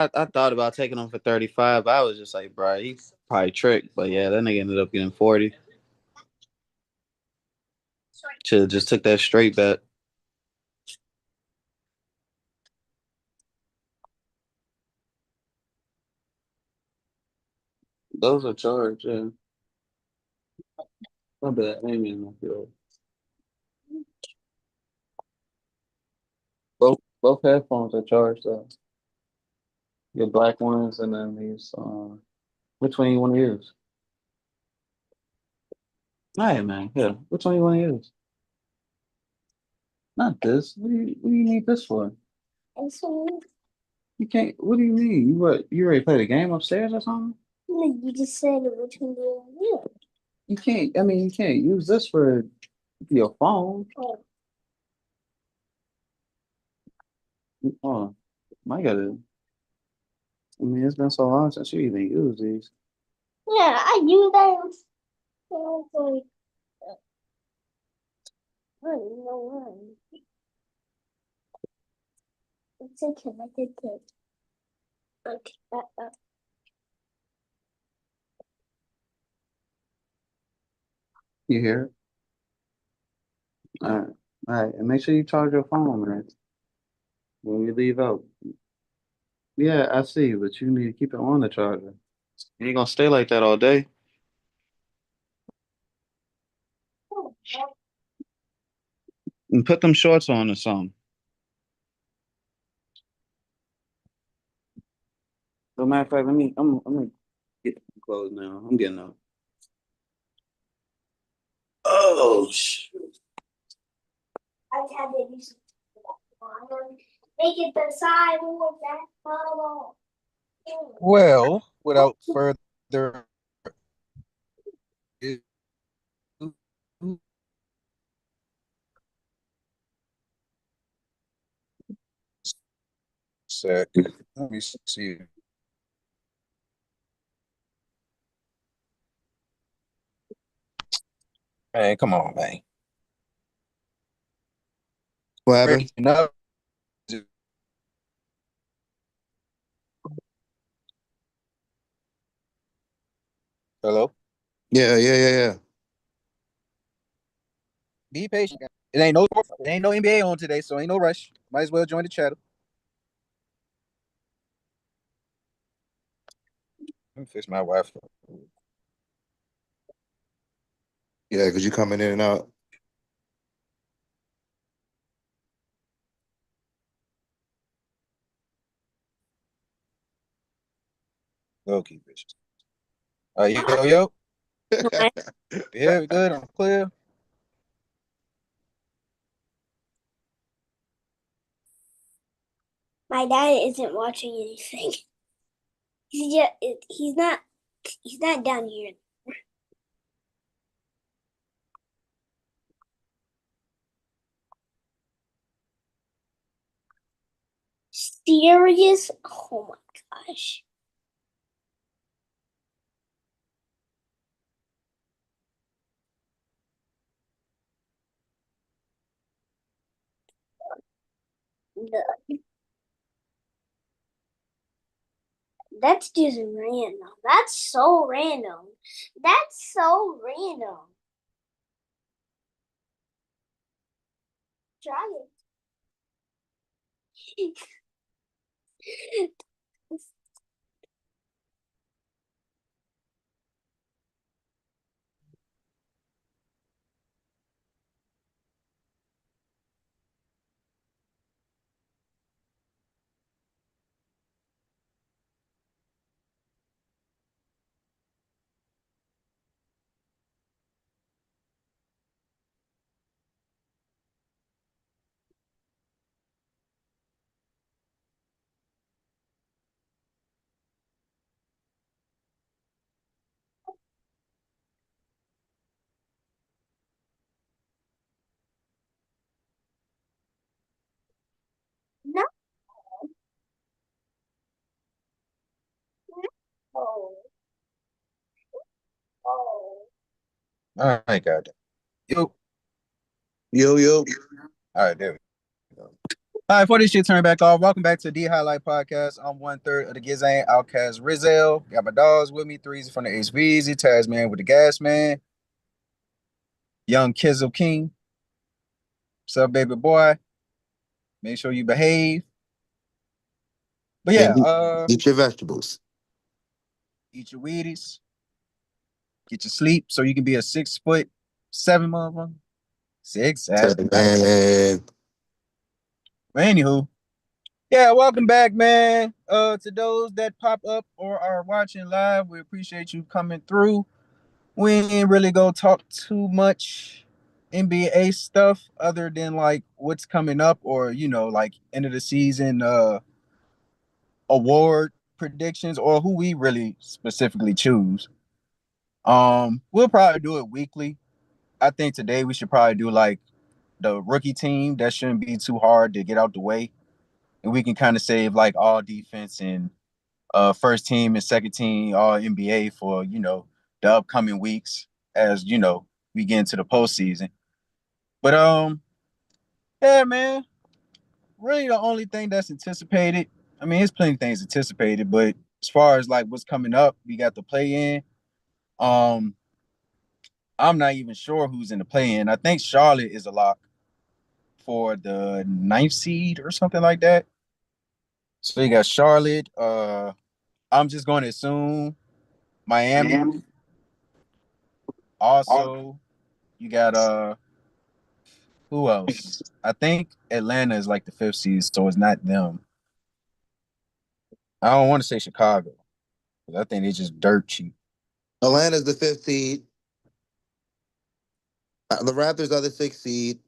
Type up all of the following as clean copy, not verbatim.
I thought about taking him for 35. But I was just like, bro, he's probably tricked. But yeah, that nigga ended up getting 40. Should have just took that straight bet. Those are charged, yeah. My bad. I ain't mean to feel. Both headphones are charged though. Your black ones and then these. Which one you want to use? All right, man. Yeah. Which one you want to use? Not this. What do you need this for? You can't. What do you mean? You what? You ready to play the game upstairs or something? No, you just said which one do you want? You can't. I mean, you can't use this for your phone. Oh, my God. I mean, it's been so long since you even used these. Yeah, I use them. So like, I don't know why. It's a connected to. Okay. You hear it? All right. All right. And make sure you charge your phone, man, when you leave out. Yeah, I see, but you need to keep it on the charger. You ain't gonna stay like that all day. And put them shorts on or something. So matter of fact, I'm gonna get some clothes now. I'm getting up. Oh shoot. I had to do something. Make it the sidewalk that follow. Well, without further ado, let me see. Man, come on, man. What happened? Hello? Yeah. Be patient. It ain't no NBA on today, so ain't no rush. Might as well join the chat. Let me fix my Wi-Fi. Yeah, because you coming in and out. Okay, bitch. Yo. Yeah, we good. I'm clear. My dad isn't watching anything. He's not down here. Serious? Oh my gosh. That's just random. That's so random. That's so random. Try it. No. Oh. All right, got it. Yo. Yo. All right, there we go. All right, before this shit turn back off, welcome back to Thee Highlite Podcast. I'm 1/3 of the Gizane Outcast Rizzo. Got my dogs with me, threes from the HVZ, Tasman with the Gas Man, Young Kizzle King. What's up, baby boy? Make sure you behave. But yeah, And eat your vegetables. eat your Wheaties, get your sleep so you can be a 6'7" motherfucker. 6'7". Man, But anywho, yeah, welcome back, man. To those that pop up or are watching live, we appreciate you coming through. We ain't really gonna talk too much NBA stuff other than like what's coming up or like end of the season award predictions or who we really specifically choose. We'll probably do it weekly. I think today we should probably do like the rookie team. That shouldn't be too hard to get out the way. And we can kind of save like all defense and first team and second team all NBA for the upcoming weeks as we get into the postseason. But yeah, man, really the only thing that's anticipated. I mean, there's plenty of things anticipated, but as far as like what's coming up, we got the play-in. Um, I'm not even sure who's in the play-in. I think Charlotte is a lock for the 9th seed or something like that. So you got Charlotte. I'm just going to assume Miami. Also, you got who else? I think Atlanta is like the 5th seed, so it's not them. I don't want to say Chicago because I think they're just dirt cheap. Atlanta's the 5th seed. The Raptors are the 6th seed.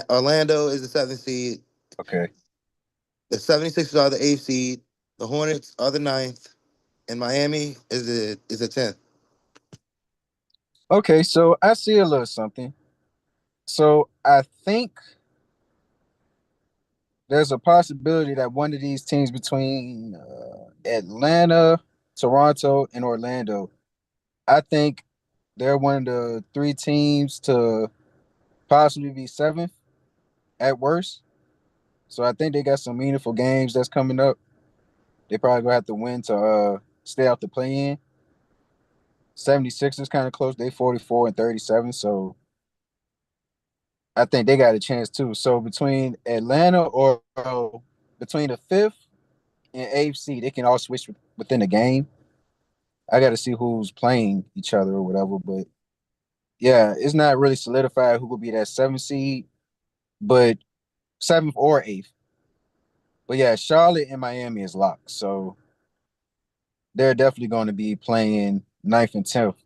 Orlando is the 7th seed. Okay. The 76ers are the 8th seed. The Hornets are the 9th. And Miami is the 10th. Okay, so I see a little something. So I think there's a possibility that one of these teams between Atlanta, Toronto, and Orlando, I think they're one of the 3 teams to possibly be 7th at worst. So I think they got some meaningful games that's coming up. They probably gonna have to win to stay out the play-in. 76ers kind of close. They 44-37. So I think they got a chance too. So between Atlanta or between the 5th and 8th seed, they can all switch within the game. I got to see who's playing each other or whatever. But yeah, it's not really solidified who will be that 7th seed, but 7th or 8th. But yeah, Charlotte and Miami is locked. So they're definitely going to be playing 9th and 10th.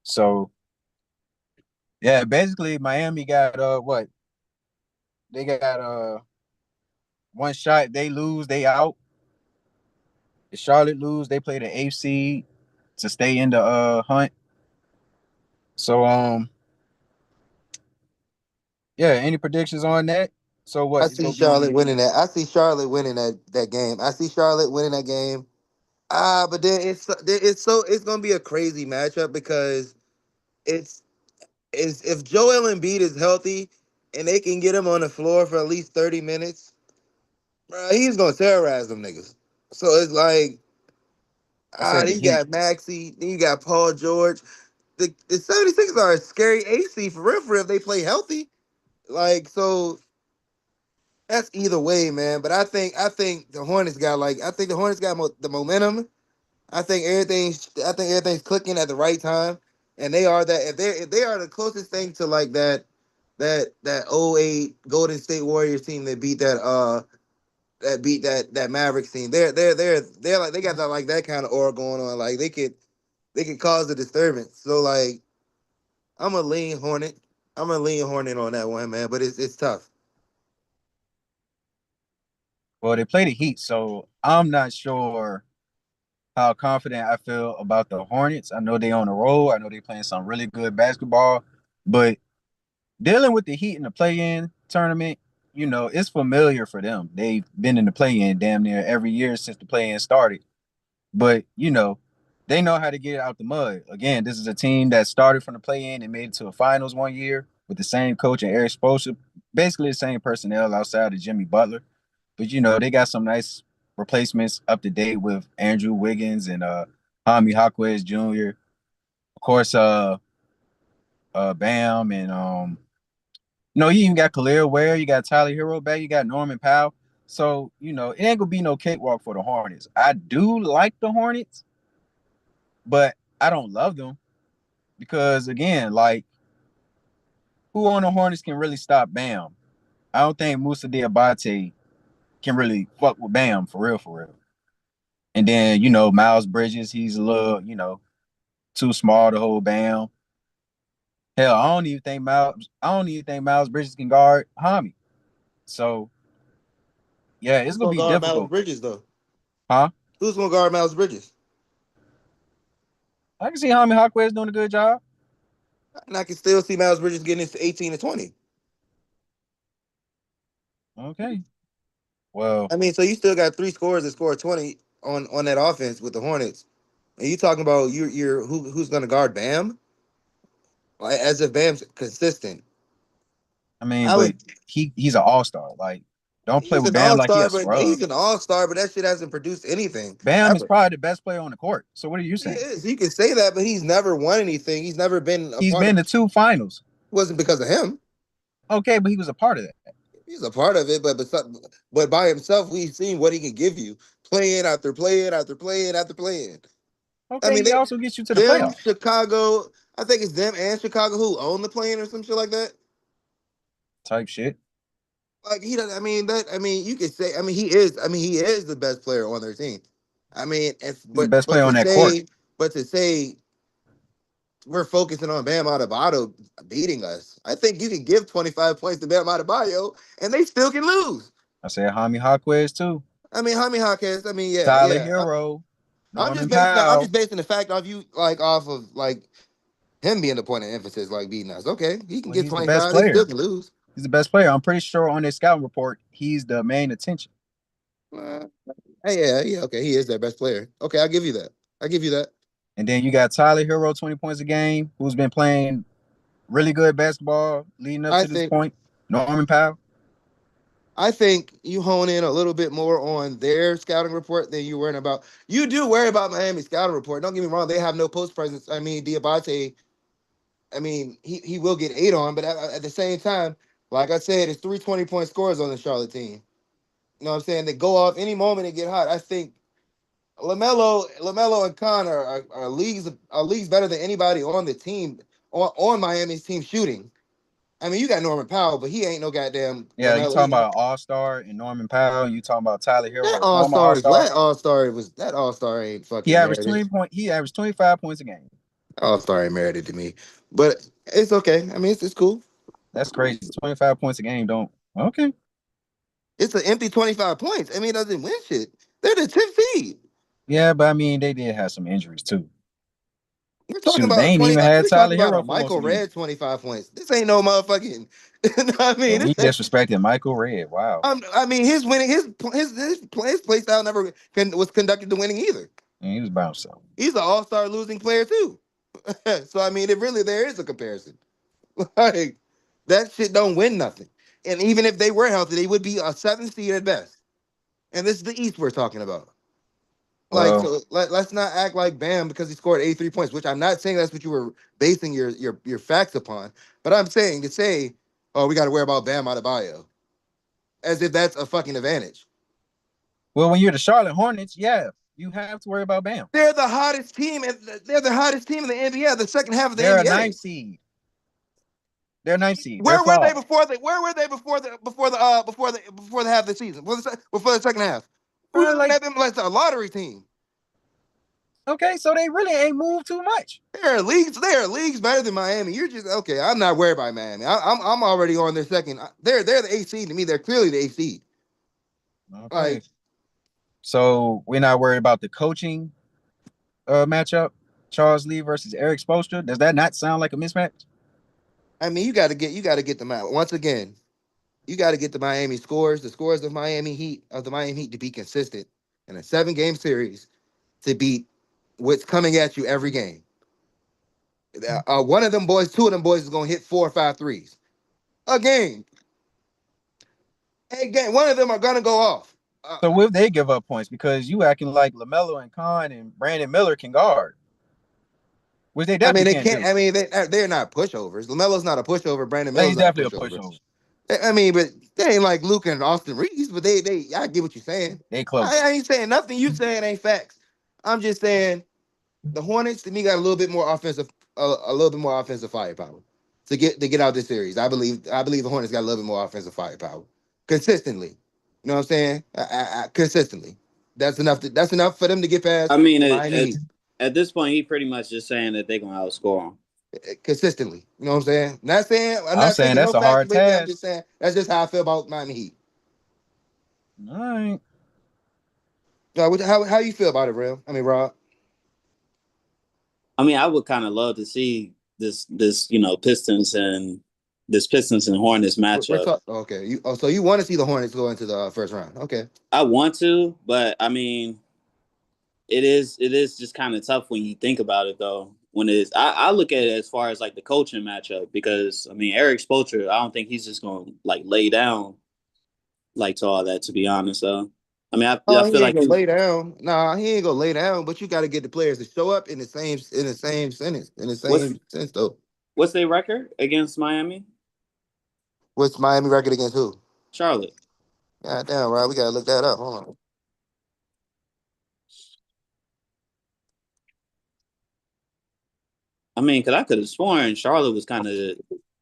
So yeah, basically Miami got what? They got one shot. They lose, they out. If Charlotte lose, they play the 8th seed to stay in the hunt. So yeah, any predictions on that? So I what? It's see gonna be Charlotte winning that. I see Charlotte winning that game. I see Charlotte winning that game. But then it's gonna be a crazy matchup because it's if Joel Embiid is healthy and they can get him on the floor for at least 30 minutes, bro, he's gonna terrorize them niggas. So it's like I said the then you Heat. got Maxey, then you got Paul George. The 76ers are a scary AC for real if they play healthy. Like so that's either way, man. But I think the Hornets got the momentum. I think everything's clicking at the right time, and they are that. If they are the closest thing to like that '08 Golden State Warriors team that Mavericks team. They're like they got that like that kind of aura going on. Like they could cause a disturbance. So like I'm a lean Hornet. I'm a lean Hornet on that one, man. But it's tough. Well, they play the Heat, so I'm not sure how confident I feel about the Hornets. I know they on a roll. I know they playing some really good basketball, but dealing with the Heat in the play-in tournament, it's familiar for them. They've been in the play-in damn near every year since the play-in started. But, they know how to get it out the mud. Again, this is a team that started from the play-in and made it to a finals one year with the same coach and Eric Spoelstra basically the same personnel outside of Jimmy Butler. But they got some nice replacements up to date with Andrew Wiggins and Jaime Jaquez Jr. Of course, Bam and you even got Khalil Ware, you got Tyler Hero back, you got Norman Powell. So, it ain't gonna be no cakewalk for the Hornets. I do like the Hornets, but I don't love them because again, like who on the Hornets can really stop Bam? I don't think Musa Diabate can really fuck with Bam for real, for real. And then, Miles Bridges, he's a little, too small to hold Bam. Hell, I don't even think Miles Bridges can guard Hami. So yeah, it's Who's gonna gonna be guard Miles difficult. Bridges though? Huh? Who's gonna guard Miles Bridges? I can see Jaime Jaquez doing a good job. And I can still see Miles Bridges getting into 18 and 20. Okay. Well, I mean, so you still got 3 scorers that score 20 on that offense with the Hornets. And you talking about who's gonna guard Bam? Like, as if Bam's consistent. I mean, I but would. he's an all-star. Like, don't play He's with an Bam all like he star, a but scrub. he's an all star. But that shit hasn't produced anything Bam is ever. probably the best player on the court. So what are you He saying? is. You can say that, but he's never won anything. He's never been a He's part of. been to 2 finals. It wasn't because of him. Okay, but he was a part of that. He's a part of it, but by himself, we've seen what he can give you, playing after playing after playing after playing. I Okay, mean, he also gets you to the them playoffs Chicago. I think it's them and Chicago who own the plane or some shit like that. type shit. Like he does. I mean that. I mean you could say. I mean he is. I mean he is the best player on their team. I mean, He's the best player on that court. but to say we're focusing on Bam Adebayo beating us, I think you can give 25 points to Bam Adebayo and they still can lose. I said Jaime Jaquez too. I mean, Jaime Jaquez. I mean, yeah, Tyler yeah. Hero, I'm just Norman basing. I'm Powell. just basing the fact off you, like off of like him being the point of emphasis, like beating us. Okay, he can Well, get he's the best 25. They player. still can lose. He's the best player. I'm pretty sure on their scouting report, he's the main attention. Uh, yeah. Okay, he is their best player. Okay, I'll give you that. I'll give you that. And then you got Tyler Hero, 20 points a game, who's been playing really good basketball leading up I to this think. point. Norman Powell. I think you hone in a little bit more on their scouting report than you worrying about. You do worry about Miami scouting report. Don't get me wrong; they have no post presence. I mean, Diabate. I mean, he will get 8 on, but at the same time, like I said, it's 3 20-point scores on the Charlotte team. You know what I'm saying? They go off any moment and get hot. I think LaMelo and Khan are leagues better than anybody on the team on Miami's team shooting. I mean, you got Norman Powell, but he ain't no goddamn Yeah, you talking LaMelo. about All-Star and Norman Powell. You talking about Tyler That Hero, All former Star is All-Star. that All Star ain't He fucking averaged merited. 20 point. He averaged 25 points a game. All Star ain't merited to me, but it's okay. I mean, it's cool. That's crazy. 25 points a game don't. Okay. It's an empty 25 points. I mean, it doesn't win shit. They're the 10th seed. Yeah, but I mean, they did have some injuries too. We're talking Shoot, they about ain't 20. even had We're talking Tyler about a Hero for most Michael of the year. Redd 25 points. This ain't no motherfucking. You know what I mean, And we this ain't, disrespected Michael Redd. Wow. I mean, his winning, his play style never was conducted to winning either. And he was bounced up. He's an all-star losing player too. So I mean, it really there is a comparison. Like that shit don't win nothing. And even if they were healthy, they would be a 7th seed at best. And this is the East we're talking about. Like, Well, so let's not act like Bam because he scored 83 points, which I'm not saying that's what you were basing your facts upon. But I'm saying to say, oh, we got to worry about Bam Adebayo, as if that's a fucking advantage. when you're the Charlotte Hornets, yeah, you have to worry about Bam. They're the hottest team, and they're the hottest team in the NBA. The second half of the They're a NBA. ninth seed. They're a ninth seed. They're Where were they flawed. before the? Where were they before the half of the season? Before the second half? Who's looking Like, at them like a lottery team? okay, so they really ain't moved too much. There are leagues better than Miami. You're just okay. I'm not worried about Miami. I'm already on their second. They're the 8th seed to me. They're clearly the 8th seed. Okay. Like, So we're not worried about the coaching matchup. Charles Lee versus Eric Spoelstra. Does that not sound like a mismatch? I mean, you got to get them out once again. You got to get the Miami scores, the scores of the Miami Heat to be consistent in a 7-game series to beat what's coming at you every game. One of them boys, two of them boys is gonna hit 4 or 5 threes a game. Again, one of them are gonna go off. So will they give up points? Because you acting like LaMelo and Khan and Brandon Miller can guard, which they I mean, definitely they can't can't. do. I mean, they're not pushovers. LaMelo's not a pushover. Brandon But Miller's he's not a definitely a pushover. pushover. I mean, but they ain't like Luke and Austin Reeves. But I get what you're saying. They close. I ain't saying nothing you saying ain't facts. I'm just saying the Hornets to me got a little bit more offensive, a little bit more offensive firepower to get out this series. I believe the Hornets got a little bit more offensive firepower consistently. You know what I'm saying? Consistently. That's enough for them to get past I mean, Miami Heat. at this point, he pretty much just saying that they're gonna outscore him. Consistently. You know what I'm saying? I'm I'm not saying taking that's no a facts hard away. I'm task. just saying that's just how I feel about Miami Heat. All right. How you feel about it, Real? I mean, Rob. I mean, I would kind of love to see this Pistons and Hornets We're matchup. okay. So you want to see the Hornets go into the first round? Okay. I want to, but I mean, it is just kind of tough when you think about it though. When I look at it as far as like the coaching matchup, because I mean Eric Spoelstra, I don't think he's just gonna like lay down like to all that, to be honest though. I mean I Oh, feel he ain't like gonna lay down. Nah, he ain't gonna lay down. But you got to get the players to show up in the same what's sense though. what's their record against Miami? What's Miami record against who? Charlotte. God damn, right. We gotta look that up. Hold on. I mean, because I could have sworn Charlotte was kind of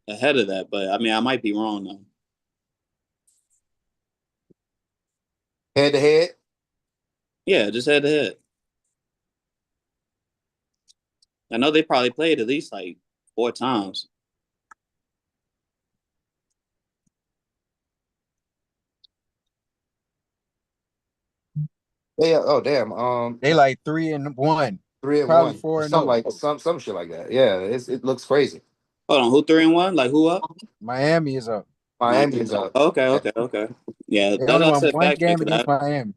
ahead of that, but I mean, I might be wrong though. Head to head. Yeah, just head to head. I know they probably played at least like 4 times. Yeah. Oh damn. They like 3-1, 3-1. probably 4 and Something 0. like some shit like that. Yeah. It looks crazy. Hold on, who 3-1? Like who up? Miami is up. Miami is up. Okay, okay, okay. Yeah, They that's only why I won said one fact check game against that. Miami,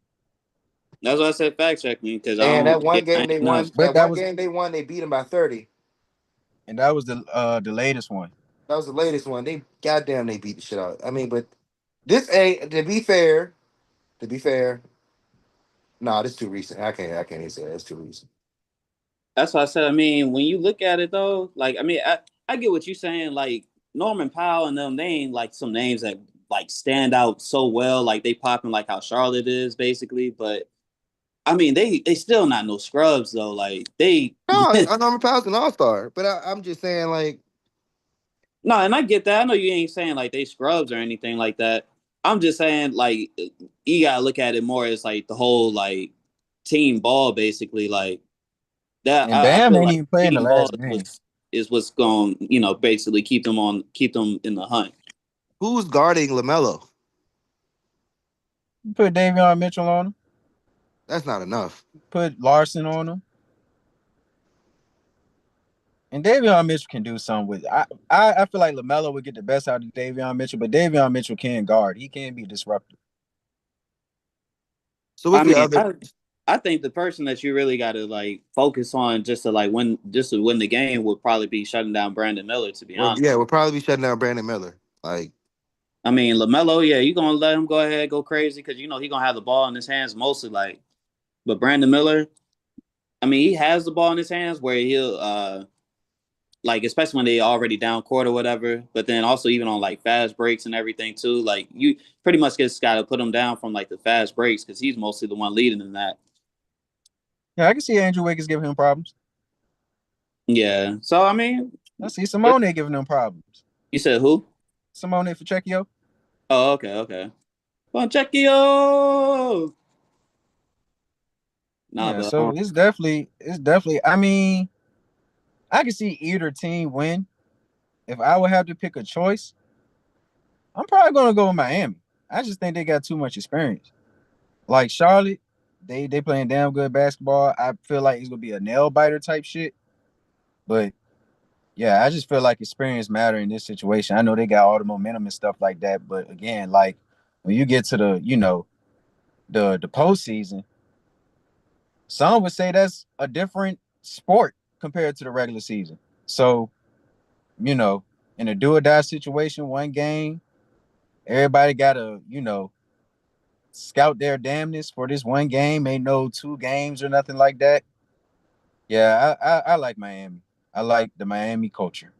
That's why I said fact check me because I And don't. that one Yeah, I game ain't they know. won. but They beat them by 30. that was the latest one. That was the latest one. They beat the shit out. I mean, but this ain't to be fair, nah, this too recent. I can't even say that. It's too recent. That's why I said. I mean, when you look at it though, like I mean, I get what you're saying. Like Norman Powell and them, they ain't like some names that like stand out so well. Like they popping like how Charlotte is basically, but I mean, they still not no scrubs though. Like they No, Norman Powell's an all-star. But I'm just saying, like, no, and I get that. I know you ain't saying like they scrubs or anything like that. I'm just saying like you gotta look at it more as like the whole like team ball basically like that. And I Bam feel ain't like even playing the team ball last game. is what's going basically keep them in the hunt. who's guarding LaMelo? Put Davion Mitchell on him. That's not enough. Put Larson on him. And Davion Mitchell can do something with it. I feel like LaMelo would get the best out of Davion Mitchell, but Davion Mitchell can guard. He can be disruptive. So I what's your mean, other? I think the person that you really got to like focus on just to win the game would probably be shutting down Brandon Miller. To be Well, honest. yeah, we'll probably be shutting down Brandon Miller. Like, I mean, LaMelo, yeah, you gonna let him go ahead go crazy because he gonna have the ball in his hands mostly. Like, but Brandon Miller, I mean, he has the ball in his hands where he'll like especially when they already down court or whatever. But then also even on like fast breaks and everything too. Like you pretty much just got to put him down from like the fast breaks because he's mostly the one leading in that. Yeah, I can see Andrew Wiggins giving him problems. Yeah. So I mean, I see Simone giving him problems. you said who? Simone Pacheco. Oh, okay, okay. Well, Checkio. Nah, Yeah, but so it's definitely. I mean, I can see either team win. If I would have to pick a choice, I'm probably gonna go with Miami. I just think they got too much experience. Like Charlotte, they playing damn good basketball. I feel like it's gonna be a nail biter type shit. But yeah, I just feel like experience matter in this situation. I know they got all the momentum and stuff like that, but again, like when you get to the postseason, some would say that's a different sport compared to the regular season. So, in a do or die situation, one game, everybody gotta, scout their damnness for this one game. Ain't no 2 games or nothing like that. Yeah, I like Miami. I like the Miami culture.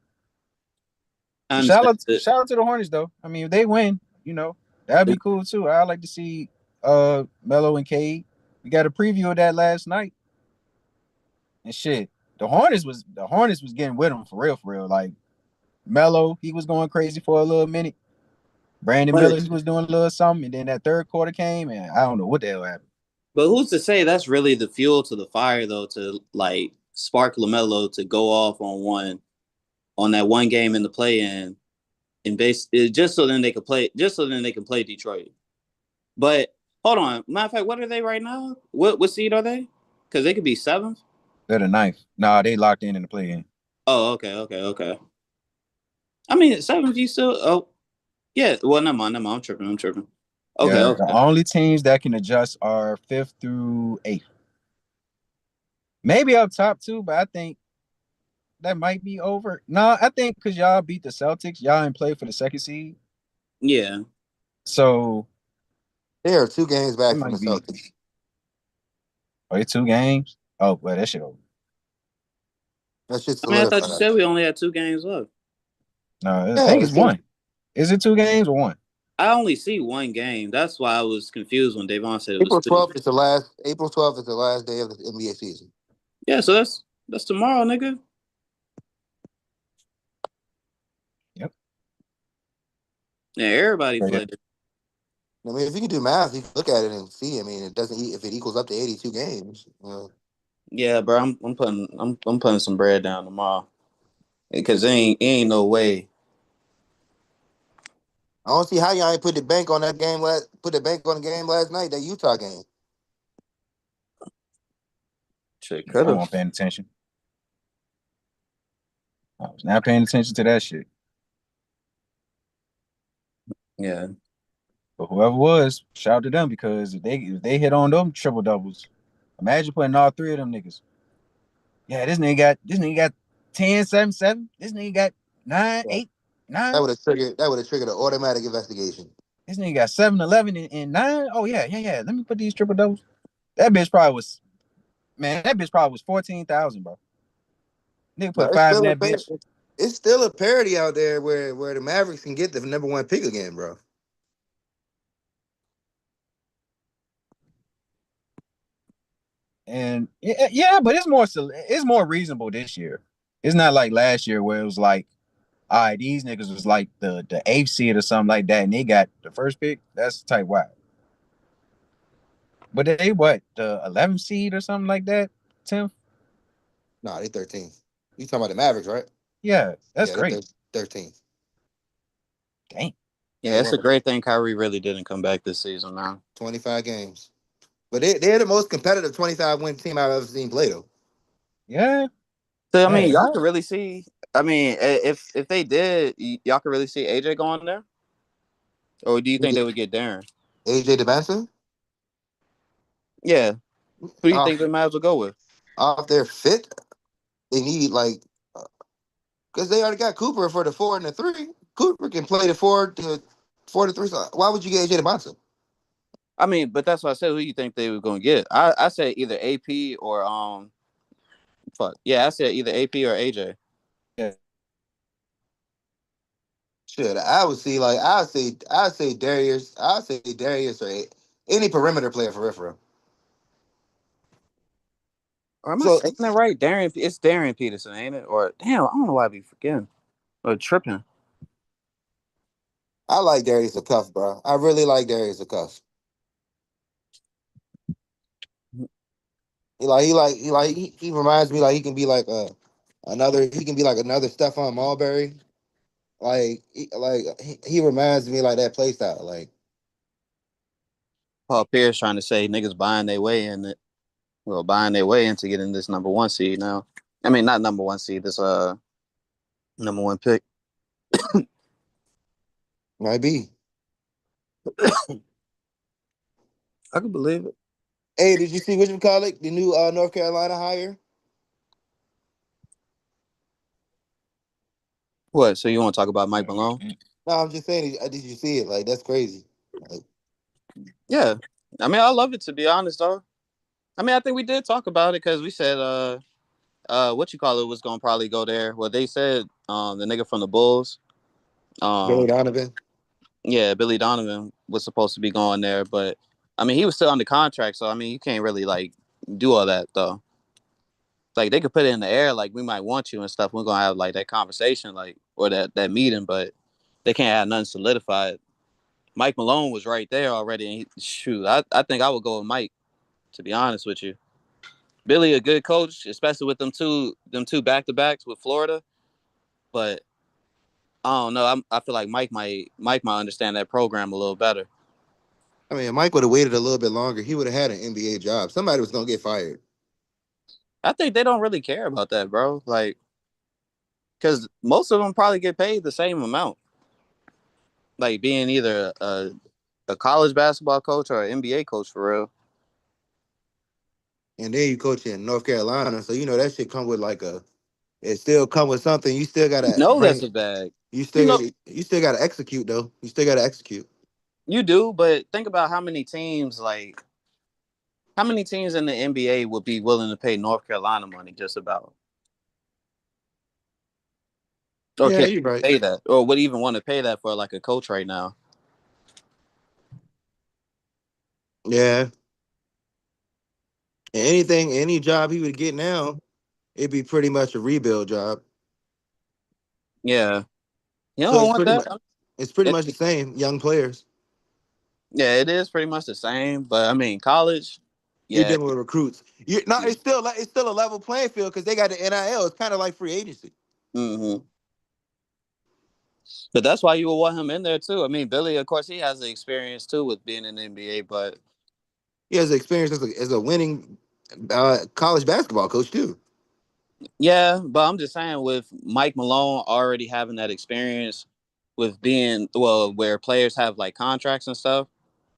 I But understand it. shout out to the Hornets though. I mean, if they win, that'd be cool too. I like to see Melo and Cade. We got a preview of that last night. And shit, the Hornets was getting with them for real. Like Melo, he was going crazy for a little minute. Brandon But Miller, he was doing a little something, and then that third quarter came, and I don't know what the hell happened. but who's to say that's really the fuel to the fire though, to like spark LaMelo to go off on that one game in the play-in and just so then they could play Detroit. But hold on, matter of fact, what are they right now? What seed are they? Because they could be 7th. They're the 9th. Nah, they locked in the play-in. Oh, okay. I mean, 7th. You still? Oh, yeah. Well, never mind. I'm tripping. Okay, Yeah, the okay. only teams that can adjust are 5th through 8th. Maybe up top too, but I think that might be over. No, I think because y'all beat the Celtics, y'all ain't play for the 2nd seed. Yeah. So They are 2 games it back from the might be. Celtics. Oh, it's 2 games? Oh, well, that shit over. That shit's I mean, I thought you solidified. said we only had 2 games left. No, I Yeah, think it's 1. Is it 2 games or 1? I only see 1 game. That's why I was confused when Davon said it was April 2. 12th is the last. April 12th is the last day of the NBA season. Yeah, so that's tomorrow, nigga. Yep. Yeah, everybody Yeah. played. I mean, if you can do math, you can look at it and see. I mean, it doesn't. If it equals up to 82 games, Yeah, bro. I'm putting some bread down tomorrow because ain't no way. I don't see how y'all ain't put the bank on that game last. Put the bank on the game last night, that Utah game. Shit, I could have. wasn't paying attention. I was not paying attention to that shit. Yeah. But whoever was, shout out to them because if they hit on them triple doubles, imagine putting all 3 of them niggas. Yeah, this nigga got 10, 7, 7. This nigga got 9, Yeah. 8, That 9. would have triggered. That would have triggered an automatic investigation. This nigga got 7, 11, and 9. Oh yeah. Let me put these triple doubles. That bitch probably was 14,000, bro. Nigga No, put 5 in that bitch. it's still a parity out there where the Mavericks can get the #1 pick again, bro. And yeah, but it's more reasonable this year. It's not like last year where it was like, all right, these niggas was like the 8th seed or something like that, and they got the first pick. That's type wild. But they what, the 11th seed or something like that? 10th? Nah, they 13th. You talking about the Mavericks, right? Yeah, that's Yeah, great. they're 13th. Dang. Yeah, They it's won a great thing Kyrie really didn't come back this season, man. 25 games. But they're the most competitive 25-win team I've ever seen play, though. Yeah. So I Hey, mean, y'all could really see. I mean, if they did, y'all could really see AJ going there, or do you think they would get Darren? AJ DeBanson, Yeah. Who do you think off they might as well go with? off their fit, they need because they already got Cooper for the 4 and the 3. Cooper can play the 4 to 3. So why would you get AJ DeBanson? I mean, but that's why I said who you think they were going to get. I said either AP or fuck yeah, I said either AP or AJ. yeah. Shit, I would say Darius. I'd say Darius or any perimeter player for referral. Or am I So saying that right? It's Darian Peterson, ain't it? Or damn, I don't know why I be forgetting or tripping. I like Darius a cuff, bro. I really like Darius a cuff. He reminds me like he can be like another Stephon Marbury. He reminds me like that play style. Like Paul Pierce trying to say niggas buying their way in it. Well, buying their way into getting this #1 seed now. I mean, not #1 seed. This #1 pick. might be. I can believe it. Hey, did you see which call it? The new North Carolina hire? What? So you want to talk about Mike Malone? No, I'm just saying. Did you see it? Like that's crazy. Like, Yeah. I mean, I love it, to be honest, though. I mean, I think we did talk about it because we said, what you call it was gonna probably go there. Well, they said, the nigga from the Bulls, Billy um, Donovan. yeah, Billy Donovan was supposed to be going there, but I mean, he was still under contract, so I mean, you can't really like do all that though. Like they could put it in the air, like we might want you and stuff. We're gonna have like that conversation, like or that meeting, but they can't have nothing solidified. Mike Malone was right there already, and shoot, I think I would go with Mike, to be honest with you. Billy a good coach, especially with them two back to backs with Florida. But I don't know. I feel like Mike might understand that program a little better. I mean, if Mike would have waited a little bit longer, he would have had an NBA job. Somebody was gonna get fired. I think they don't really care about that, bro. Like, because most of them probably get paid the same amount. Like being either a college basketball coach or an NBA coach for real. And then you coach in North Carolina, so you know that shit come with like a. It still come with something. You still You gotta know that's bring. a bag. You You still know got. You still gotta execute though. You still gotta execute. you do, but think about how many teams in the NBA would be willing to pay North Carolina money just about, or Yeah, can you're right. pay that, or would even want to pay that for like a coach right now? Yeah. And any job he would get now, it'd be pretty much a rebuild job. Yeah, you So don't want that. it's pretty It, much the same young players. yeah, it is pretty much the same, but I mean, college, You're yeah, dealing with recruits. You no, it's still a level playing field because they got the NIL. It's kind of like free agency. hmm but that's why you would want him in there too. I mean, Billy, of course, he has the experience too with being in the NBA, but He has experience as a winning college basketball coach too. yeah, but I'm just saying with Mike Malone already having that experience with being where players have like contracts and stuff.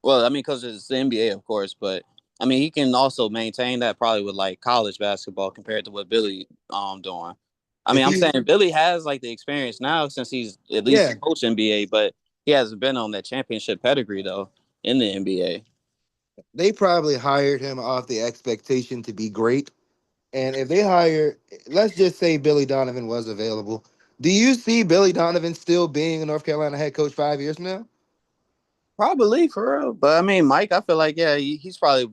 Well, I mean, because it's the NBA, of course, but I mean, he can also maintain that probably with like college basketball compared to what Billy doing. I mean, If I'm he, saying Billy has like the experience now since he's at least yeah, coached NBA, but he hasn't been on that championship pedigree though in the NBA. they probably hired him off the expectation to be great. And if they hire, let's just say Billy Donovan was available. Do you see Billy Donovan still being a North Carolina head coach 5 years from now? Probably for real, but I mean, Mike, I feel like yeah, he probably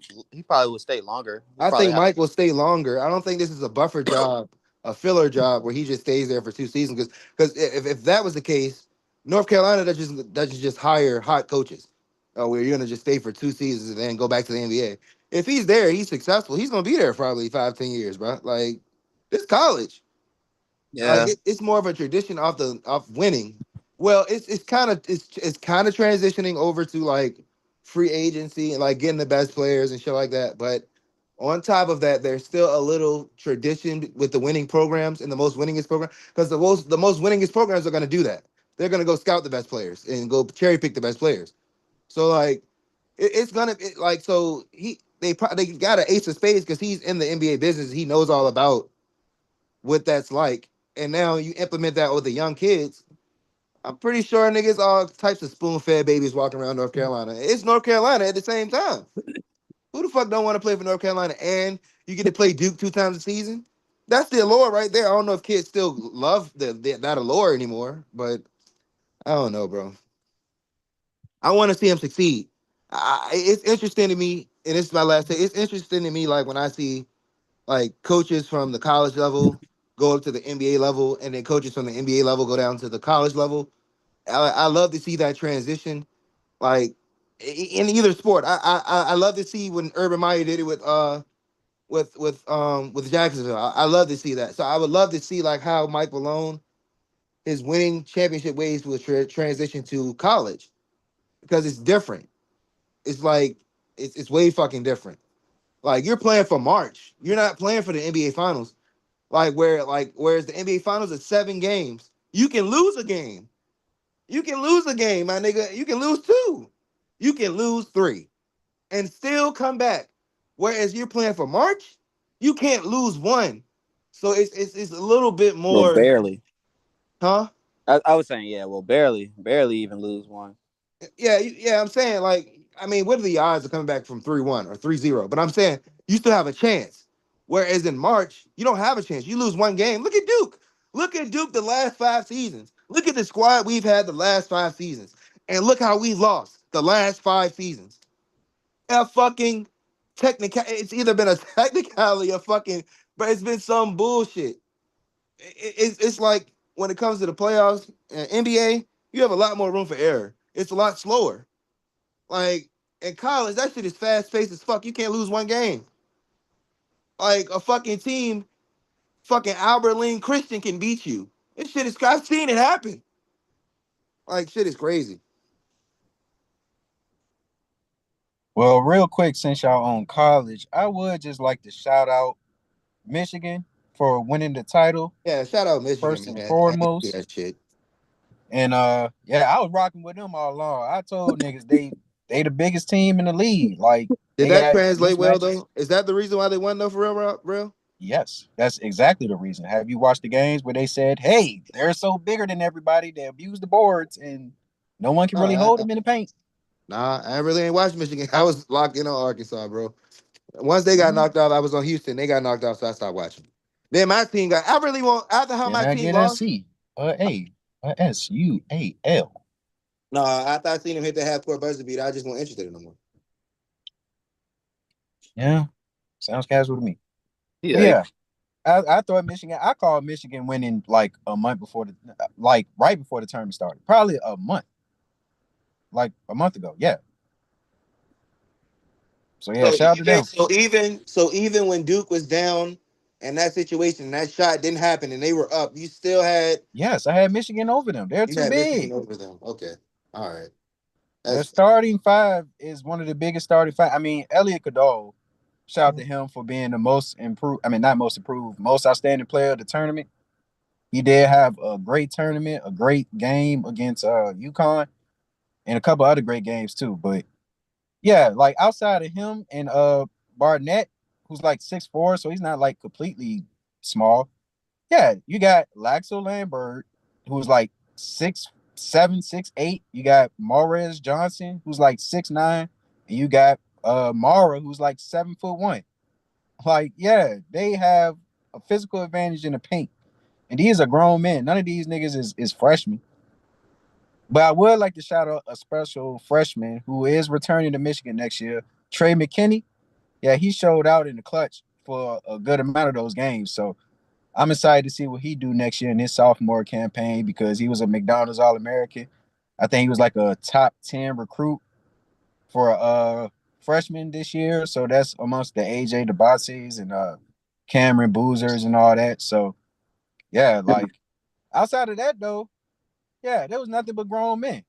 would stay longer. He I probably think have. Mike will stay longer. I don't think this is a buffer job, a filler job where he just stays there for 2 seasons. Because if that was the case, North Carolina doesn't just hire hot coaches, where you're gonna just stay for 2 seasons and then go back to the NBA. If he's there, he's successful. He's gonna be there for probably 5, 10 years, bro. Like this college. Like Yeah, it's more of a tradition of winning. Well, it's kind of transitioning over to like free agency and like getting the best players and shit like that. But on top of that, there's still a little tradition with the winning programs and the most winningest program because the most winningest programs are going to do that. They're going to go scout the best players and go cherry pick the best players. So like it's gonna like so they got an ace of spades because he's in the NBA business. He knows all about what that's like. And now you implement that with the young kids. I'm pretty sure niggas all types of spoon fed babies walking around North Carolina. It's North Carolina at the same time. Who the fuck don't want to play for North Carolina and you get to play Duke 2 times a season? That's the allure right there. I don't know if kids still love that allure anymore, but I don't know, bro. I want to see him succeed. It's interesting to me, and this is my last take. It's interesting to me, like when I see like coaches from the college level go up to the NBA level, and then coaches from the NBA level go down to the college level. I love to see that transition, like in either sport. I love to see when Urban Meyer did it with Jacksonville. I love to see that. So I would love to see like how Mike Malone his winning championship ways will transition to college because it's different. It's like it's way fucking different. Like you're playing for March. You're not playing for the NBA Finals. Whereas the NBA Finals is 7 games. You can lose a game. You can lose a game, my nigga. You can lose two. You can lose three and still come back. Whereas you're playing for March, you can't lose one. So it's a little bit well, more, barely. huh? I was saying, yeah, well, barely even lose one. Yeah, I'm saying like I mean, what are the odds of coming back from 3-1 or 3-0? But I'm saying you still have a chance. Whereas in March, you don't have a chance. You lose one game. Look at Duke. Look at Duke the last 5 seasons. Look at the squad we've had the last 5 seasons. And look how we lost the last 5 seasons. A fucking technical. It's either been a technicality or fucking, but it's been some bullshit. It's like when it comes to the playoffs and NBA, you have a lot more room for error. It's a lot slower. Like in college, that shit is fast paced as fuck. You can't lose one game. Like a fucking team, fucking Albert Lane Christian can beat you. This shit is, I've seen it happen. Like shit is crazy. Well, real quick, since y'all on college, I would just like to shout out Michigan for winning the title Yeah, shout out Michigan, first and man. I ain't do foremost. that shit. And yeah, I was rocking with them all along. I told niggas they the biggest team in the league. Like Did they that got translate well mismatches. though? Is that the reason why they won though, for real, real? Yes, that's exactly the reason. Have you watched the games where they said, "Hey, they're so bigger than everybody, they abuse the boards, and no one can really hold them in the paint." Nah, I really ain't watched Michigan. I was locked in on Arkansas, bro. Once they got Mhm. knocked off, I was on Houston. They got knocked off, so I stopped watching. Then my team got. I really want after how Then my I team get a lost. C, a A, a S, U, A, L. Nah, after I seen him hit the half court buzzer beat, I just wasn't interested in no more. Yeah, sounds casual to me. But Yeah, yeah, I thought Michigan. I called Michigan winning like a month before like right before the tournament started. Probably like a month ago. Yeah. So yeah, So shout out to even them. so even so even when Duke was down and that situation, that shot didn't happen, and they were up, you still had Yes, I had Michigan over them. They're you too had Michigan big. over them. Okay, all right, Their that's starting five is one of the biggest starting five. I mean, Elliot Cadole, shout out to him for being the most improved. I mean, not most improved, most outstanding player of the tournament. He did have a great tournament, a great game against UConn, and a couple other great games too. But yeah, like outside of him and Barnett, who's like 6'4", so he's not like completely small. Yeah, you got Laxo Lambert, who's like 6'7", 6'8". You got Morez Johnson, who's like 6'9", and you got Mara, who's like 7'1". Like, yeah, they have a physical advantage in the paint. And these are grown men. None of these niggas is freshmen. But I would like to shout out a special freshman who is returning to Michigan next year, Trey McKinney. Yeah, he showed out in the clutch for a good amount of those games. So I'm excited to see what he do next year in his sophomore campaign because he was a McDonald's All-American. I think he was like a top 10 recruit for freshman this year. So that's amongst the AJ DeBossi's and Cameron Boozers and all that. So yeah, like outside of that though, yeah, there was nothing but grown men.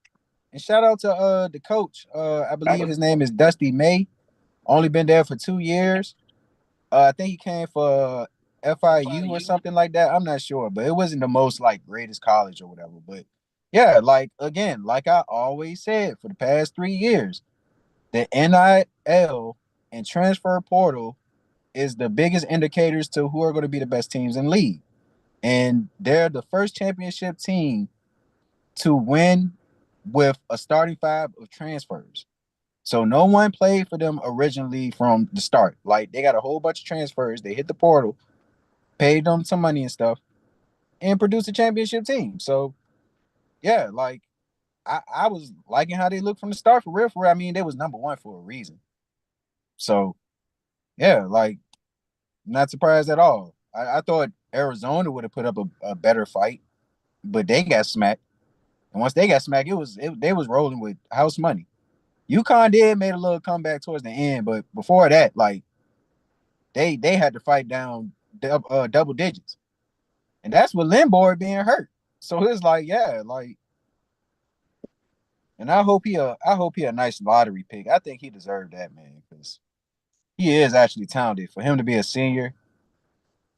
And shout out to the coach. I believe his name is Dusty May. Only been there for 2 years. I think he came for FIU or something like that. I'm not sure, but it wasn't the most like greatest college or whatever. But yeah, like again, like I always said for the past 3 years, the NIL and transfer portal is the biggest indicators to who are going to be the best teams in the league. And they're the first championship team to win with a starting five of transfers. So no one played for them originally from the start. Like they got a whole bunch of transfers. They hit the portal, paid them some money and stuff, and produced a championship team. So yeah, like I was liking how they looked from the start for real. For real. I mean, they was number one for a reason. So yeah, like not surprised at all. I thought Arizona would have put up a better fight, but they got smacked. And once they got smacked, they was rolling with house money. UConn did made a little comeback towards the end, but before that, like they had to fight down double digits, and that's with Limboy being hurt. So it's like, yeah, like, and I hope he a nice lottery pick. I think he deserved that, man, because he is actually talented. For him to be a senior,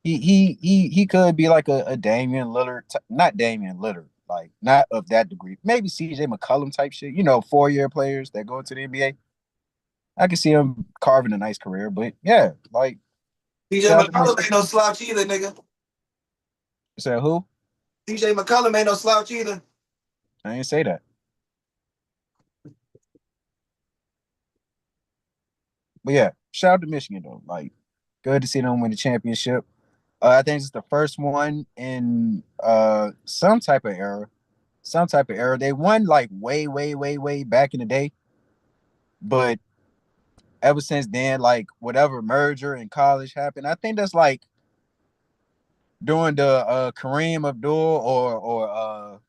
he could be like a Damian Lillard, not Damian Lillard, like not of that degree. Maybe CJ McCollum type shit. 4-year players that go into the NBA. I can see him carving a nice career, but yeah, like TJ shout out to McCollum ain't no slouch either, nigga. You said who? TJ McCollum ain't no slouch either. I didn't say that. But yeah, shout out to Michigan though. Like, good to see them win the championship. I think it's the first one in some type of era. Some type of era. They won like way, way, way, way back in the day. But ever since then, like whatever merger in college happened, I think that's like during the Kareem Abdul or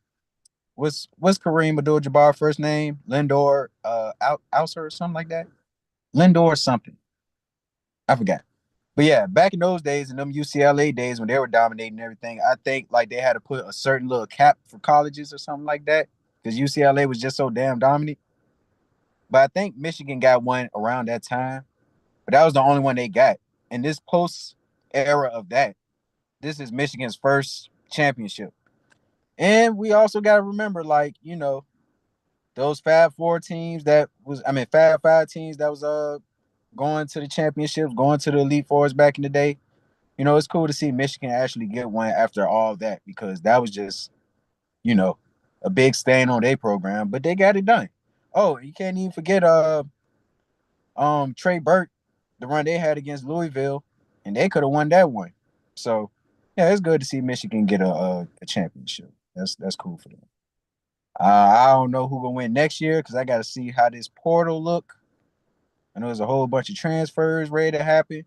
what's Kareem Abdul-Jabbar first name? Lindor Ouser or something like that. Lindor something. I forgot. But yeah, back in those days, in them UCLA days when they were dominating everything, I think like they had to put a certain little cap for colleges or something like that because UCLA was just so damn dominant. But I think Michigan got one around that time, but that was the only one they got. In this post era of that, this is Michigan's first championship. And we also got to remember, like, those Fab Four teams Fab Five teams that was going to the championships, going to the Elite Fours back in the day. It's cool to see Michigan actually get one after all that because that was just, you know, a big stain on their program, but they got it done. Oh, you can't even forget Trey Burke, the run they had against Louisville, and they could have won that one. So yeah, it's good to see Michigan get a championship. That's cool for them. I don't know who gonna win next year because I got to see how this portal look. I know there's a whole bunch of transfers ready to happen,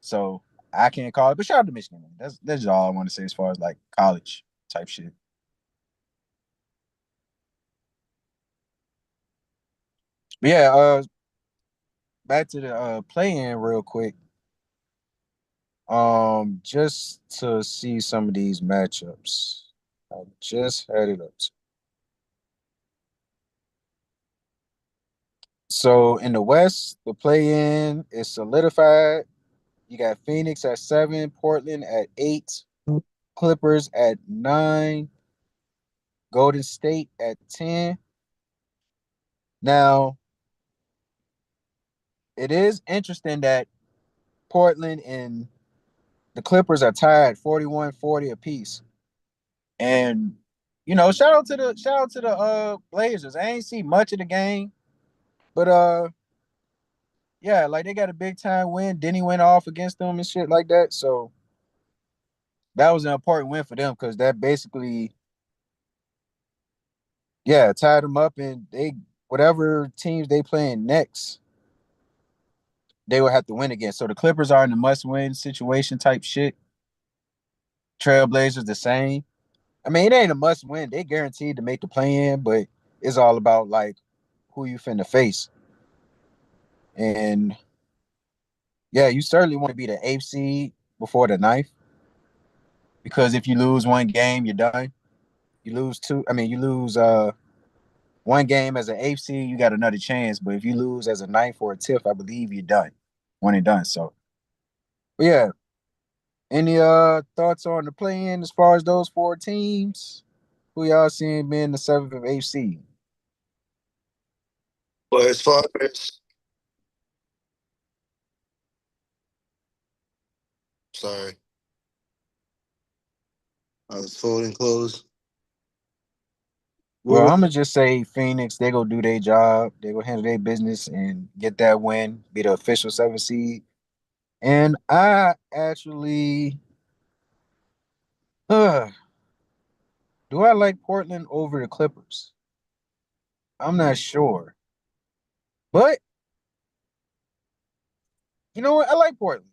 so I can't call it. But shout out to Michigan. Man. That's just all I want to say as far as like college type shit. But yeah, back to the play-in real quick. Just to see some of these matchups. I just had it up. So in the West, the play-in is solidified. You got Phoenix at 7, Portland at 8, Clippers at 9, Golden State at 10. Now, it is interesting that Portland and the Clippers are tied 41-40 apiece. And shout out to the Blazers. I ain't see much of the game, but yeah, like they got a big time win. Denny went off against them and shit like that. So that was an important win for them because that basically, yeah, tied them up and they whatever teams they playing next, they will have to win again. So the Clippers are in the must-win situation type shit. Trailblazers the same. I mean, it ain't a must-win. They guaranteed to make the play-in, but it's all about like who you finna face. And yeah, you certainly want to be the eighth seed before the ninth because if you lose one game, you're done. You lose two. I mean, you lose one game as an eighth seed, you got another chance. But if you lose as a ninth or a tenth, I believe you're done. One and done. So, but yeah. Any thoughts on the play-in as far as those four teams? Who y'all seeing being the seventh of eighth seed? Well, as far as sorry, I was folding clothes. Well, I'm gonna just say Phoenix. They go do their job. They go handle their business and get that win. Be the official seventh seed. And I actually, do I like Portland over the Clippers? I'm not sure, but you know what? I like Portland.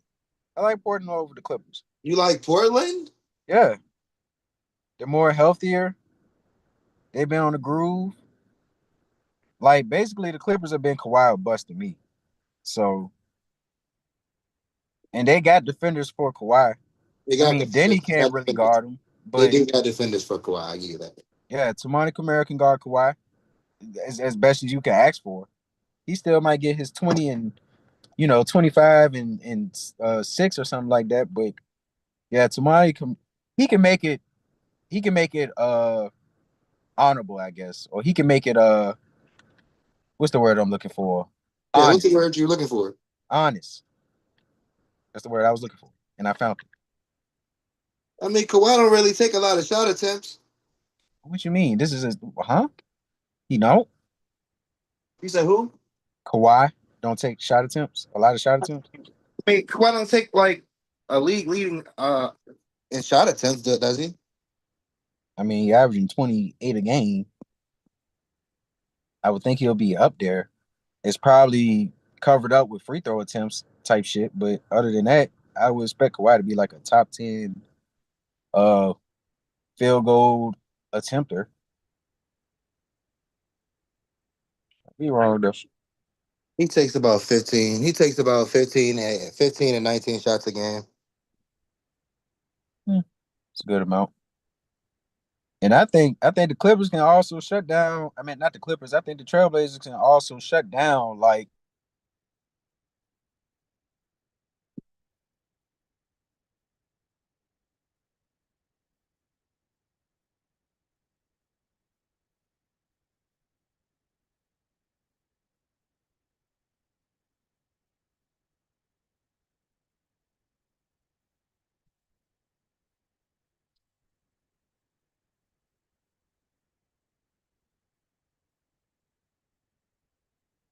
I like Portland over the Clippers. You like Portland? Yeah, they're more healthier. They've been on the groove. Like basically, the Clippers have been Kawhi or bust to me. So, and they got defenders for Kawhi. They I got mean, Denny defenders. can't really guard him, They but do got defenders for Kawhi. I give you that. yeah, Tamani Kamara can guard Kawhi as best as you can ask for. He still might get his 20 and 25 and 6 or something like that. But yeah, Tamani can make it. He can make it honorable, I guess, or he can make it what's the word I'm looking for? Yeah, what's Honest. the word you're looking for? Honest. That's the word I was looking for, and I found it. I mean, Kawhi don't really take a lot of shot attempts. What you mean? This is his, huh? You know, You said who? Kawhi, don't take shot attempts, a lot of shot attempts. I mean, Kawhi don't take like a league leading in shot attempts, does he? I mean, he averaging 28 a game. I would think he'll be up there. It's probably covered up with free throw attempts type shit, but other than that, I would expect Kawhi to be like a top 10 uh field goal attempter. Be wrong though. He takes about 15. He takes about 15 and 19 shots a game. It's a good amount. And I think the Clippers can also shut down. I mean, not the Clippers. I think the Trailblazers can also shut down like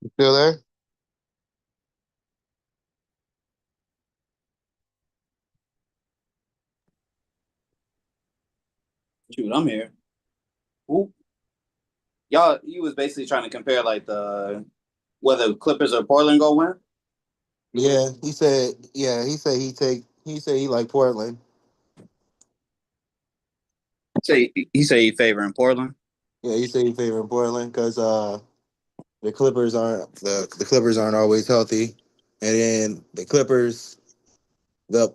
You still there? Shoot, I'm here. Who y'all? You was basically trying to compare like the whether Clippers or Portland go win. Yeah, he said. Yeah, he said he take. He said he like Portland. Say he say he favoring Portland. Yeah, he said he favoring Portland because the Clippers aren't always healthy, and then the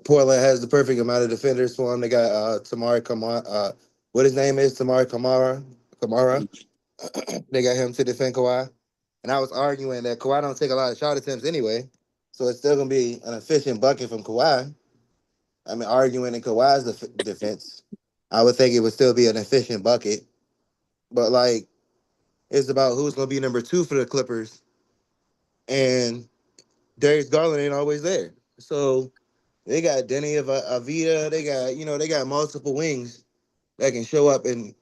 Portland has the perfect amount of defenders for him. They got Tamari Kamara. What his name is Tamari Kamara. Kamara. They got him to defend Kawhi, and I was arguing that Kawhi don't take a lot of shot attempts anyway, so it's still gonna be an efficient bucket from Kawhi. I mean, arguing in Kawhi's defense, I would think it would still be an efficient bucket, but like it's about who's gonna be number two for the Clippers, and Darius Garland ain't always there, so they got Denny Avita. They got multiple wings that can show up and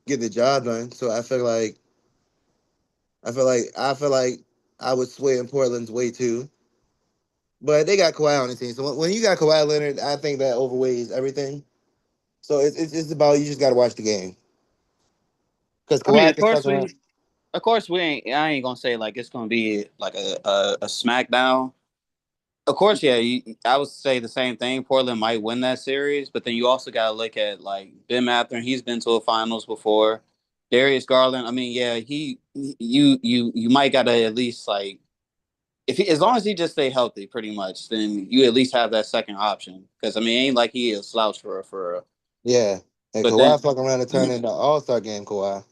get the job done. So I feel like I would sway in Portland's way too. But they got Kawhi on the team. So when you got Kawhi Leonard, I think that overweighs everything. So it's about you just got to watch the game because I mean, Kawhi can fuck around. of course, we ain't. I ain't gonna say like it's gonna be like a smackdown. Of course, yeah. I would say the same thing. Portland might win that series, but then you also got to look at like Ben Mathurin. He's been to a finals before. Darius Garland. I mean, yeah, you might got to at least like if he, as long as he just stay healthy, pretty much, then you at least have that second option. Because I mean, it ain't like he is slouch for real. Yeah, and But then Kawhi fuck around and turn into All-Star game. Kawhi.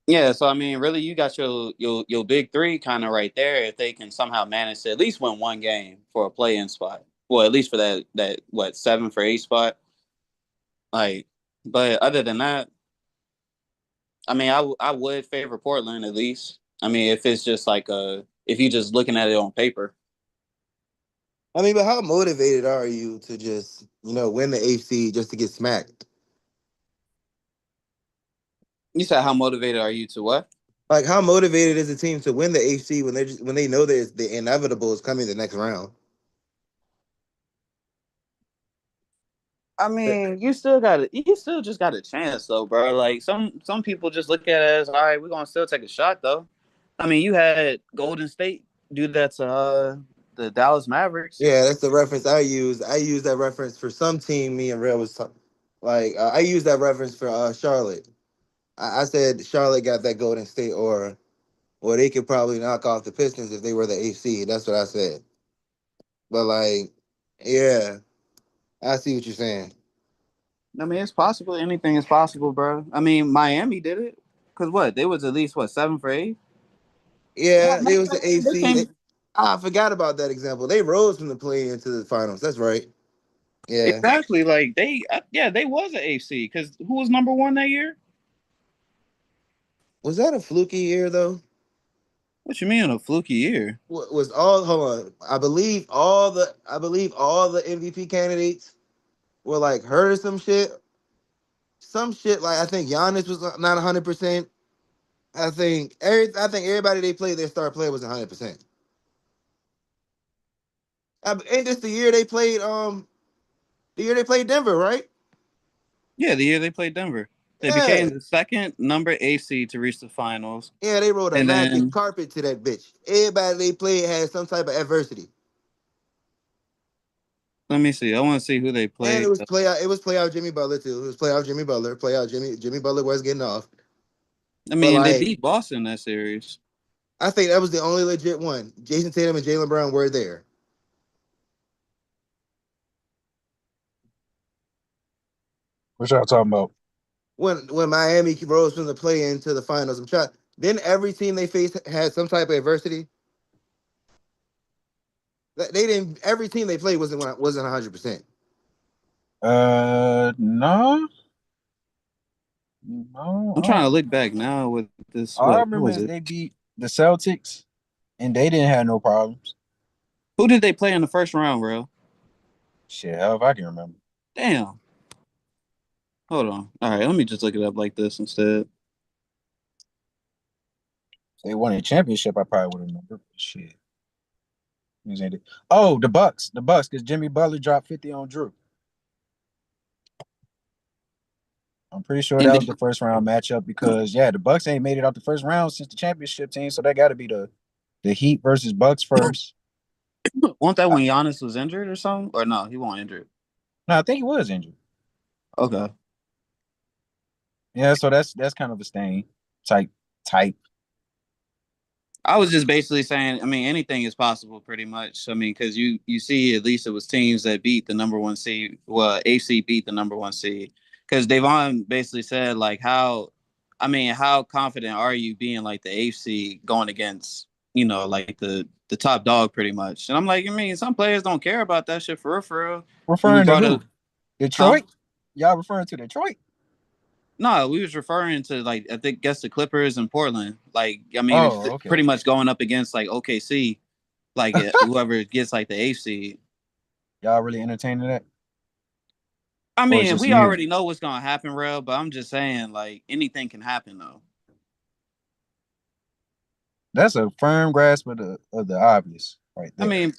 yeah, so I mean, really, you got your big three kind of right there. If they can somehow manage to at least win one game for a play-in spot, well, at least for that what 7 for 8 spot. Like, but other than that, I mean, I would favor Portland at least. I mean, if it's just like if you just looking at it on paper. I mean, but how motivated are you to just win the AFC just to get smacked? You said how motivated are you to what? Like, how motivated is the team to win the AFC when they know there's the inevitable is coming the next round? I mean, you still just got a chance though, bro. Like some people just look at it as all right, we're gonna still take a shot though. I mean, you had Golden State do that to the Dallas Mavericks. Yeah, that's the reference I use. I use that reference for some team. Me and Real was like, I use that reference for Charlotte. I said Charlotte got that Golden State or they could probably knock off the Pistons if they were the AC. That's what I said. But like, yeah, I see what you're saying. I mean, it's possible. Anything is possible, bro. I mean, Miami did it because what they was at least what 7 for 8. Yeah, it was the They AC. came I forgot about that example. They rose from the play into the finals. That's right. Yeah. exactly like they was an AC because who was number one that year? Was that a fluky year though? What you mean a fluky year? Was all hold on. I believe all the MVP candidates were like hurt or some shit. Some shit like I think Giannis was not 100%. I think everybody they played their star player was 100%. Ain't this the year they played? The year they played Denver, right? Yeah, the year they played Denver. They Yeah. became the second number 8 seed to reach the finals. Yeah, they rode a And magic then carpet to that bitch. Everybody they played had some type of adversity. let me see. I want to see who they And played. it was playoff Jimmy Butler too. It was playoff Jimmy Butler. Playoff Jimmy Butler was getting off. I But mean, they like beat Boston that series. I think that was the only legit one. Jason Tatum and Jaylen Brown were there. What y'all talking about? When Miami rose from the play into the finals. Then every team they faced had some type of adversity. They didn't. Every team they played wasn't 100%. No. I'm trying to look back now with this. All I Who remember was is it? they beat the Celtics, and they didn't have no problems. Who did they play in the first round, bro? Shit, hell if I can remember. Damn. Hold on. All right, let me just look it up like this instead. If they won a championship, I probably would have remembered. Shit. Oh, the Bucks, because Jimmy Butler dropped 50 on Drew. I'm pretty sure And that was then, the first round matchup because the Bucks ain't made it out the first round since the championship team, so that got to be the Heat versus Bucks first. wasn't that when Giannis was injured or something? Or no, he wasn't injured. No, I think he was injured. Okay. Yeah, so that's kind of a stain type. I was just basically saying, I mean, anything is possible pretty much. I mean, because you see, at least it was teams that beat the number 1 seed. Well, AC beat the number 1 seed. Because Devon basically said, like, how confident are you being like the AC going against, like the top dog pretty much? And I'm like, I mean, some players don't care about that shit for real, for real. When we Referring to brought who? up, Detroit? Y'all referring to Detroit? no, we was referring to like guess the Clippers and Portland. Like, I mean, it's pretty much going up against like OKC, like whoever gets like the 8th seed. Y'all really entertaining that? I mean, we already know what's gonna happen, real. But I'm just saying, like, anything can happen though. That's a firm grasp of the obvious, right there.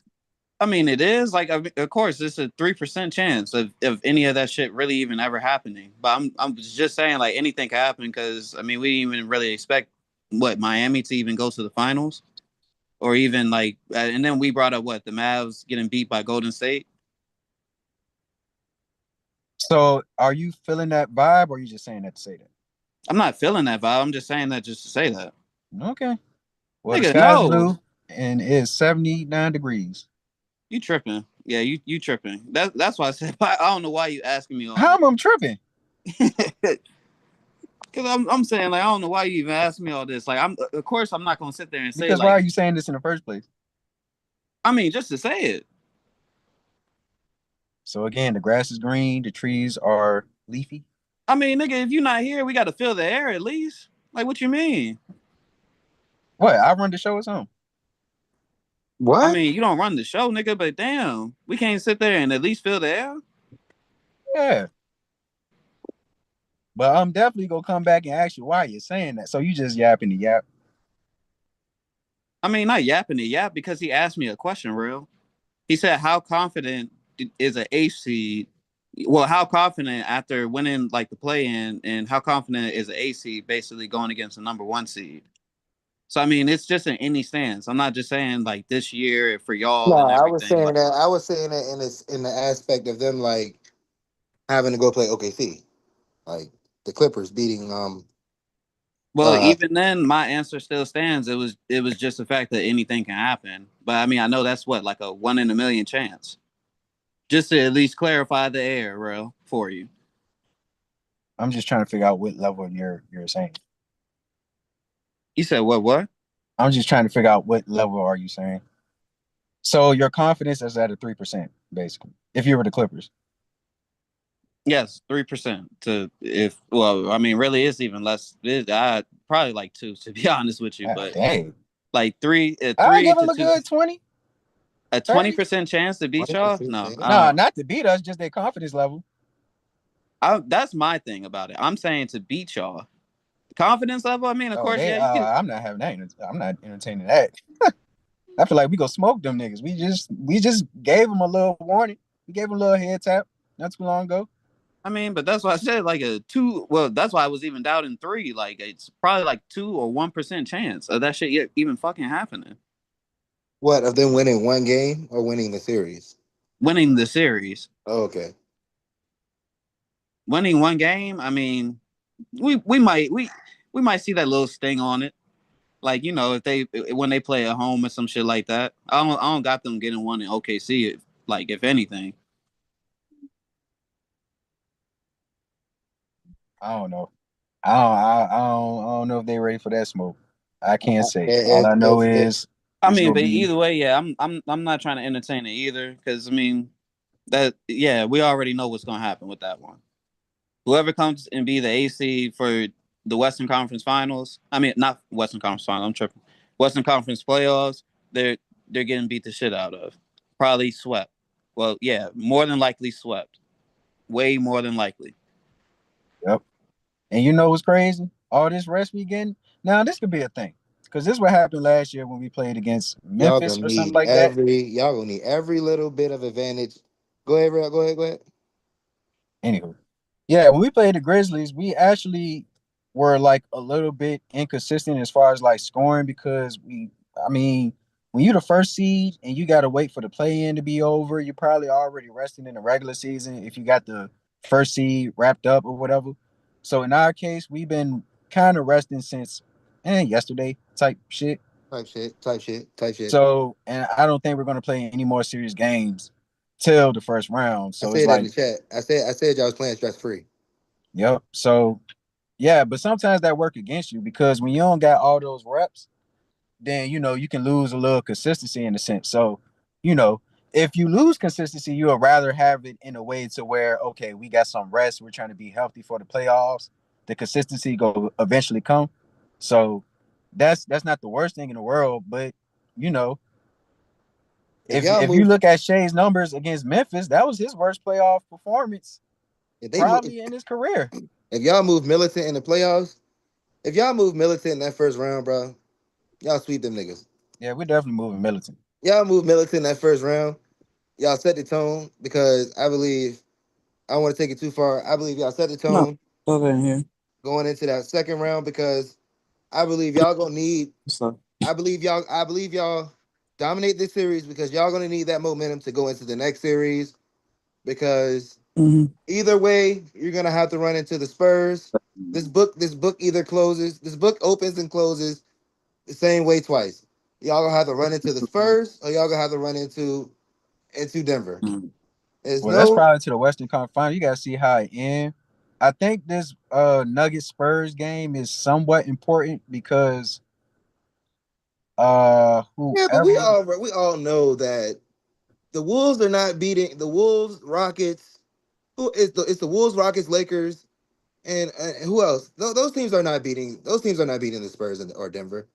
I mean, it is like, of course, it's a 3% chance of any of that shit really even ever happening. But I'm just saying, like, anything can happen because I mean, we didn't even really expect Miami to even go to the finals, or even like, and then we brought up the Mavs getting beat by Golden State. So, are you feeling that vibe, or are you just saying that to say that? I'm not feeling that vibe. I'm just saying that just to say that. Okay. Well, Nigga, the sky's no. blue, and it's 79 degrees. You tripping? Yeah, you tripping. That's why I said I don't know why you asking me all. How am I tripping? Because I'm saying, like, I don't know why you even asked me all this. Like, of course I'm not gonna sit there and say, because like, why are you saying this in the first place? I mean, just to say it. So again, the grass is green, the trees are leafy. I mean, nigga, if you're not here, we got to feel the air at least. Like, what you mean? What? I run the show at home. What? I mean, you don't run the show, nigga, but damn, we can't sit there and at least feel the air. Yeah. But I'm definitely gonna come back and ask you why you're saying that. So you just yapping the yap. I mean, not yapping the yap because he asked me a question, real. He said, how confident is an eighth seed? Well, how confident after winning like the play-in, and how confident is an eighth seed basically going against the number 1 seed? So I mean, it's just in any stance. I'm not just saying like this year for y'all No, and I was everything. saying Like, that. I was saying that in the aspect of them like having to go play OKC, like the Clippers beating well, uh even then, my answer still stands. It was just the fact that anything can happen. But I mean, I know that's like a 1 in a million chance. Just to at least clarify the air, bro, for you. I'm just trying to figure out what level you're saying. You said what? I'm just trying to figure out what level are you saying. So your confidence is at a 3%, basically. If you were the Clippers. Yes, 3%. I mean, really, it's even less. Probably like 2, to be honest with you. But dang. like 3, I give to them a 2, good 20. a 20% chance to beat y'all. No, not to beat us, just their confidence level. That's my thing about it. I'm saying to beat y'all. Confidence level. I mean, of course, yeah. I'm not having that. I'm not entertaining that. I feel like we gonna smoke them niggas. We just gave them a little warning. We gave them a little head tap not too long ago. I mean, but that's why I said like a 2. Well, that's why I was even doubting 3. Like it's probably like 2 or 1% chance of that shit even fucking happening. What, of them winning one game or winning the series? Winning the series, Oh, okay. winning one game. I mean, we might see that little sting on it. Like if they when they play at home or some shit like that. I don't got them getting one in OKC. Like if anything. I don't know. I don't know if they ready for that smoke. I can't say. All If, I know if is I it's mean, gonna but be. either way, yeah, I'm not trying to entertain it either because I mean that yeah, we already know what's gonna happen with that one. Whoever comes and be the AC for the Western Conference Finals, I mean not Western Conference Finals, I'm tripping. Western Conference playoffs, they're getting beat the shit out of. Probably swept. Well, yeah, more than likely swept. Way more than likely. Yep. And you know what's crazy? All this rest we getting now. This could be a thing because this is what happened last year when we played against Memphis or something like that. y'all gonna need every little bit of advantage. Go ahead, Real. Go ahead. Go ahead. Anywho, yeah, when we played the Grizzlies, we actually were like a little bit inconsistent as far as like scoring because I mean, when you're the first seed and you got to wait for the play-in to be over, you're probably already resting in the regular season if you got the first seed wrapped up or whatever. So in our case, we've been kind of resting since yesterday type shit. Type shit. Type shit. Type shit. So, and I don't think we're going to play any more serious games till the first round. I So it's said that in like, the chat. I said y'all was playing stress free. yep. So yeah, but sometimes that work against you because when you don't got all those reps, then you can lose a little consistency in a sense. So, you know, if you lose consistency, you would rather have it in a way to where, okay, we got some rest, we're trying to be healthy for the playoffs. The consistency go eventually come. So that's not the worst thing in the world, but you know, If if y'all if you move, look at Shea's numbers against Memphis, that was his worst playoff performance if they move, probably in his career. if y'all move Militant in the playoffs, if y'all move Militant in that first round, bro, y'all sweep them niggas. Yeah, we're definitely moving Militant. Y'all move Militant in that first round. Y'all set the tone because I believe I don't want to take it too far. I believe y'all set the No, tone okay, here. going into that second round because I believe y'all gonna need. So, I believe y'all dominate this series because y'all gonna need that momentum to go into the next series because either way you're gonna have to run into the Spurs. This book either closes. This book opens and closes the same way twice. Y'all gonna have to run into the Spurs or y'all gonna have to run into Denver. There's Well, that's no. probably to the Western Conference Final. You gotta see how it ends. I think this Nuggets Spurs game is somewhat important because Yeah, but we whoever all we all know that the Wolves are not beating the Wolves, Rockets. Who is the? It's the Wolves, Rockets, Lakers, and who else? Those teams are not beating. Those teams are not beating the Spurs or Denver.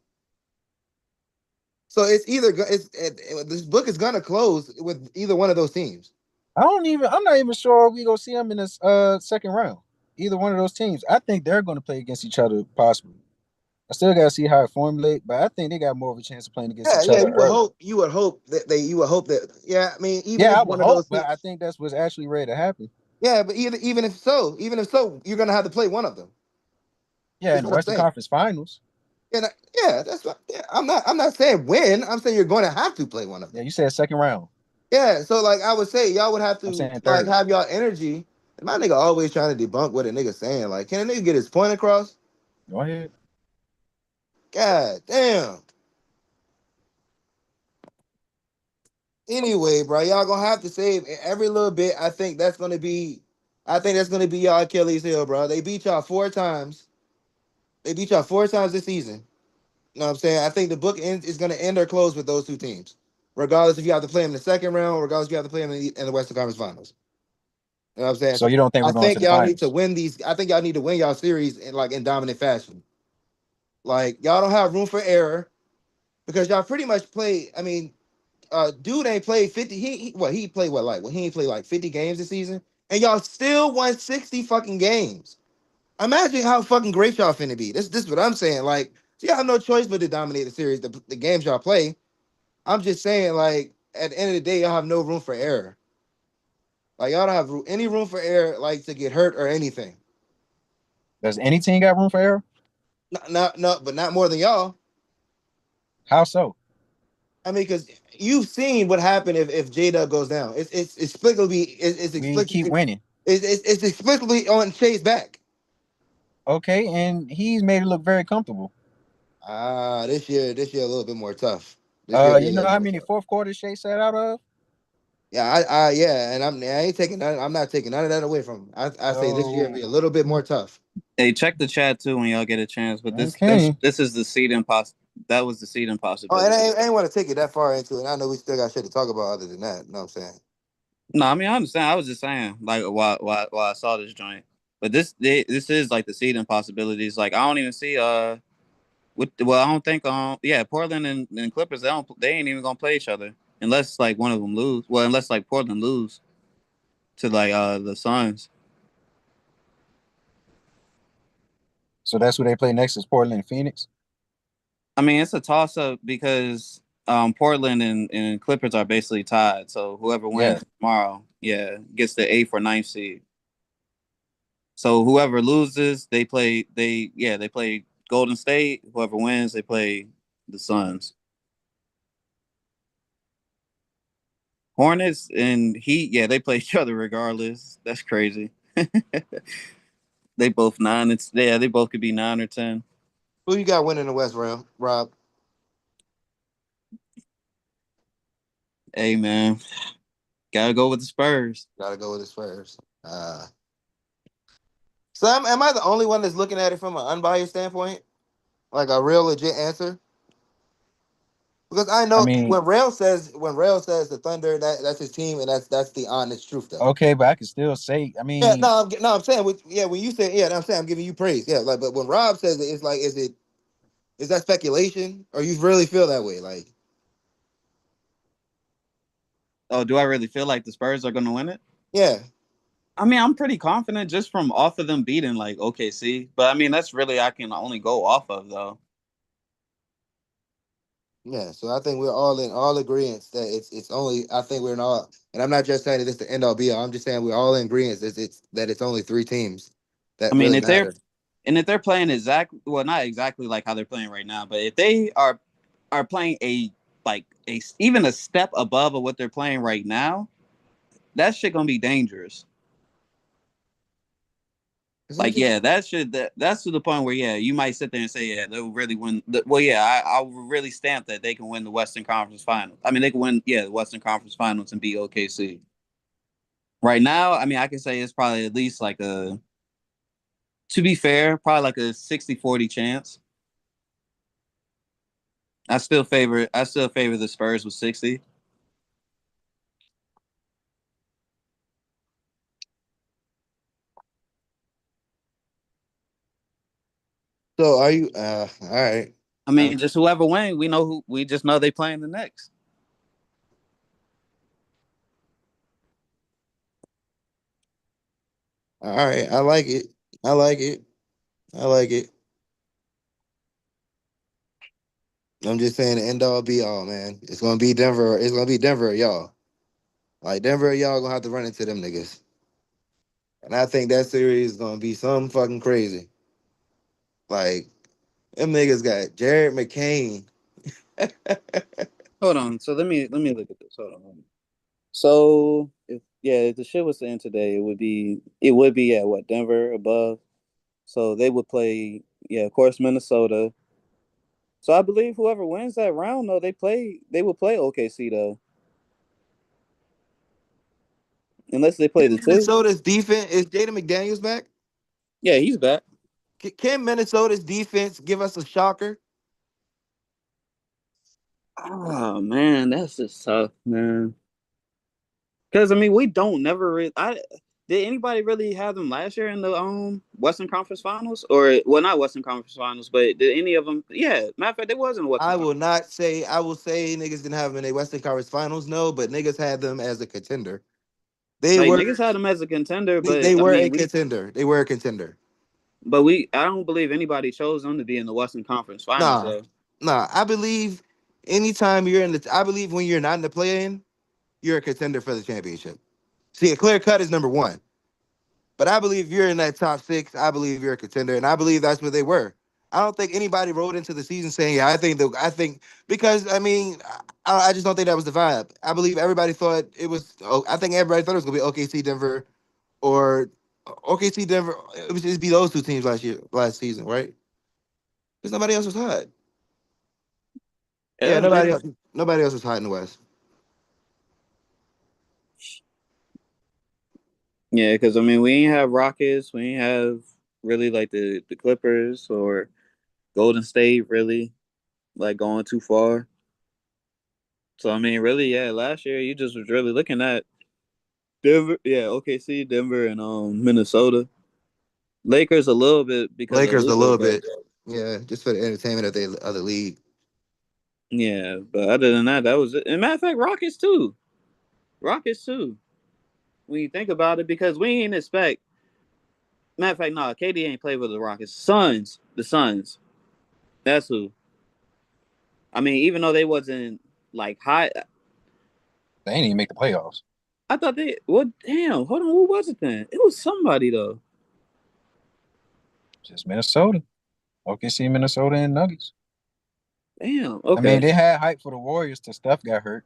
So it's either this book is gonna close with either one of those teams. I'm not even sure we gonna see them in this second round. Either one of those teams. I think they're gonna play against each other possibly. I still gotta see how it formulate, but I think they got more of a chance of playing against Yeah, each yeah. other You would early. hope. You would hope that they. You would hope that. Yeah, I mean, even Yeah, if I would one of hope, those but teams. I think that's what's actually ready to happen. Yeah, but even if so, you're gonna have to play one of them. Yeah, Is in the what I'm Western saying. Conference Finals. Yeah, that's what. Yeah, I'm not saying win. I'm saying you're going to have to play one of Yeah, them. you said second round. Yeah, so like I would say, y'all would have I'm to saying like third. have y'all energy. And my nigga always trying to debunk what a nigga saying. Like, can a nigga get his point across? Go ahead. God damn. Anyway, bro, y'all gonna have to save every little bit. I think that's gonna be y'all Achilles heel, bro. They beat y'all 4 times. They beat y'all 4 times this season. You know what I'm saying? I think the book is gonna end or close with those two teams, regardless if you have to play them in the second round, regardless if you have to play them in the Western Conference Finals. You know what I'm saying? So you don't think I we're going to think the y'all need to finals? win these. I think y'all need to win y'all series in dominant fashion. Like y'all don't have room for error because y'all pretty much play. I mean, dude ain't played 50. He played what like? Well, he ain't played like 50 games this season, and y'all still won 60 fucking games. Imagine how fucking great y'all finna be. This is what I'm saying. Like, so y'all have no choice but to dominate the series, the games y'all play. I'm just saying, like, at the end of the day, y'all have no room for error. Like, y'all don't have any room for error, like, to get hurt or anything. Does any team got room for error? No, but not more than y'all. How so? I mean, because you've seen what happened if J-Dub goes down. It's explicably We keep winning. it's explicitly on Shay's back. Okay, and he's made it look very comfortable. This year a little bit more tough. This year be a You know little how more many tough. fourth quarter Shea sat out of? Yeah, and I ain't taking none. I'm not taking none of that away from him. I say this year So be a little bit more tough. Hey, check the chat too when y'all get a chance. But okay. this is the seed that was the seed Oh, and impossibility. I ain't want to take it that far into it. I know we still got shit to talk about other than that. You know what I'm saying? No, I mean I understand. I was just saying, like, while I saw this joint, but this is like the seed impossibilities. Like, I don't even see I don't think yeah, Portland and Clippers, they ain't even gonna play each other unless like one of them lose. Well, unless like Portland lose to like the Suns. So that's who they play next is Portland and Phoenix. I mean, it's a toss up because Portland and Clippers are basically tied. So whoever Yeah. wins tomorrow, yeah, gets the 8th or 9th seed. So whoever loses, they play Golden State. Whoever wins, they play the Suns. Hornets and Heat, yeah, they play each other regardless. That's crazy. They both they both could be 9 or 10. Who you got winning the West, Rob? Hey man, gotta go with the Spurs. Gotta go with the Spurs. So am I the only one that's looking at it from an unbiased standpoint, like a real legit answer? Because I I know mean, when Rail says the Thunder, that's his team, and that's the honest truth though. okay, but I can still say, I Yeah, mean, I'm saying when you say I'm saying I'm giving you praise. Yeah, like but when Rob says it, it's like is that speculation or you really feel that way? Like Oh, do I really feel like the Spurs are gonna win it? yeah, I mean, I'm pretty confident just from off of them beating like OKC, but I mean that's really I can only go off of though. yeah. So I think we're all in all agreement that it's only I think we're in all, and I'm not just saying that it's the end all be all. I'm just saying we're all in agreement it's that it's only three teams that I mean, really matter. if they're playing not exactly like how they're playing right now, but if they are playing even a step above of what they're playing right now, that shit gonna be dangerous. Like, yeah, that's to the point where yeah, you might sit there and say yeah, they'll really win. Well, yeah, I'll really stamp that they can win the Western Conference Finals. I mean, they can win the Western Conference Finals and beat OKC. Right now, I mean, I can say it's probably at least like to be fair, probably like a 60-40 chance. I still favor the Spurs with 60. So are you all right? I mean, just whoever wins, we just know they playing the next. All right, I like it. I like it. I like it. I'm just saying the end all be all, man. It's gonna be Denver. It's gonna be Denver, or y'all. Like Denver, or y'all gonna have to run into them niggas. And I think that series is gonna be some fucking crazy. Like them niggas got Jared McCain. Hold on. So let me look at this. Hold on. So if the shit was to end today, it would be at what, Denver above. So they would play, yeah, of course, Minnesota. So I believe whoever wins that round though, they would play OKC though. Unless they play the two. Minnesota's defense is Jaden McDaniels back. Yeah, he's back. Can Minnesota's defense give us a shocker? Oh man, that's just tough, man. Because I mean, we don't never really. Did anybody really have them last year in the Western Conference Finals, or well, not Western Conference Finals, but did any of them? Yeah, matter of fact, they was in the Western I will Conference. not say. I will say niggas didn't have them in a Western Conference Finals, no, but niggas had them as a contender. They Like were. niggas had them as a contender, but They I were a mean, contender. They were a contender. I don't believe anybody chose them to be in the Western Conference Finals Nah, though. nah. I believe anytime you're in the, I believe when you're not in the play-in, you're a contender for the championship. See, a clear cut is number one. But I believe you're in that top six. I believe you're a contender, and I believe that's what they were. I don't think anybody rode into the season saying, "Yeah, I think," because I mean, I just don't think that was the vibe. I believe everybody thought it was. Oh, I think everybody thought it was gonna be OKC Denver or OKC Denver. It would just be those two teams last season, right? Because nobody else was hot. Yeah, Yeah, man. nobody else was hot in the West. Yeah, because I mean, we ain't have Rockets, we ain't have really like the Clippers or Golden State really like going too far. So I mean, really, yeah, last year you just was really looking at Denver, yeah, OKC, Denver, and Minnesota. Lakers a little bit because of Lakers a Luca, little but bit, yeah, just for the entertainment of the other league. yeah, but other than that, that was it. And matter of fact, Rockets too. When you think about it, because we ain't expect. Matter of fact, no, KD ain't played with the Rockets. The Suns. That's who. I mean, even though they wasn't like high, They ain't even make the playoffs. I thought they. What? Damn, hold on, who was it then? It was somebody though. Just Minnesota. OKC, Minnesota, and Nuggets. Damn. I mean, Okay. they had hype for the Warriors till Steph got hurt.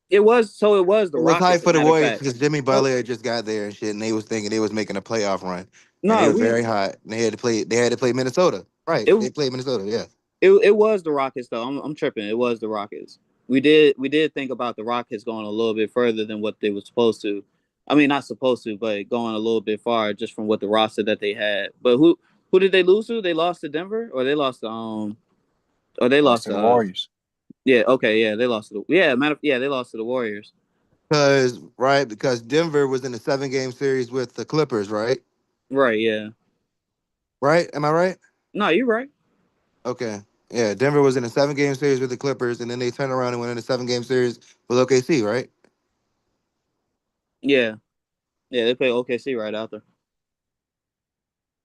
It was so. It was the It was hype Rockets. As for a the matter of Warriors fact. because Jimmy No, Butler had just got there and shit, and they was thinking they was making a playoff run, and it no, was we very hot. And they had to play. They had to play Minnesota. Right? it They played Minnesota. Yeah. it was the Rockets though. I'm tripping. It was the Rockets. We did think about the Rockets going a little bit further than what they were supposed to. I mean, not supposed to, but going a little bit far just from what the roster that they had. But who did they lose to? They lost to Denver, or they lost to or they Lost lost to the to Warriors. yeah, okay, yeah, they lost to the they lost to the Warriors. Because Denver was in a 7 game series with the Clippers, right? Right, yeah. Right? Am I right? No, you're right. Okay. Yeah, Denver was in a 7 game series with the Clippers, and then they turned around and went in a 7 game series with OKC, right? Yeah. Yeah, they play OKC right after.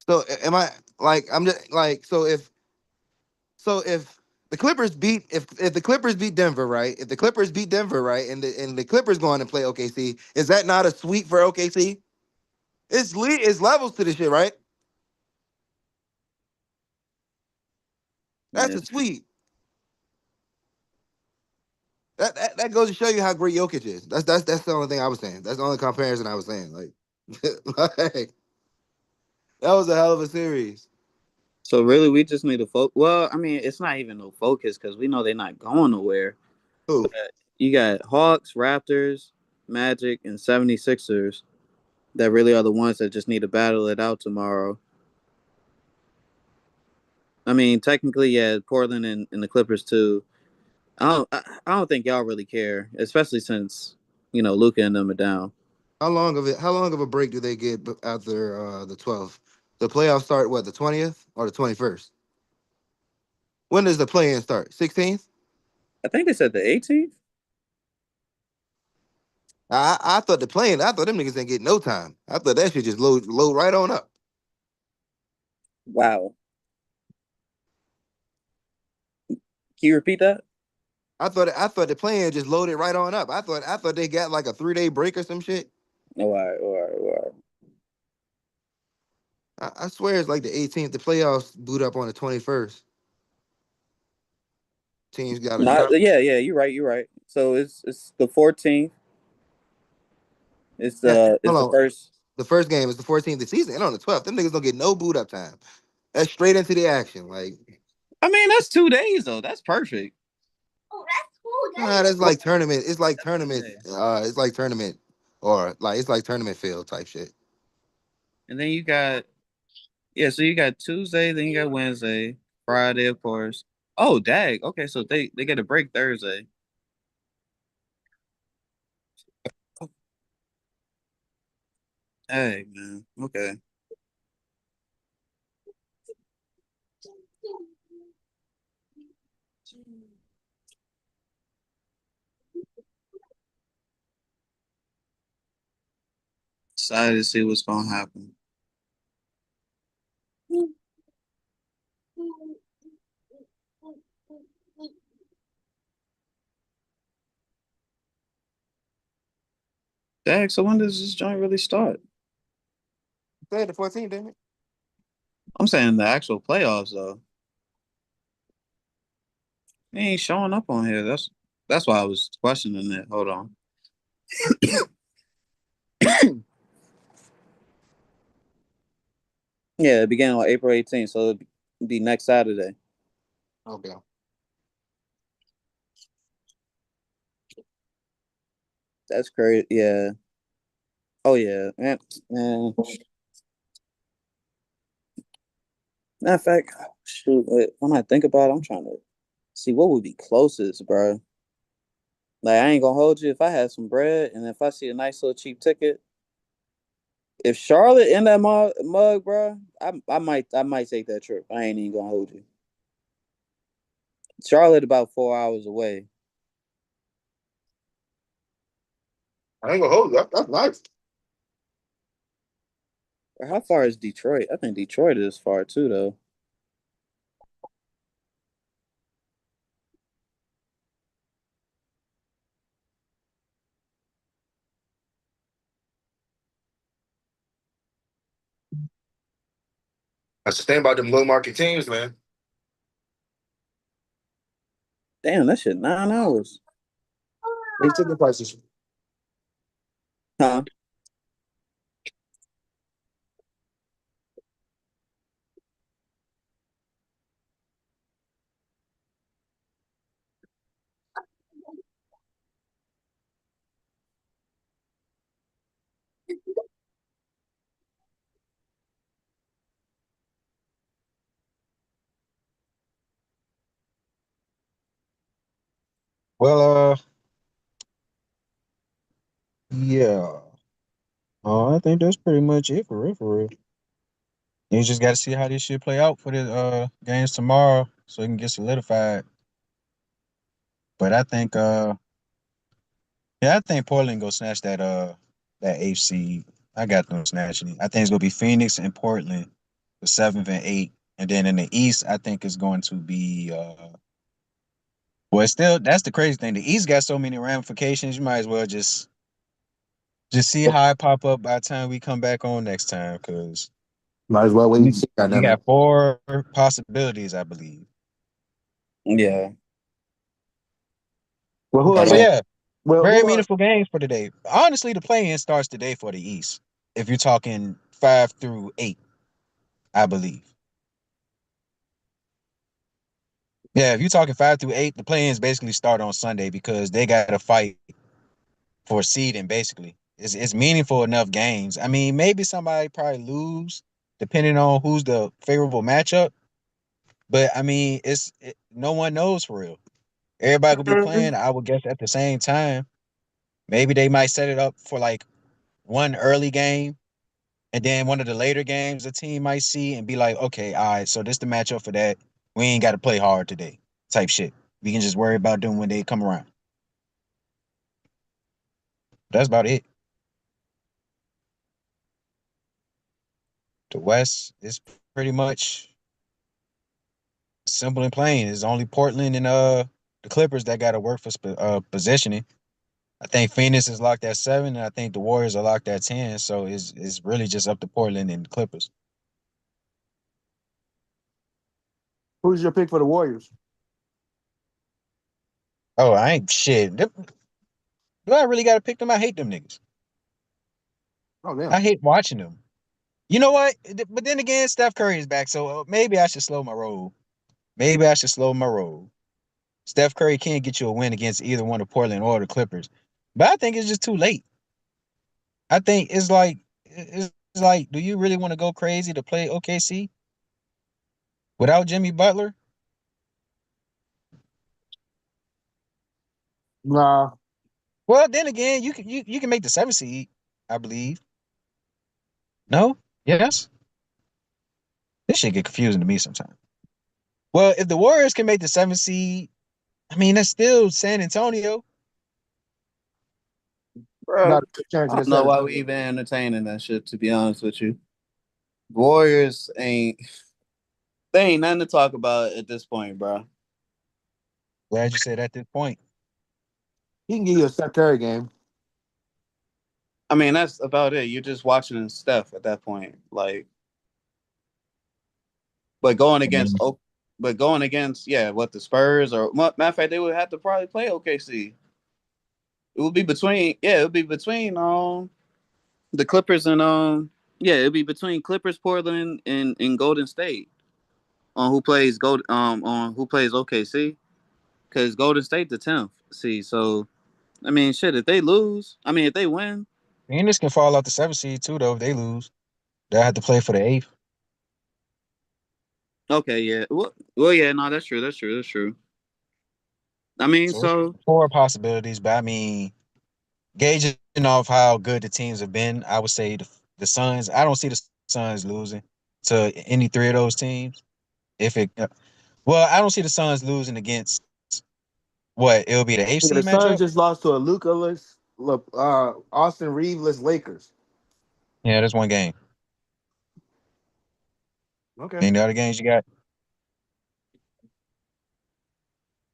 So am I like I'm just like if the Clippers beat if the Clippers beat Denver, right? If the Clippers beat Denver, right, and the Clippers go on and play OKC, is that not a sweep for OKC? It's levels to this shit, right? That's Yeah. a sweep. That goes to show you how great Jokic is. That's the only thing I was saying. That's the only comparison I was saying. Like, like that was a hell of a series. So really we just need to focus. Well, I mean, it's not even no focus because we know they're not going nowhere. Who? You got Hawks, Raptors, Magic, and 76ers that really are the ones that just need to battle it out tomorrow. I mean, technically, yeah, Portland and the Clippers too. I don't think y'all really care, especially since Luka and them are down. How long of a break do they get after the 12th? The playoffs start what, the 20th or the 21st? When does the play-in start? 16th? I think they said the 18th. I thought I thought them niggas didn't get no time. I thought that shit just load right on up. Wow. Can you repeat that? I thought the play-in just loaded right on up. I thought they got like a 3 day break or some shit. Oh, all right, all right, all right. I swear it's like the 18th. The playoffs boot up on the 21st. Teams got a Not yeah, yeah. You're right. You're right. So it's the 14th. yeah. It's Hold the on. first. The first game is the 14th of the season, and on the 12th, them niggas don't get no boot up time. That's straight into the action. Like, I mean, that's 2 days though. That's perfect. Oh, that's cool. nah, that's Well, like tournament. It's like that's tournament. 2 days. It's like tournament, or like it's like tournament field type shit. And then you got yeah. So you got Tuesday, then you got Wednesday, Friday, of course. Oh, dag. Okay, so they get a break Thursday. Hey man. Okay. Excited to see what's gonna happen. Dang, so when does this joint really start? Said the 14th, didn't it? I'm saying the actual playoffs though. He ain't showing up on here. That's why I was questioning it. Hold on. Yeah, it began on April 18th, so it'll be next Saturday. Okay. That's crazy. Yeah. Oh yeah. Man. Matter of fact, shoot. When I think about it, I'm trying to see what would be closest, bro. Like I ain't gonna hold you. If I had some bread and if I see a nice little cheap ticket, if Charlotte in that mug, bro, I might take that trip. I ain't even gonna hold you. Charlotte about 4 hours away. I ain't gonna hold you. That's nice. Or how far is Detroit? I think Detroit is far too, though. That's the thing about them low market teams, man. Damn, that shit 9 hours. They ticket prices. Huh? Well, yeah. I think that's pretty much it for real, for real. You just got to see how this shit play out for the games tomorrow, so it can get solidified. But I think, I think Portland go snatch that eighth seed. I got them snatching it. I think it's gonna be Phoenix and Portland, the seventh and eighth, and then in the East, I think it's going to be. Well, it's still that's the crazy thing. The East got so many ramifications. You might as well just see how it pop up by the time we come back on next time, because Might as well wait and see. you Goddamn it. got four possibilities, I believe. Yeah. Well, who are But So you? yeah, Well, very who are? meaningful games for today. Honestly, the play-in starts today for the East. If you're talking 5 through 8, I believe. Yeah, if you're talking 5 through 8, the play-ins basically start on Sunday because they got to fight for seeding. Basically, it's meaningful enough games. I mean, maybe somebody probably lose depending on who's the favorable matchup. But I mean, no one knows for real. Everybody could be playing. I would guess at the same time. Maybe they might set it up for like one early game, and then one of the later games the team might see and be like, okay, all right, so this the matchup for that. We ain't got to play hard today, type shit. We can just worry about them when they come around. That's about it. The West is pretty much simple and plain. It's only Portland and the Clippers that got to work for positioning. I think Phoenix is locked at 7, and I think the Warriors are locked at 10. So it's really just up to Portland and the Clippers. Who's your pick for the Warriors? Oh, I ain't shit. Do I really got to pick them? I hate them niggas. Oh damn. I hate watching them. You know what? But then again, Steph Curry is back, so maybe I should slow my roll. Maybe I should slow my roll. Steph Curry can't get you a win against either one of Portland or the Clippers, but I think it's just too late. I think it's like, do you really want to go crazy to play OKC without Jimmy Butler? Nah. Well, then again, you can make the 7th seed, I believe. No? Yes? This shit get confusing to me sometimes. Well, if the Warriors can make the 7th seed, I mean that's still San Antonio. bro, Not a good chance I don't against know San why we Antonio. even entertaining that shit. To be honest with you, Warriors ain't they ain't nothing to talk about at this point, bro. Glad you said at this point. He can give you a Steph Curry game. I mean, that's about it. You're just watching Steph at that point. Like, but going I mean, against yeah, what the Spurs or matter of fact, they would have to probably play OKC. It would be between the Clippers and yeah, it'd be between Clippers, Portland, and Golden State on who plays OKC because Golden State the 10th. See, so I mean, shit, if they win, Phoenix can fall out the 7th seed too, though, if they lose. They'll have to play for the 8th. okay, yeah, well, yeah, no, that's true, that's true. I mean, So it's so 4 possibilities, but I mean, gauging off how good the teams have been, I would say the Suns. I don't see the Suns losing to any 3 of those teams. If it, well, I don't see the Suns losing against what it'll be the Nigga, the AFC Suns matchup. just lost to a Luca-less, Austin Reeves-less Lakers. Yeah, that's one game. Okay. Any other games you got?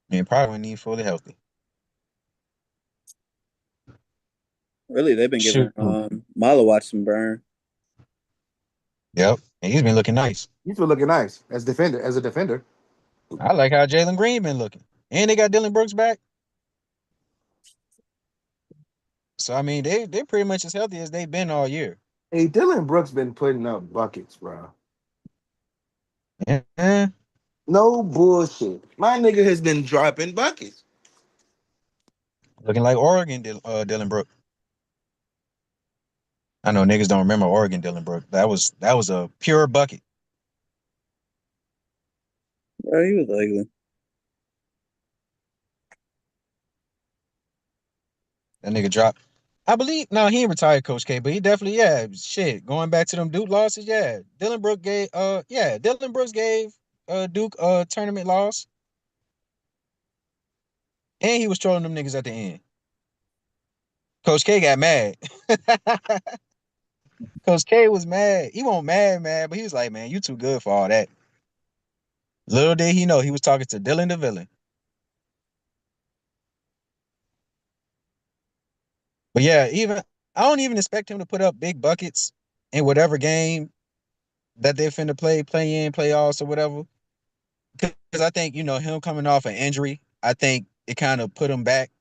I mean, probably when need fully healthy. really, they've been giving Shoot. Malawatch some burn. Yep. And he's been looking nice. He's been looking nice as a defender. I like how Jalen Green been looking. And they got Dylan Brooks back. So I mean, they pretty much as healthy as they've been all year. Hey, Dylan Brooks been putting up buckets, bro. Yeah. No bullshit. My nigga has been dropping buckets. Looking like Oregon Dylan Brooks. I know niggas don't remember Oregon Dylan Brooks. That was a pure bucket. Bro, he was ugly. That nigga dropped. I believe no, he ain't retired, Coach K, but he definitely, yeah, shit. Going back to them Duke losses, yeah. Dylan Brooks gave Duke a tournament loss. And he was trolling them niggas at the end. Coach K got mad. Coach K was mad. He wasn't mad, but he was like, man, you too good for all that. Little did he know he was talking to Dylan the villain. But yeah, even I don't even expect him to put up big buckets in whatever game that they're finna play in, playoffs or whatever. Because I think, him coming off an injury, I think it kind of put him back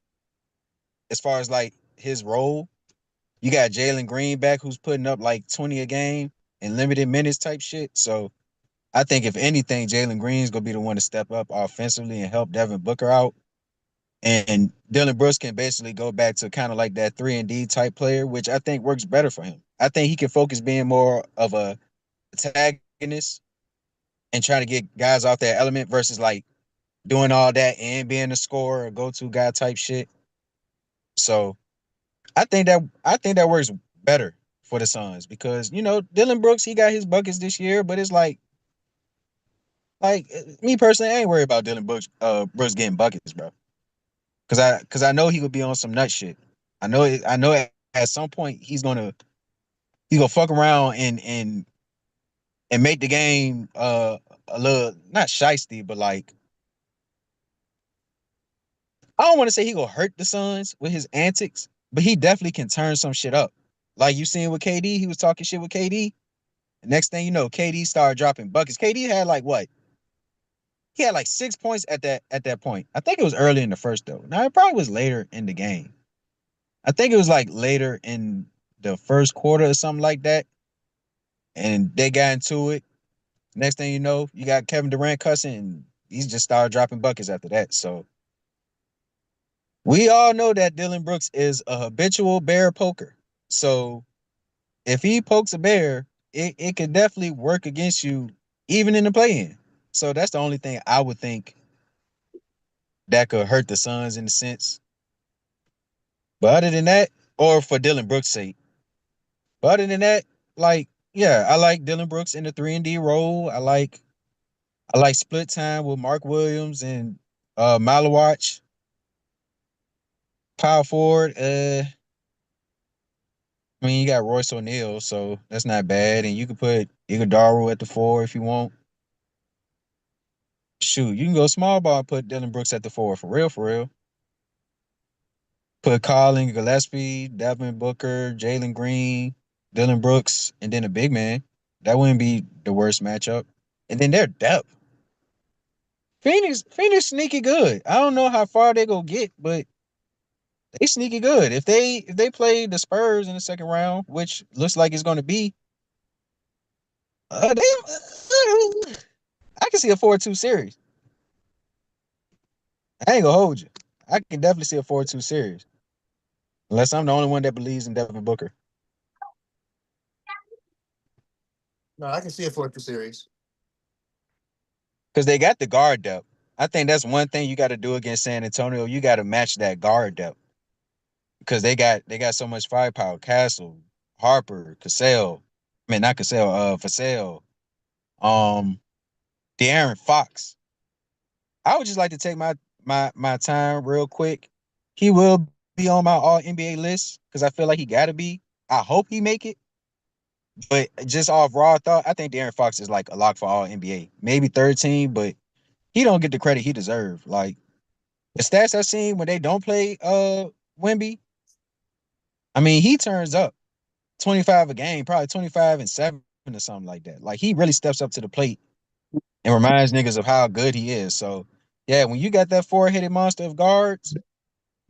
as far as like his role. You got Jalen Green back who's putting up like 20 a game and limited minutes type shit. So I think if anything, Jalen Green's gonna be the one to step up offensively and help Devin Booker out. And Dylan Brooks can basically go back to kind of like that 3-and-D type player, which I think works better for him. I think he can focus being more of a antagonist and trying to get guys off their element versus like doing all that and being a scorer or go-to guy type shit. So I think that works better for the Suns because Dylan Brooks, he got his buckets this year, but it's like me personally, I ain't worried about Dylan Brooks getting buckets, bro. Cause I know he would be on some nut shit. I know at some point he gonna fuck around and make the game a little not shiesty, but like I don't want to say he gonna hurt the Suns with his antics, but he definitely can turn some shit up. Like you seen with KD, he was talking shit with KD. Next thing you know, KD started dropping buckets. KD had like what? He had like 6 points at that point. I think it was early in the first though. Now it probably was later in the game. I think it was like later in the first quarter or something like that. And they got into it. Next thing you know, you got Kevin Durant cussing and he's just started dropping buckets after that. So we all know that Dylan Brooks is a habitual bear poker. So if he pokes a bear, it could definitely work against you even in the play-in. So that's the only thing I would think that could hurt the Suns in a sense. But other than that, or for Dylan Brooks' sake, but other than that, like, yeah, I like Dylan Brooks in the 3-and-D role. I like split time with Mark Williams and Malawatch. Power forward, I mean, you got Royce O'Neal, so that's not bad. And you could put Iguodala at the 4 if you want. Shoot, you can go small ball and put Dylan Brooks at the 4 for real, for real. Put Colin Gillespie, Devin Booker, Jalen Green, Dylan Brooks, and then a big man. That wouldn't be the worst matchup. And then their depth. Phoenix sneaky good. I don't know how far they go get, but they sneaky good. If they play the Spurs in the second round, which looks like it's going to be, I can see a 4-2 series. I ain't gonna hold you. I can definitely see a 4-2 series, unless I'm the only one that believes in Devin Booker. No, I can see it for the series. Because they got the guard depth. I think that's one thing you got to do against San Antonio. You got to match that guard depth because they got so much firepower. Castle, Harper, Cassell. I mean, not Cassell. Vassell. Um, De'Aaron Fox. I would just like to take my time real quick. He will be on my All NBA list because I feel like he got to be. I hope he make it. But just off raw thought, I think De'Aaron Fox is like a lock for All NBA. Maybe 13, but he don't get the credit he deserves. Like the stats I seen when they don't play Wemby, I mean, he turns up 25 a game, probably 25 and 7 or something like that. Like he really steps up to the plate and reminds niggas of how good he is. So yeah, when you got that four-headed monster of guards,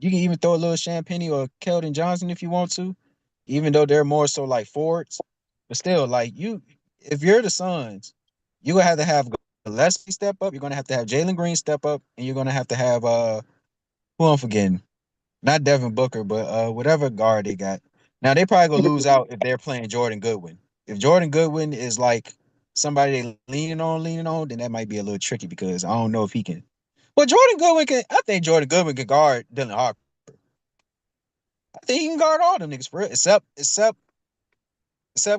you can even throw a little Champagny or Keldon Johnson if you want to, even though they're more so like forwards. But still, like if you're the Suns, you're gonna have Gillespie step up. You're gonna have to have Jalen Green step up, and you're gonna have to have who I'm forgetting, not Devin Booker, but whatever guard they got. Now they probably gonna lose out if they're playing Jordan Goodwin. If Jordan Goodwin is like somebody they leaning on, then that might be a little tricky because I don't know if he can. Well, Jordan Goodwin can. I think Jordan Goodwin can guard Dylan Harper. I think he can guard all them niggas for real, except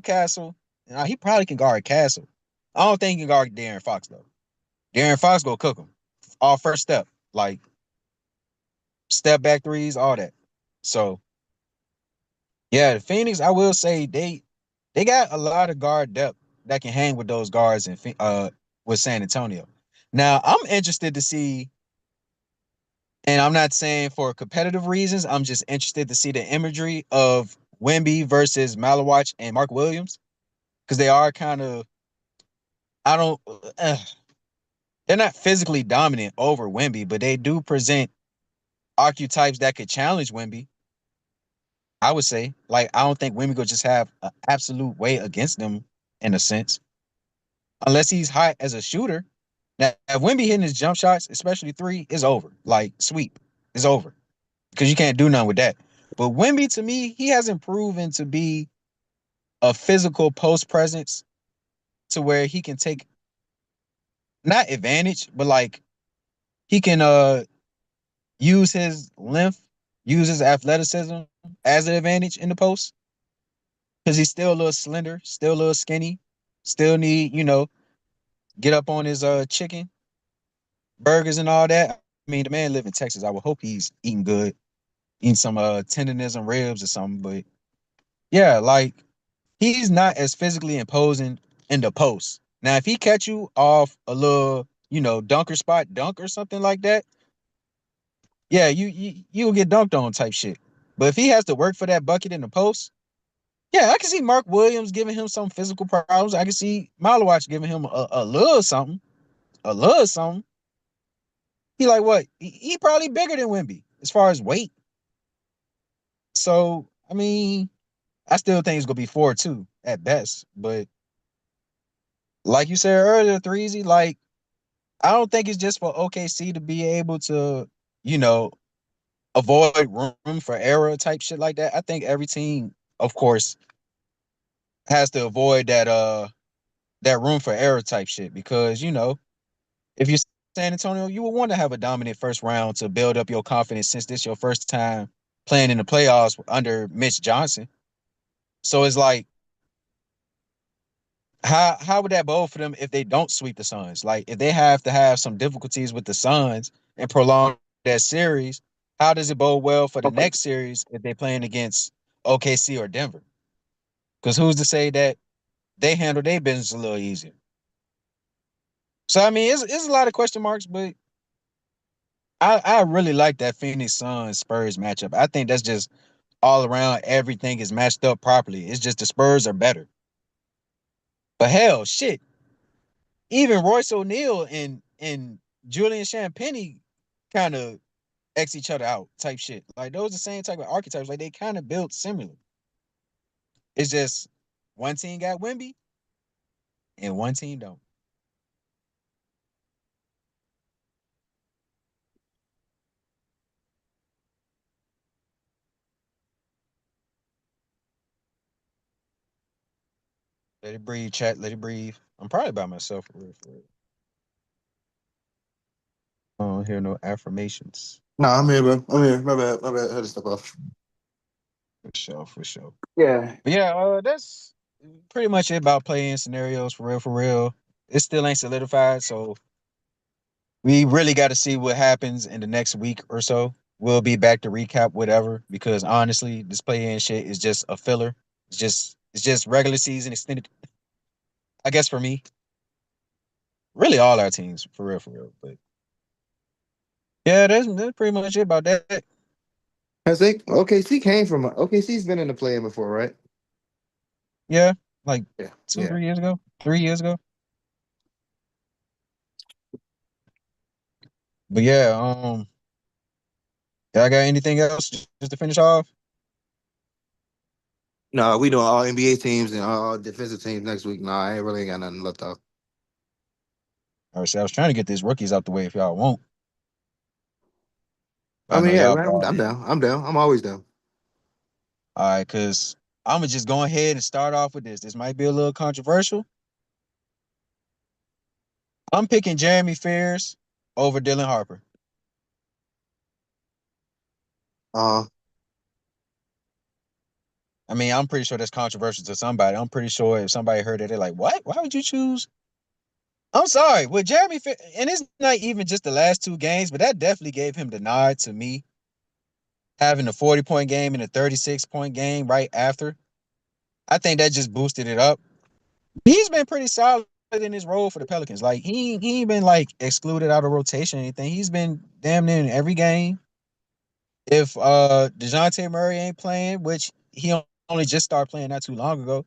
Castle. Now, he probably can guard Castle. I don't think he can guard De'Aaron Fox though. De'Aaron Fox go cook him. All first step, like step back threes, all that. So yeah, the Phoenix, I will say they got a lot of guard depth that can hang with those guards in with San Antonio. Now I'm interested to see, and I'm not saying for competitive reasons. I'm just interested to see the imagery of Wemby versus Malawach and Mark Williams because they are kind of I don't they're not physically dominant over Wemby, but they do present archetypes that could challenge Wemby. I would say, like, I don't think Wemby could just have an absolute way against them in a sense, unless he's hot as a shooter. Now, if Wemby hitting his jump shots, especially three, is over. Like sweep is over because you can't do nothing with that. But Wemby, to me, he hasn't proven to be a physical post presence to where he can take not advantage, but like he can use his length, use his athleticism as an advantage in the post because he's still a little slender, still a little skinny, still need, get up on his chicken, burgers and all that. I mean, the man live in Texas. I would hope he's eating good, eating some tenderness and ribs or something. But yeah, like he's not as physically imposing in the post. Now, if he catch you off a little, dunker spot dunk or something like that, yeah, you'll get dunked on type shit. But if he has to work for that bucket in the post, yeah, I can see Mark Williams giving him some physical problems. I can see Malawach giving him a little something, a little something. He like what? He probably bigger than Wemby as far as weight. So I mean, I still think it's gonna be 4-2 at best. But like you said earlier, Threezy, like I don't think it's just for OKC to be able to, you know, avoid room for error type shit like that. I think every team, of course, has to avoid that room for error type shit because if you're San Antonio, you would want to have a dominant first round to build up your confidence since this your first time playing in the playoffs under Mitch Johnson. So it's like, how would that bode for them if they don't sweep the Suns? Like if they have to have some difficulties with the Suns and prolong that series, how does it bode well for the next series if they're playing against OKC or Denver? Because who's to say that they handle their business a little easier? So I mean, it's a lot of question marks, but I really like that Phoenix Suns Spurs matchup. I think that's just all around everything is matched up properly. It's just the Spurs are better. But hell, shit, even Royce O'Neal and Julian Champagnie kind of X each other out type shit. Like those the same type of archetypes. Like they kind of built similar. It's just one team got Wemby and one team don't. Let it breathe, chat. Let it breathe. I'm probably by myself for real. For real. I don't hear no affirmations. Nah, I'm here, bro. I'm here. My bad. My bad. I had to step off. For sure, for sure. Yeah. But yeah, that's pretty much it about playing scenarios for real, for real. It still ain't solidified, so we really got to see what happens in the next week or so. We'll be back to recap whatever because honestly, this play-in shit is just a filler. It's just regular season extended. I guess for me, really all our teams for real, for real. But yeah, that's pretty much it about that. Has they OKC came from OKC's been in the play before, right? Yeah, like Yeah. two, Yeah. 3 years ago, 3 years ago. But yeah, y'all got anything else just to finish off? No, we doing all NBA teams and all defensive teams next week. Nah, I ain't really got nothing left out. All right, so I was trying to get these rookies out the way if y'all won't. I I know mean, yeah, y'all man, I'm probably down. I'm down. I'm always down. all right, cause I'm gonna just go ahead and start off with this. This might be a little controversial. I'm picking Jeremy Fears over Dylan Harper. Uh, I mean, I'm pretty sure that's controversial to somebody. I'm pretty sure if somebody heard it, they're like, "What? Why would you choose?" I'm sorry, with Jeremy, and it's not even just the last two games, but that definitely gave him the nod to me. Having a 40-point game and a 36-point game right after, I think that just boosted it up. He's been pretty solid in his role for the Pelicans. Like he ain't been like excluded out of rotation or anything. He's been damn near in every game. If DeJounte Murray ain't playing, which he only just started playing not too long ago,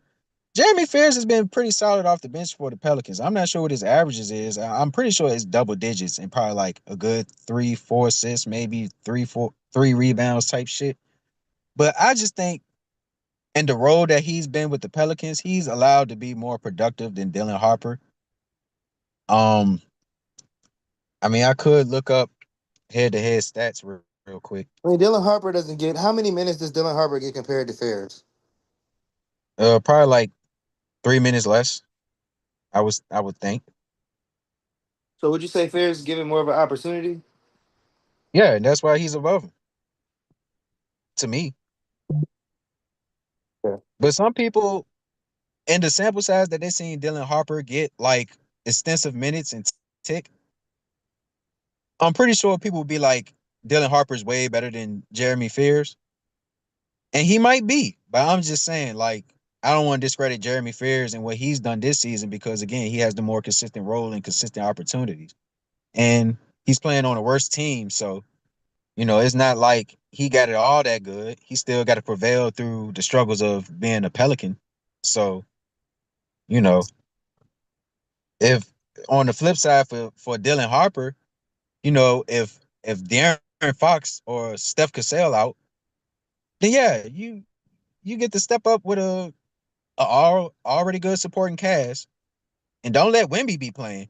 Jeremy Fears has been pretty solid off the bench for the Pelicans. I'm not sure what his averages is. I'm pretty sure it's double digits and probably like a good 3, 4 assists, maybe 3 rebounds type shit. But I just think in the role that he's been with the Pelicans, he's allowed to be more productive than Dylan Harper. Um, I mean, I could look up head-to-head stats real quick. I mean, Dylan Harper doesn't get how many minutes does Dylan Harper get compared to Ferris? Probably like 3 minutes less. I would think. So would you say Ferris is given more of an opportunity? Yeah, and that's why he's above him to me. Yeah. But some people in the sample size that they seen Dylan Harper get like extensive minutes and tick, I'm pretty sure people would be like Dylan Harper's way better than Jeremy Fears. And he might be, but I'm just saying, like, I don't want to discredit Jeremy Fears and what he's done this season because again, he has the more consistent role and consistent opportunities. And he's playing on a worse team, so it's not like he got it all that good. He still got to prevail through the struggles of being a Pelican. So, you know, if on the flip side for Dylan Harper, if De'Aaron Fox or Steph Cassell out, then yeah, you get to step up with a already good supporting cast, and don't let Wemby be playing.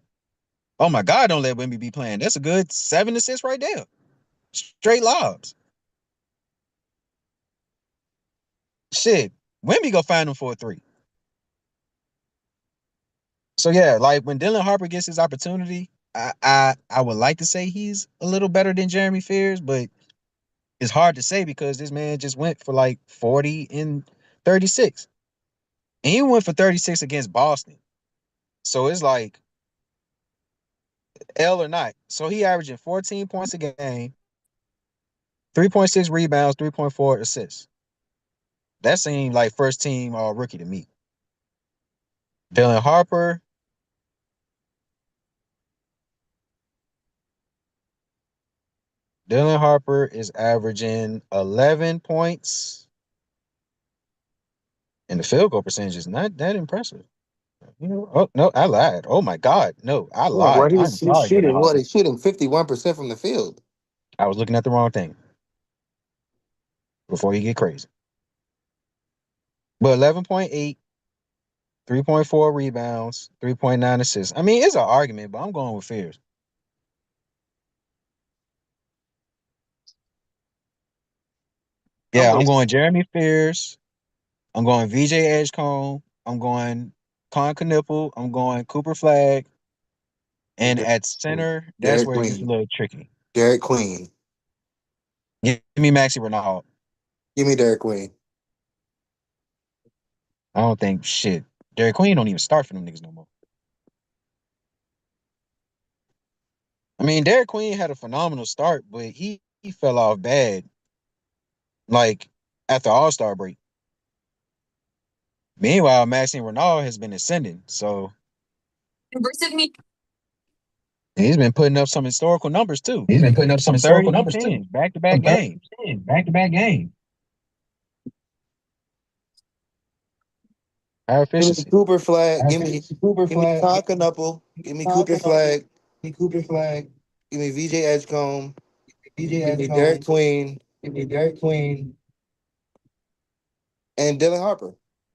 Oh my God, don't let Wemby be playing. That's a good 7 assists right there, straight lobs. Shit, Wemby go find him for a three. So yeah, like when Dylan Harper gets his opportunity, I would like to say he's a little better than Jeremy Fears, but it's hard to say because this man just went for like 40 and 36. And he went for 36 against Boston. So it's like L or not. So he averaging 14 points a game, 3.6 rebounds, 3.4 assists. That seemed like first team all rookie to me. Dylan Harper, Dylan Harper is averaging 11 points, and the field goal percentage is not that impressive. Oh no, I lied. Oh my God, no, I Yeah, what lied. I'm he's sorry, Dylan shooting? What Harper. he's shooting 51% from the field. I was looking at the wrong thing before you get crazy. But 11.8, 3.4 rebounds, 3.9 assists. I mean, it's an argument, but I'm going with Fears. I'm Yeah, I'm with going Jeremy Fears. I'm going VJ Edgecombe. I'm going Con Knipple. I'm going Cooper Flag. And at center, that's Derek where it gets a Queen. little tricky. Derek Queen. Give me Maxi Ronaldo. Give me Derek Queen. I don't think shit. Derek Queen don't even start for them niggas no more. I mean, Derek Queen had a phenomenal start, but he fell off bad. Like after All-Star break. Meanwhile, Maxi Ronaldo has been ascending, so he's been putting up some historical numbers too. He's been putting up some Some historical 30 and numbers too. 10 back-to-back Some games. 30 back-to-back games. High Give me efficiency. Cooper Flag. Cooper Give me Flag. Conker Knuckle. Give me Cooper Flag. Cooper Flag. Give me VJ Edgecombe. DJ Give me Derek Edgecombe. Queen Give me Derek Queen. and Dylan Harper.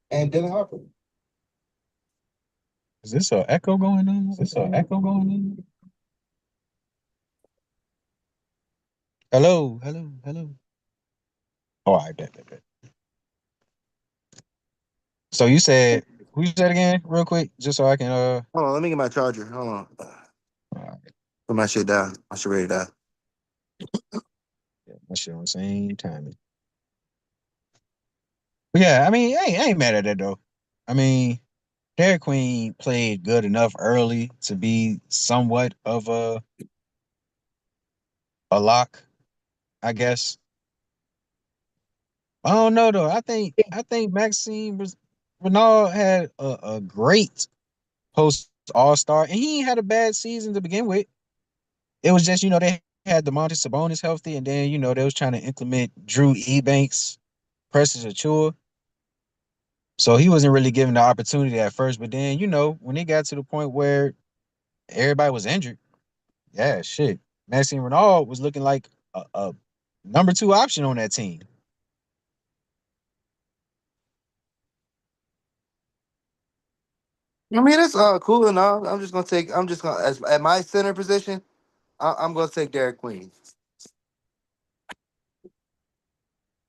And Dylan Harper. Is this an echo going on? Is this an echo going on? Hello, hello, hello. Oh, I bet. So you said who you said again, real quick, just so I can Hold on, let me get my charger. Hold on. uh Put my shit down. My shit ready to die. yeah, that shit on the same timing. But yeah, I mean, I ain't mad at that though. I mean, Dairy Queen played good enough early to be somewhat of a lock, I guess. I don't know though. I think Maxime was Renard had a great post All-Star, and he ain't had a bad season to begin with. It was just, they had DeMontis Sabonis healthy, and then, they was trying to implement Drew Ebanks, Precious Achua. So he wasn't really given the opportunity at first. But then, when it got to the point where everybody was injured, yeah, shit. Maxime Renard was looking like a number 2 option on that team. I mean, that's cool enough. I'm just gonna as at my center position, I'm gonna take Derek Queen.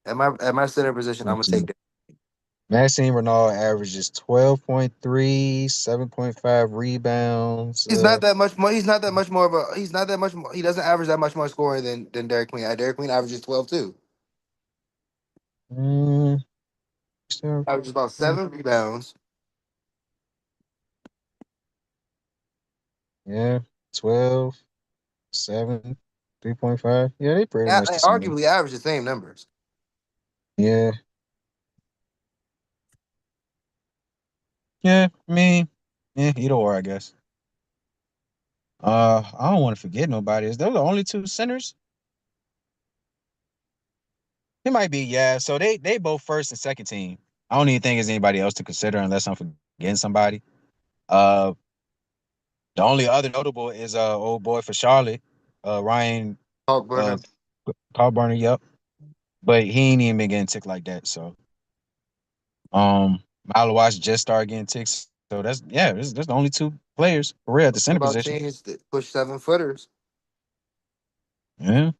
At my center position, I'm gonna take Derek. Maxime Renard averages 12.3, 7.5 rebounds. He's not that much more. He's not that much more of a. He's not that much more. He doesn't average that much more scoring than Derek Queen. Derek Queen averages 12 too. Mm, so, Averages about 7 rebounds. yeah, 12, 7, 3.5. Yeah, they pretty Yeah, much they the same. arguably average the same numbers. Yeah. Yeah, I mean, either or, I guess. I don't want to forget nobody. Is those the only 2 centers? It might be, yeah. So they both first and second team. I don't even think there's anybody else to consider unless I'm forgetting somebody. Uh, the only other notable is old boy for Charlotte, Ryan Hulk uh Burner. Burner, yep. But he ain't even been getting ticked like that. So Milo Watts just started getting ticks. So that's the only 2 players for real at the What center about position. teams that push 7-footers? Yeah.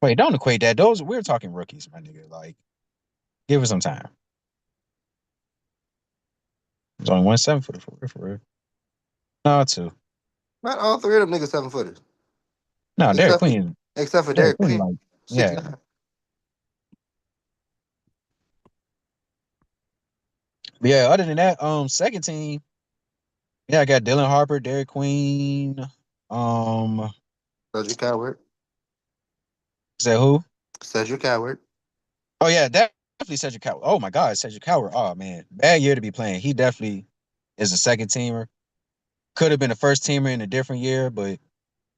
Wait, don't equate that. We're talking rookies, my nigga. Like, give it some time. There's only 1 7-footer for real. No, 2. Not all 3 of them niggas 7-footers. No, Derek Except for Queen. except for Derek Derek Queen, Queen. like, yeah. 6'9". But yeah, other than that, second team, yeah, I got Dylan Harper, Derek Queen. Um, Cedric Coward. is that who? Cedric Coward. Oh yeah, definitely Cedric Coward. Oh my God, Cedric Coward. Oh man, bad year to be playing. He definitely is a second teamer. Could have been a first teamer in a different year, but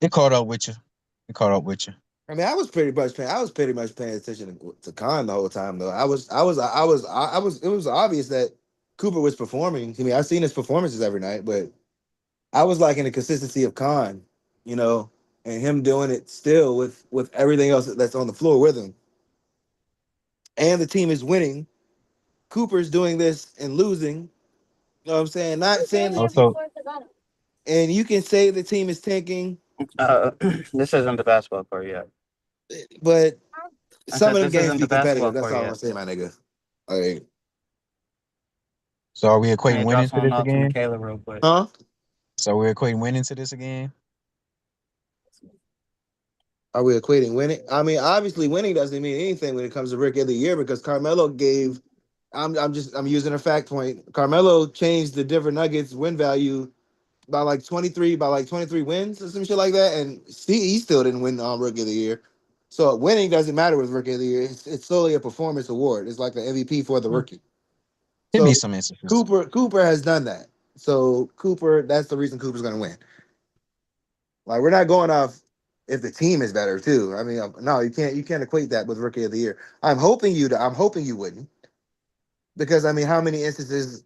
It caught up with you. It caught up with you. I mean, I was pretty much paying attention to Khan the whole time though. It was obvious that Cooper was performing. I mean, I've seen his performances every night, but I was liking the consistency of Khan, and him doing it still with everything else that's on the floor with him. And the team is winning. Cooper's doing this and losing. You know what I'm saying? Not saying that, Also, and you can say the team is tanking, This isn't the basketball part yet. but I some said of them this games isn't be the basketball competitive. That's part all I'm yet. gonna say, my nigga. Like, so are we Hey, equating drop winning to something this off to again? Michaela real quick. huh? So we're equating winning to this again? Are we equating winning? I mean, obviously, winning doesn't mean anything when it comes to Rookie of the Year because Carmelo gave. I'm using a fact point. Carmelo changed the Denver Nuggets win value by like 23 wins or some shit like that, and he still didn't win Rookie of the Year. So winning doesn't matter with Rookie of the Year. It's solely a performance award. It's like the MVP for the rookie. It'd be So some instances. Cooper has done that. So that's the reason Cooper's gonna win. Like we're not going off if the team is better too. I mean, no, you can't equate that with Rookie of the Year. I'm hoping you wouldn't, because I mean, how many instances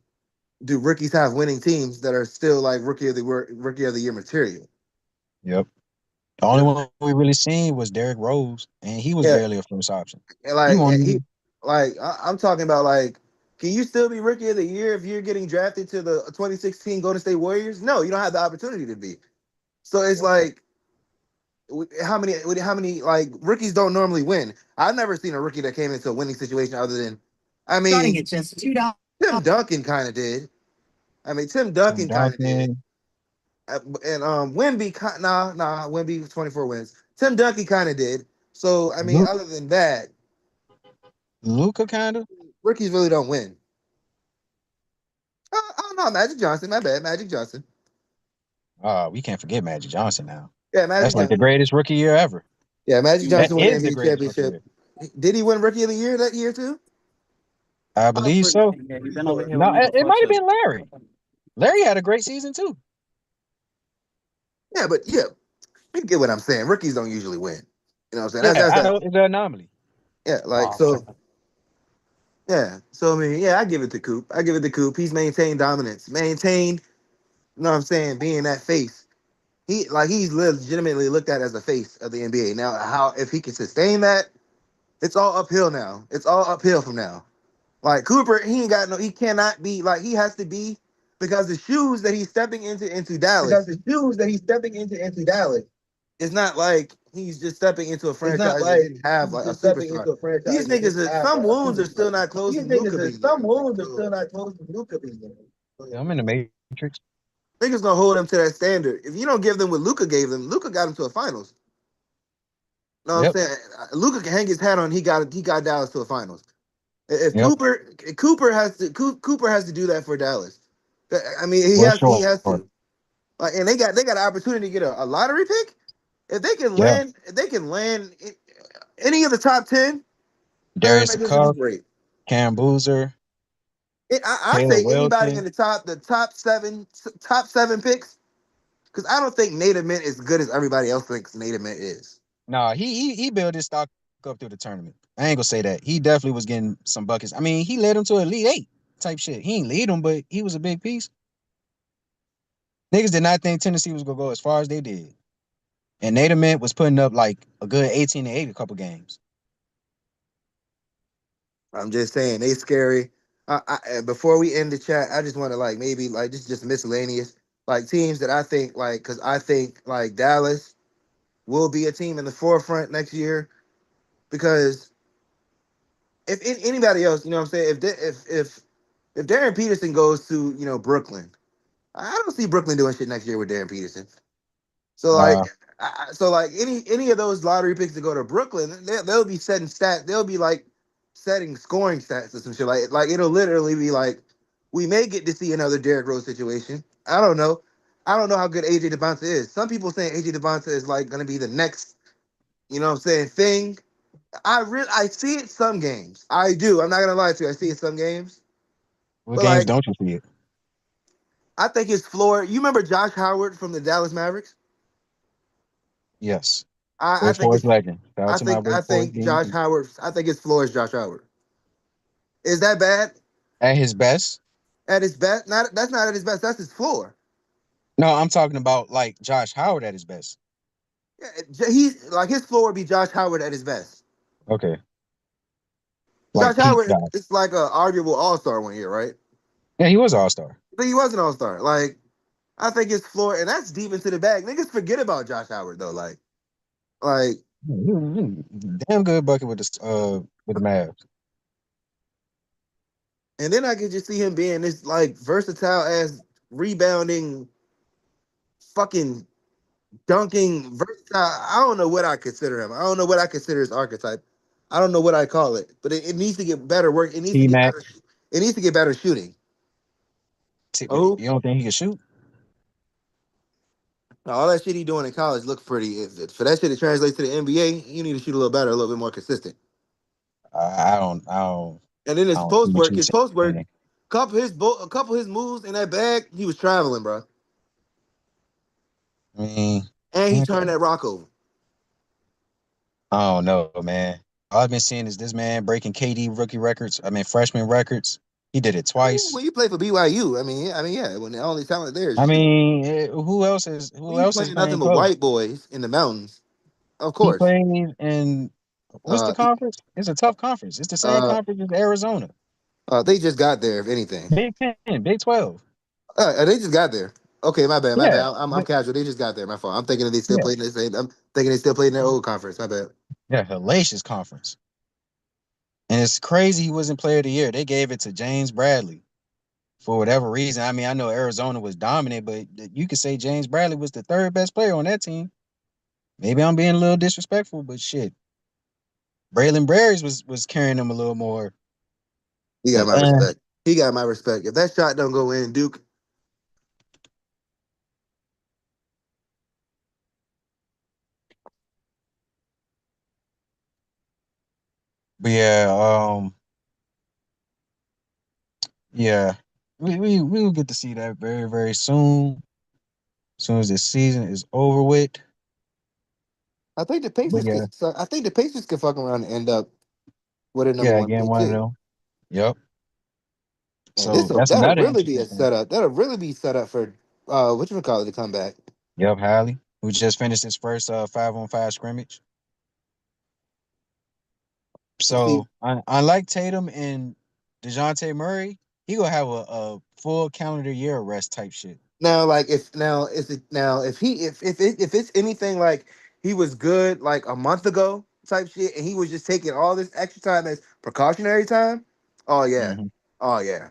do rookies have winning teams that are still like Rookie of the Year material? Yep. The You only know, one we really seen was Derrick Rose, and he was yeah, barely a first option. and He like won't and he even. like I'm talking about like. Can you still be Rookie of the Year if you're getting drafted to the 2016 Golden State Warriors? No, you don't have the opportunity to be. So it's like how many like rookies don't normally win. I've never seen a rookie that came into a winning situation other than, I mean, It's just $2. Tim Duncan kind of did. I mean, Tim Tim Duncan kind of did. Duncan, And Wemby, Wemby 24 wins. Tim Duncan kind of did. So I mean, other than that, Luca, kind of. rookies really don't win. I don't know, Magic Johnson. My bad, Magic Johnson. We can't forget Magic Johnson now. Yeah, Magic That's like the Johnson. greatest rookie year ever. Yeah, Magic That Johnson won the is the NBA greatest rookie year. championship. Did he win Rookie of the Year that year too? I I'm believe pretty so. Yeah, you've been over sure. here No, with me it before might have too. been Larry. Larry had a great season too. Yeah, but yeah, you get what I'm saying. Rookies don't usually win. You know what I'm saying? Yeah, That's I that. know it's an anomaly. Yeah, Oh, like I'm so. tripping. Yeah, so I mean, yeah, I give it to Coop. I give it to Coop. He's maintained dominance, maintained. You know what I'm saying? Being that face, he's legitimately looked at as the face of the NBA. Now, how if he can sustain that, it's all uphill now. It's all uphill from now. Like Cooper, he cannot be like he has to be because the shoes that he's stepping into Dallas. Because the shoes that he's stepping into Dallas, It's not like he's just stepping into a it's not franchise that like didn't have he's like a just stepping superstar. into a franchise These that niggas, didn't have some like a wounds are still superstar. not closed These from niggas Luca is being some there. wounds are So still not close to Luka being there. Yeah, I'm in the Matrix. niggas gonna hold him to that standard. If you don't give them what Luca gave them, Luca got him to a finals. You know what Yep, I'm saying? Luca can hang his hat on. He got Dallas to a finals. If yep, Cooper has to do that for Dallas. I mean, for he sure. has to. Like, and they got an opportunity to get a lottery pick. Yeah, If they can land any of the top 10, man, Darius this would be Cuff, great. Cam Boozer, I Caleb say anybody in Wilson. the top seven picks, because I don't think Native Mint is good as everybody else thinks Native Mint is. Nah, he built his stock up through the tournament. I ain't gonna say that. He definitely was getting some buckets. I mean, he led him to Elite Eight type shit. He ain't lead him, but he was a big piece. Niggas did not think Tennessee was gonna go as far as they did. And Nader Mint was putting up like a good 18 to 8 a couple games. I'm just saying they scary. Before we end the chat, I just want to like maybe like just miscellaneous like teams that I think like because I think like Dallas will be a team in the forefront next year because if anybody else, you know what I'm saying, if Darren Peterson goes to Brooklyn, I don't see Brooklyn doing shit next year with Darren Peterson. So like, Nah, any of those lottery picks to go to Brooklyn, they'll be setting stats. They'll be like setting scoring stats or some shit. Like it'll literally be like we may get to see another Derrick Rose situation. I don't know. I don't know how good AJ Devonta is. Some people saying AJ Devonta is like gonna be the next, you know what I'm saying, thing. I see it some games. I do. I'm not gonna lie to you. I see it some games. what But games like don't you see it? I think his floor. You remember Josh Howard from the Dallas Mavericks? Yes. I Wake think Forest it's legend. Shout out I to my think I Wake Forest think Josh gang. Howard. I think his floor is Josh Howard. Is that bad? At his best. At his best? Not that's not at his best. That's his floor. No, I'm talking about like Josh Howard at his best. Yeah, he's like his floor would be Josh Howard at his best. Okay. Josh Like Pete Howard Josh. is like a arguable All Star one year, right? Yeah, he was All Star. But he was an All Star. Like I think his floor, and that's deep into the bag. Niggas forget about Josh Howard though. Like, Damn good bucket with the Mavs. and then I could just see him being this like versatile ass rebounding, fucking dunking, versatile. I don't know what I consider him. I don't know what I consider his archetype. I don't know what I call it, but it needs to get better work. It needs to T get Mac. better. It needs to get better shooting. You Oh, don't think he can shoot? all that shit he doing in college looks pretty. For that shit to translate to the NBA, you need to shoot a little better, a little bit more consistent. And then I don't see what you his post work, saying. a couple of his moves in that bag, he was traveling, bro. I mean, And he turned okay. that rock over. I don't know, man. All I've been seeing is this man breaking KD rookie records. I mean, freshman records. He did it I mean, twice. when you play for BYU, yeah, when the only talent there is I you. mean, When who you else is playing nothing playing but close? white boys in the mountains, of He course. played in what's the Uh, conference? It's a tough conference. It's the same uh, conference as Arizona. they just got there, if anything. Big 10, Big 12. They just got there. Okay, my bad, my Yeah. bad. I'm casual. They just got there. My fault. I'm thinking that they still Yeah. played in the same. I'm thinking they still played in their old conference. My bad. Yeah, hellacious conference. And it's crazy he wasn't player of the year. They gave it to James Bradley for whatever reason. I mean, I know Arizona was dominant, but you could say James Bradley was the third best player on that team. Maybe I'm being a little disrespectful, but shit. Braylon Berries was carrying them a little more. He got But my respect. He got my respect. If that shot don't go in, Duke. yeah, yeah. We will get to see that very, very soon. As soon as this season is over with. I think the But Pacers yeah, could. So I think the Pacers could fuck around and end up with a number yeah, one again, pick one of too. them. Yep. And So this that's that'll another really be a interesting thing. setup. That'll really be set up for what you call it to come back. Yep, Hallie, who just finished his first 5-on-5 scrimmage. And see So unlike Tatum and DeJounte Murray, he gonna have a full calendar year rest type shit. now, like if now is it now if it's anything like he was good like a month ago type shit, and he was just taking all this extra time as precautionary time. Oh yeah, Hmm. oh yeah,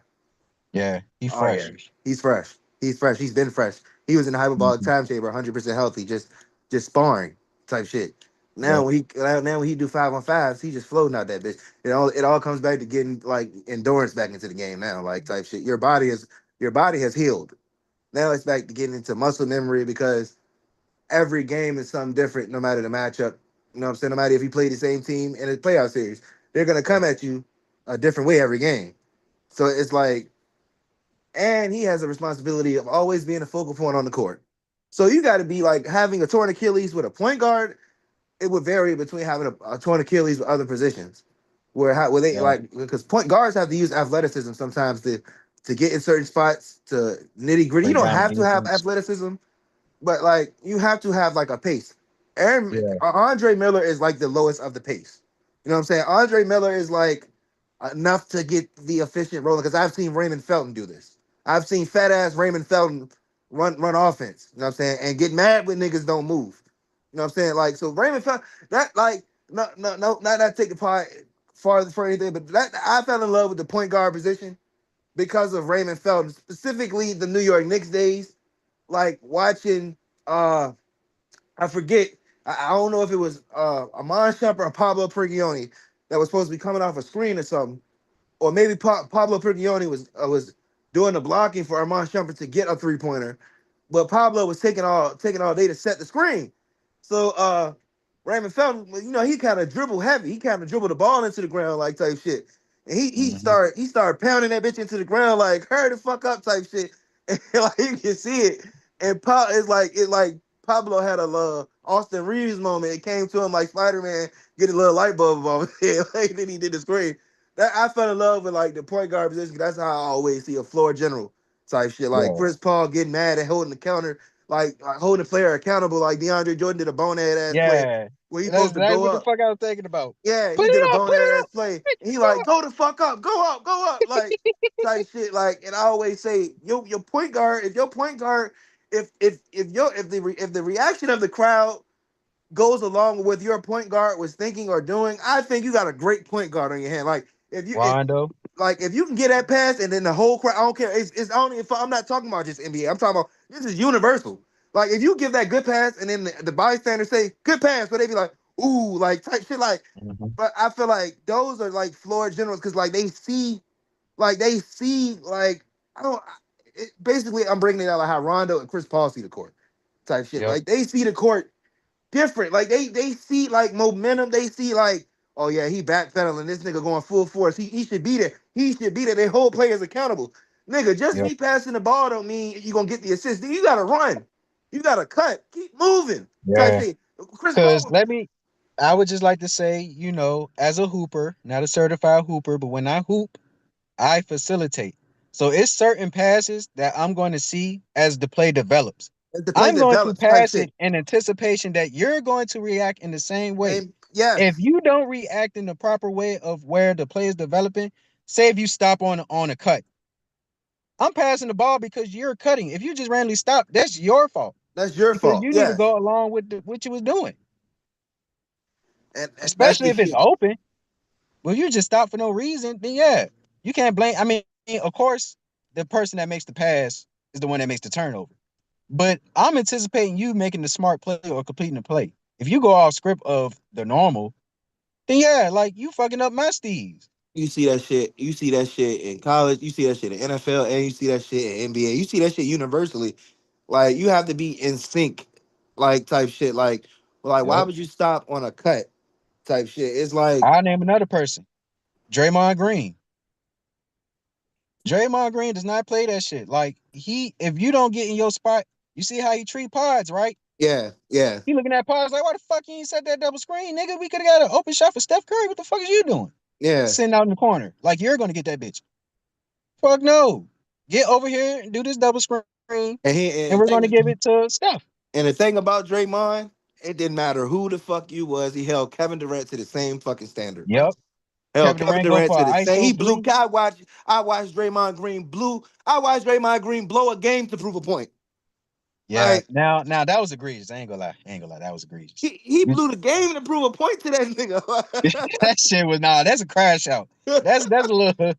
Yeah, he oh yeah. fresh. He's fresh. He's fresh. He's been fresh. He was in the hyperbolic Hmm. time chamber, 100% healthy, just sparring type shit. Yep. Now when he do 5-on-5s, he just floating out that bitch. It all comes back to getting like endurance back into the game now, like type shit. Your body has healed. Now it's back to getting into muscle memory because every game is something different no matter the matchup. You know what I'm saying? No matter if you play the same team in a playoff series, they're gonna come at you a different way every game. So it's like, and he has a responsibility of always being a focal point on the court. So you got to be like having a torn Achilles with a point guard. It would vary between having a torn Achilles with other positions, where they Yeah. like because point guards have to use athleticism sometimes to get in certain spots to nitty gritty. You Play don't down have to have defense. athleticism, but like you have to have like a pace. Yeah. Andre Miller is like the lowest of the pace. You know what I'm saying? Andre Miller is like enough to get the efficient rolling because I've seen Raymond Felton do this. I've seen fat ass Raymond Felton run offense. You know what I'm saying? And get mad when niggas don't move. You know what I'm saying? Like so Raymond Felton that like no not take the part far for anything, but that I fell in love with the point guard position because of Raymond Felton, specifically the New York Knicks days. Like watching I forget. I don't know if it was Amon Shumpert or Pablo Prigioni that was supposed to be coming off a screen or something, or maybe Pablo Prigioni was doing the blocking for Armand Shumpert to get a 3-pointer, but Pablo was taking all day to set the screen. So Raymond Felton, he kind of dribble heavy. He kind of dribbled the ball into the ground like type shit. And he Hmm. started pounding that bitch into the ground like hurry the fuck up type shit. And like you can see it. And Pablo had a Austin Reeves moment. It came to him like Spider-Man getting a little light bulb off his head. Like, then he did the screen. That I fell in love with like the point guard position. That's how I always see a floor general type shit. Like Yeah. Chris Paul getting mad at holding the counter, like holding the player accountable. Like DeAndre Jordan did a bonehead ass play Yeah. where he That's supposed to exactly go what the up. fuck I was thinking about. Yeah, Put he it did a up, put bonehead it ass up, play. bitch, And he go like, up. go the fuck up, go up, like type shit. Like, and I always say, your point guard, if your point guard, if the reaction of the crowd goes along with your point guard was thinking or doing, I think you got a great point guard on your hand. Like Rondo. if you can get that pass and then the whole crowd, I don't care. It's only if I'm not talking about just NBA. I'm talking about this is universal. Like if you give that good pass and then the bystanders say good pass, but they be like, ooh, like type shit. Like, Mhm. but I feel like those are like floor generals because like they see like I don't. Basically, I'm bringing it out like how Rondo and Chris Paul see the court type shit. Yep. Like they see the court different. Like they see like momentum. They see like, oh yeah, he backpedaling. This nigga going full force. He should be there. He should be there. They hold players accountable. Nigga, just Yep. me passing the ball don't mean you gonna get the assist. You gotta run. You gotta cut. Keep moving. Type Yeah. shit. Chris Cause Paul. I would just like to say, you know, as a hooper, not a certified hooper, but when I hoop, I facilitate. So it's certain passes that I'm going to see as the play develops. As the play I'm going to develops, type pass shit. it in anticipation that you're going to react in the same way. And If yes, you don't react in the proper way of where the play is developing, say if you stop on a cut, I'm passing the ball because you're cutting. If you just randomly stop, that's your fault that's your because fault. you need to Yes, go along with what you was doing, and that's especially the if it's shit. open. Well, if you just stop for no reason, then yeah, you can't blame. I mean, of course, the person that makes the pass is the one that makes the turnover. But I'm anticipating you making the smart play or completing the play. If you go off script of the normal, then yeah, like you fucking up my steeds. You see that shit. You see that shit in college. You see that shit in NFL, and you see that shit in NBA. You see that shit universally. Like you have to be in sync, like type shit. Like why Yep. would you stop on a cut type shit? It's like I'll name another person. Draymond Green. Draymond Green does not play that shit. Like if you don't get in your spot, you see how he treat pods, right? yeah, yeah, He looking at pods like, why the fuck you ain't set that double screen, nigga? We could have got an open shot for Steph Curry. What the fuck is you doing? yeah. Sitting out in the corner. Like you're gonna get that bitch. Fuck no. Get over here and do this double screen, And and we're gonna give it to Steph. the thing about Draymond, it didn't matter who the fuck you was. He held Kevin Durant to the same fucking standard, bro. Yep. Hell, Kevin Kevin Durant go Durant for to an the same. ISO He blew. three. I watched Draymond Green blew. I watched Draymond Green blow a game to prove a point. Yeah. Like Now that was egregious. I ain't gonna lie. I ain't gonna lie. That was egregious. he blew the game to prove a point to that nigga. That shit was that's a crash out. That's a little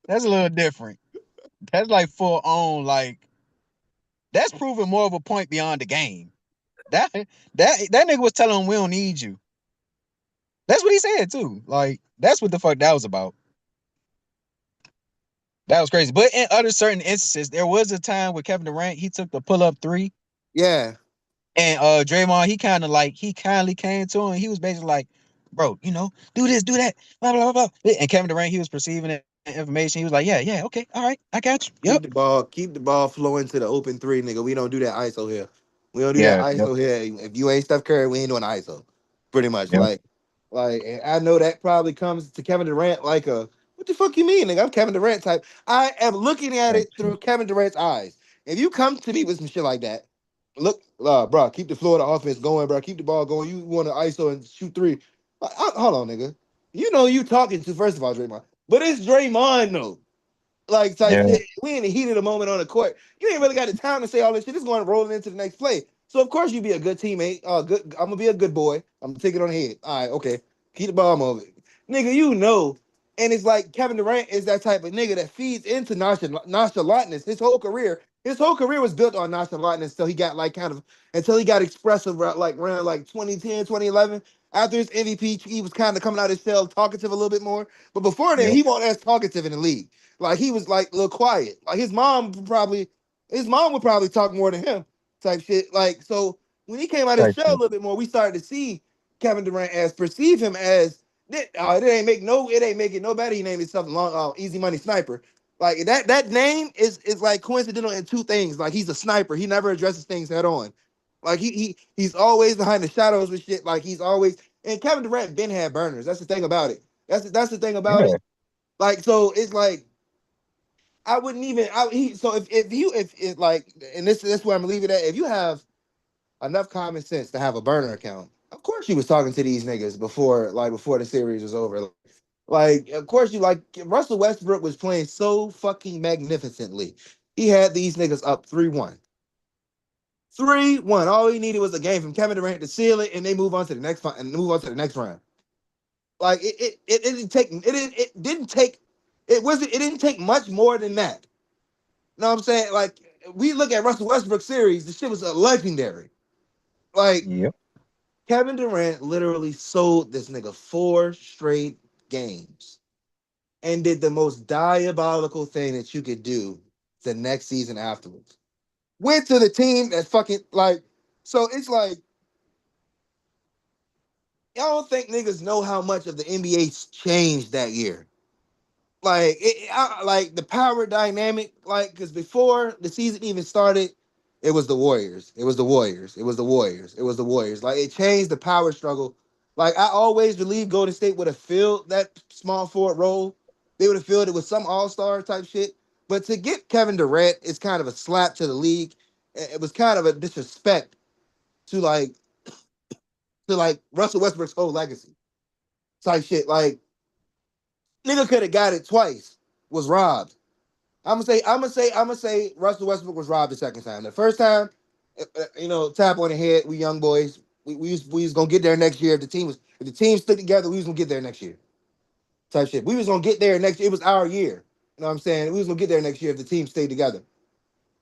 that's a little different. That's like full on like that's proving more of a point beyond the game. That nigga was telling him we don't need you. That's what he said too. Like that's what the fuck that was about. That was crazy. But in other certain instances, there was a time with Kevin Durant, he took the pull up three, Yeah, and Draymond, he kindly came to him. He was basically like, bro, do this, do that, blah blah blah blah. And Kevin Durant, he was perceiving that information. He was like, yeah, okay, all right, I got you. Yep. keep the ball flowing to the open three, nigga. We don't do that ISO here. We don't do that Yeah. Yep. ISO here. If you ain't Steph Curry, we ain't doing ISO. Pretty much, Yep. and I know that probably comes to Kevin Durant like a what the fuck you mean, nigga? I'm Kevin Durant type. I am looking at Type it shit. through Kevin Durant's eyes. If you come to me with some shit like that, look, bro, keep the floor of the offense going, bro. Keep the ball going. You want to ISO and shoot three. Hold on, nigga. You know you talking to first of all Draymond, but it's Draymond though. Like type Yeah. shit. We in the heat of the moment on the court. You ain't really got the time to say all this shit. It's going rolling into the next play. So of course you be a good teammate. Good. I'm gonna be a good boy. I'm gonna take it on the head. All right, okay. Keep the ball moving, nigga. You know. And it's like Kevin Durant is that type of nigga that feeds into nonchalantness. His whole career was built on nonchalantness until he got until he got expressive like around like 2010, 2011. After his MVP, he was kind of coming out of his shell, talkative a little bit more. But before then, Yep. he wasn't as talkative in the league. Like he was like a little quiet. Like his mom would probably talk more than him type shit. Like so when he came out of his Type shell a shit. little bit more, we started to see Kevin Durant as perceive him as it ain't make it no better. He named himself long Easy Money Sniper. Like that name is like coincidental in two things. Like he's a sniper. He never addresses things head on. Like he's always behind the shadows with shit. Like he's always and Kevin Durant been had burners. That's the thing about it. That's the thing about Yeah. it. Like so, it's like I wouldn't even. So if like and this where I'm gonna leave it at. If you have enough common sense to have a burner account, of course you was talking to these niggas before the series was over. Like, of course you like Russell Westbrook was playing so fucking magnificently. He had these niggas up 3-1. 3-1. All he needed was a game from Kevin Durant to seal it, and they move on to the next and move on to the next round. Like it didn't take it didn't take much more than that. You know what I'm saying? Like we look at Russell Westbrook series, the shit was a legendary. Like Yep. Kevin Durant literally sold this nigga 4 straight games and did the most diabolical thing that you could do the next season afterwards. Went to the team that fucking like, so it's like, y'all don't think niggas know how much of the NBA's changed that year. Like, like the power dynamic, like, because before the season even started, it was the Warriors. It was the Warriors. It was the Warriors. It was the Warriors. Like, it changed the power struggle. Like, I always believe Golden State would have filled that small forward role. They would have filled it with some all-star type shit. But to get Kevin Durant is kind of a slap to the league. It was kind of a disrespect to like Russell Westbrook's whole legacy type shit. Like, nigga could have got it twice. Was robbed. I'm gonna say Russell Westbrook was robbed the second time. The first time, tap on the head. We young boys. We was gonna get there next year. If the team stood together, we was gonna get there next year. Type shit. We was gonna get there next year. It was our year. You know what I'm saying? We was gonna get there next year if the team stayed together.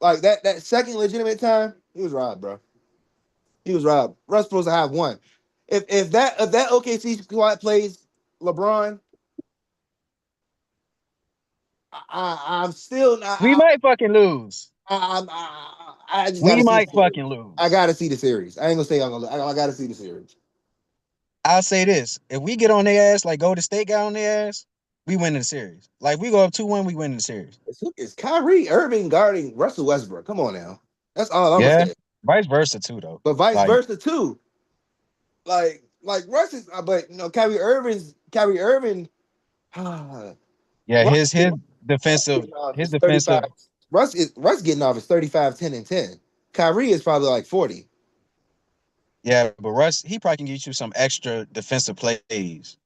Like that second legitimate time, he was robbed, bro. He was robbed. Russ supposed to have one. If that OKC squad plays LeBron, I'm still We not. might fucking lose. I just We gotta see the might series. fucking I lose. gotta see the series. I ain't gonna say I'm gonna. I gotta see the series. I'll say this: if we get on their ass like Golden State got on their ass, we win the series. Like we go up 2-1, we win the series. It's Kyrie Irving guarding Russell Westbrook. Come on now, that's all I'm gonna Yeah, say. vice versa too, though. But vice Like, versa too. Like Russ is, but Kyrie Irving. yeah, Russ, his Russ defensive, getting off his his 35. defensive. Russ getting off his 35, 10, and 10. Kyrie is probably like 40. Yeah, but Russ, he probably can get you some extra defensive plays.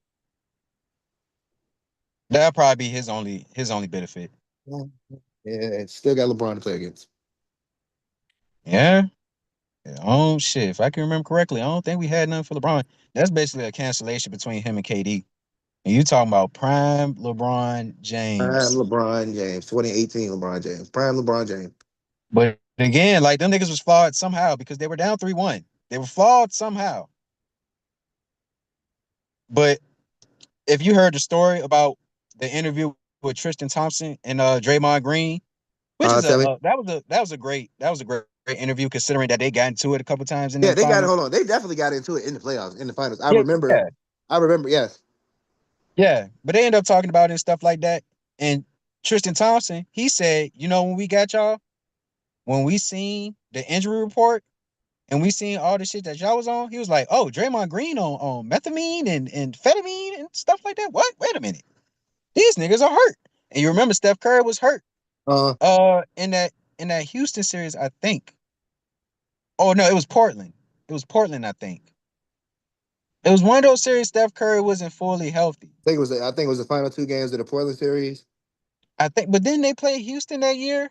That'll probably be his only benefit. Yeah, still got LeBron to play against. Yeah. Yeah, oh shit! If I can remember correctly, I don't think we had nothing for LeBron. That's basically a cancellation between him and KD. And you talking about prime LeBron Prime James. LeBron James, 2018 LeBron James, prime LeBron James. But again, like them niggas was flawed somehow because they were down 3-1. They were flawed somehow. But if you heard the story about the interview with Tristan Thompson and Draymond Green, which is Tell me. that was a great interview considering that they got into it a couple times in Yeah, them they got it. finals. Hold on, they definitely got into it in the playoffs, in the finals. I Yeah, remember. yeah, I remember. Yes. yeah. But they end up talking about it and stuff like that. And Tristan Thompson, he said, when we got y'all, when we seen the injury report and we seen all the shit that y'all was on, he was like, "Oh, Draymond Green on methamine and amphetamine and stuff like that. What? Wait a minute, these niggas are hurt." And you remember Steph Curry was hurt. Uh. In that Houston series, I think. Oh no, it was Portland. It was Portland, I think. It was one of those series Steph Curry wasn't fully healthy. I think it was the final 2 games of the Portland series. I think, but then they played Houston that year.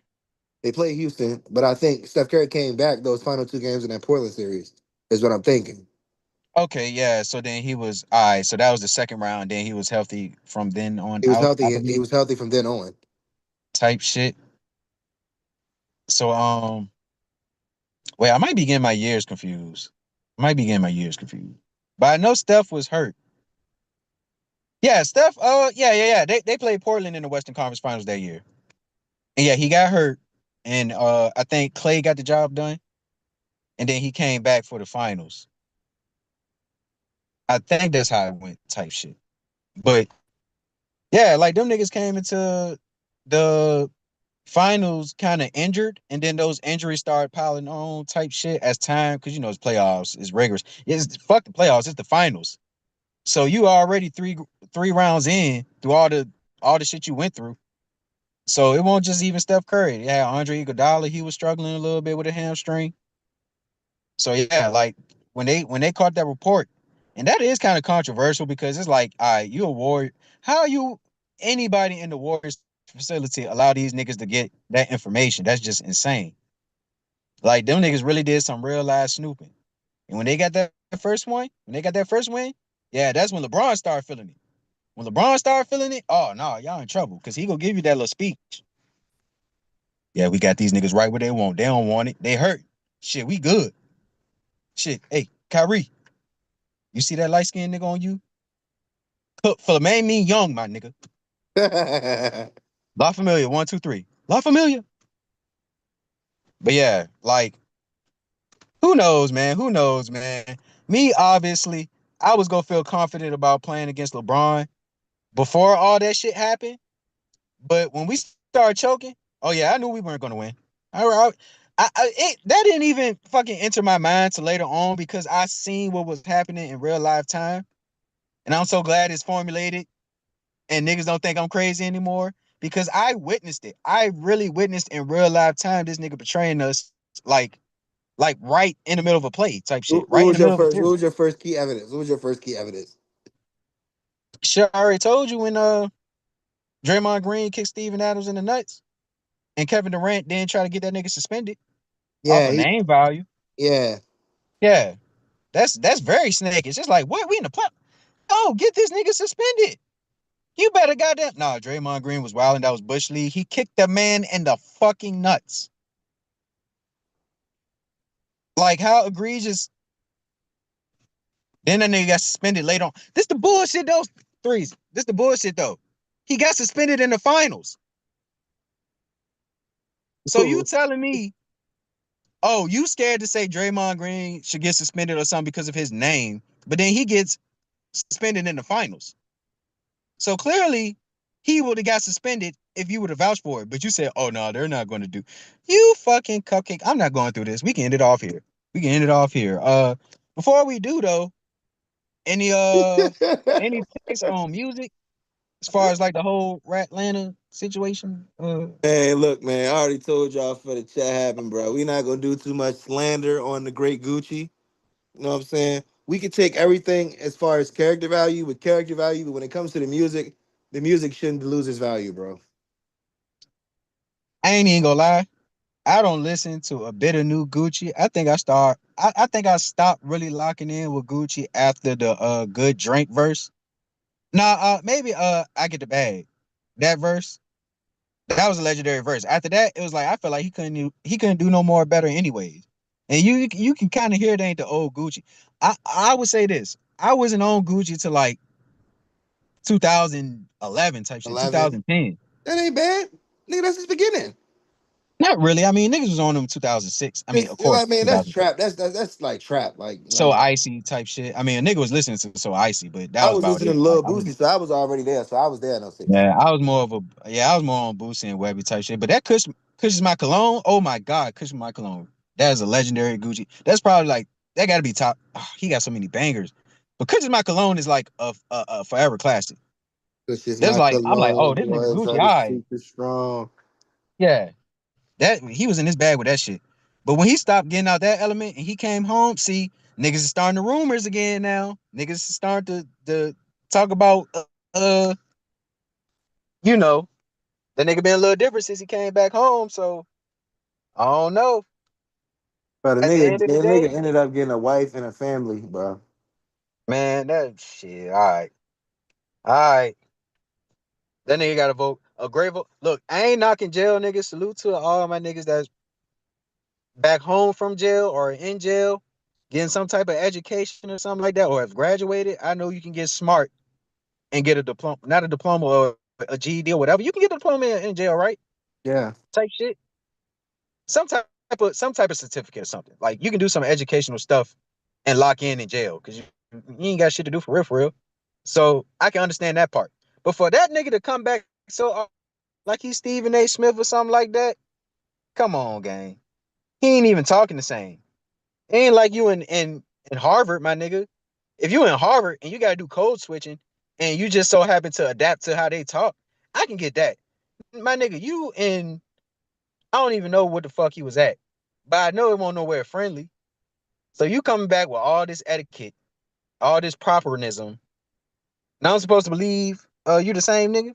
They played Houston, but I think Steph Curry came back those final 2 games in that Portland series. Is what I'm thinking. Okay, yeah. So then he was all right. So that was the second round. Then he was healthy from then on He was out, I healthy. He believe. was healthy from then on. Type shit. So wait, I might be getting my years confused. But I know Steph was hurt. Yeah, Steph. Yeah. They played Portland in the Western Conference Finals that year. And yeah, he got hurt, and I think Clay got the job done, and then he came back for the finals. I think that's how it went, type shit. But yeah, like them niggas came into the finals kind of injured, and then those injuries started piling on type shit as time, because it's playoffs, it's rigorous. It's fuck the playoffs, it's the finals. So you already three rounds in through all the shit you went through. So it won't just even Steph Curry. Yeah, Andre Iguodala, he was struggling a little bit with a hamstring. So yeah, like when they caught that report, and that is kind of controversial because it's like, all right, you a Warrior. How you anybody in the Warriors facility allow these niggas to get that information? That's just insane. Like them niggas really did some real live snooping. And when they got that first one, yeah, that's when LeBron started feeling it. When LeBron started feeling it, oh no, y'all in trouble. Cause he gonna give you that little speech. Yeah, we got these niggas right where they want. They don't want it. They hurt. Shit, we good. Shit. Hey, Kyrie, you see that light skinned nigga on you? Cook for the man mean young, my nigga. La Familia, 1, 2, 3. La Familia. But yeah, like, who knows, man? Who knows, man? Me, obviously, I was gonna feel confident about playing against LeBron before all that shit happened. But when we started choking, oh yeah, I knew we weren't gonna win. That didn't even fucking enter my mind till later on because I seen what was happening in real life time, and I'm so glad it's formulated and niggas don't think I'm crazy anymore because I witnessed it. I really witnessed in real life time this nigga betraying us like right in the middle of a play type shit, What right in was the your middle of a first? What series. was your first key evidence? What was your first key evidence? Shit, I already told you when Draymond Green kicked Steven Adams in the nuts and Kevin Durant then try to get that nigga suspended off Yeah, of name value. yeah. Yeah, that's very snake. It's just like, what, we in the play? Oh, get this nigga suspended. You better goddamn. Nah, Draymond Green was wilding. That was Bush League. He kicked the man in the fucking nuts. Like, how egregious. Then that nigga got suspended later on. This the bullshit, those threes. This the bullshit, though. He got suspended in the finals. So you telling me, oh, you scared to say Draymond Green should get suspended or something because of his name, but then he gets suspended in the finals. So clearly, he would have got suspended if you would have vouched for it. But you said, oh, no, they're not going to do. You fucking cupcake. I'm not going through this. We can end it off here. Before we do, though, any any takes on music as far as like the whole Ratlanta situation? Hey, look, man. I already told y'all for the chat happen, bro. We not gonna do too much slander on the great Gucci. You know what I'm saying? We could take everything as far as character value with character value, but when it comes to the music shouldn't lose its value, bro. I ain't even gonna lie. I don't listen to a bit of new Gucci. I think I stopped really locking in with Gucci after the good drink verse. Nah, maybe I get the bag. That verse, that was a legendary verse. After that, it was like I felt like he couldn't do no more better anyways. And you can kind of hear it ain't the old Gucci. I would say this. I wasn't on Gucci till like 2011 type shit, 11. 2010. That ain't bad. Nigga, that's his beginning. Not really. I mean, niggas was on them 2006. I mean, of It's, you know what course, I mean, that's 2006. trap. That's like trap. So icy type shit. I mean, a nigga was listening to So Icy, but that I was was about listening it. to Like Lil I was, Boosie, so I was already there. So I was there in '06. yeah, I was more on Boosie and Webby type shit. But that Kush is my cologne. Oh my god, Kush is my cologne. That is a legendary Gucci. That's probably like that got to be top. He got so many bangers. But Kush is my cologne is like a forever classic. This is That's my like I'm like, oh, cologne, this nigga boys. Gucci. All All this right, super strong. yeah, that he was in his bag with that shit. But when he stopped getting out that element and he came home, see, niggas is starting the rumors again now. Niggas is starting to talk about uh you know, the nigga been a little different since he came back home. So I don't know. But the At the nigga, end of the the nigga day, ended up getting a wife and a family, bro. man, that shit. All right, all right. That nigga got to vote. A great vote. Look, I ain't knocking jail niggas. Salute to all my niggas that's back home from jail or in jail, getting some type of education or something like that, or have graduated. I know you can get smart and get a diploma, not a diploma or a GED or whatever. You can get a diploma in jail, right? Yeah. Type shit. Some type of certificate or something. Like you can do some educational stuff and lock in jail because you ain't got shit to do for real, for real. So I can understand that part. But for that nigga to come back so like he's Stephen A. Smith or something like that. Come on, gang. He ain't even talking the same. It ain't like you in Harvard, my nigga. If you in Harvard and you gotta do code switching and you just so happen to adapt to how they talk, I can get that. My nigga, you in I don't even know what the fuck he was at. But I know it won't nowhere friendly. So you coming back with all this etiquette, all this properism. Now I'm supposed to believe you the same nigga?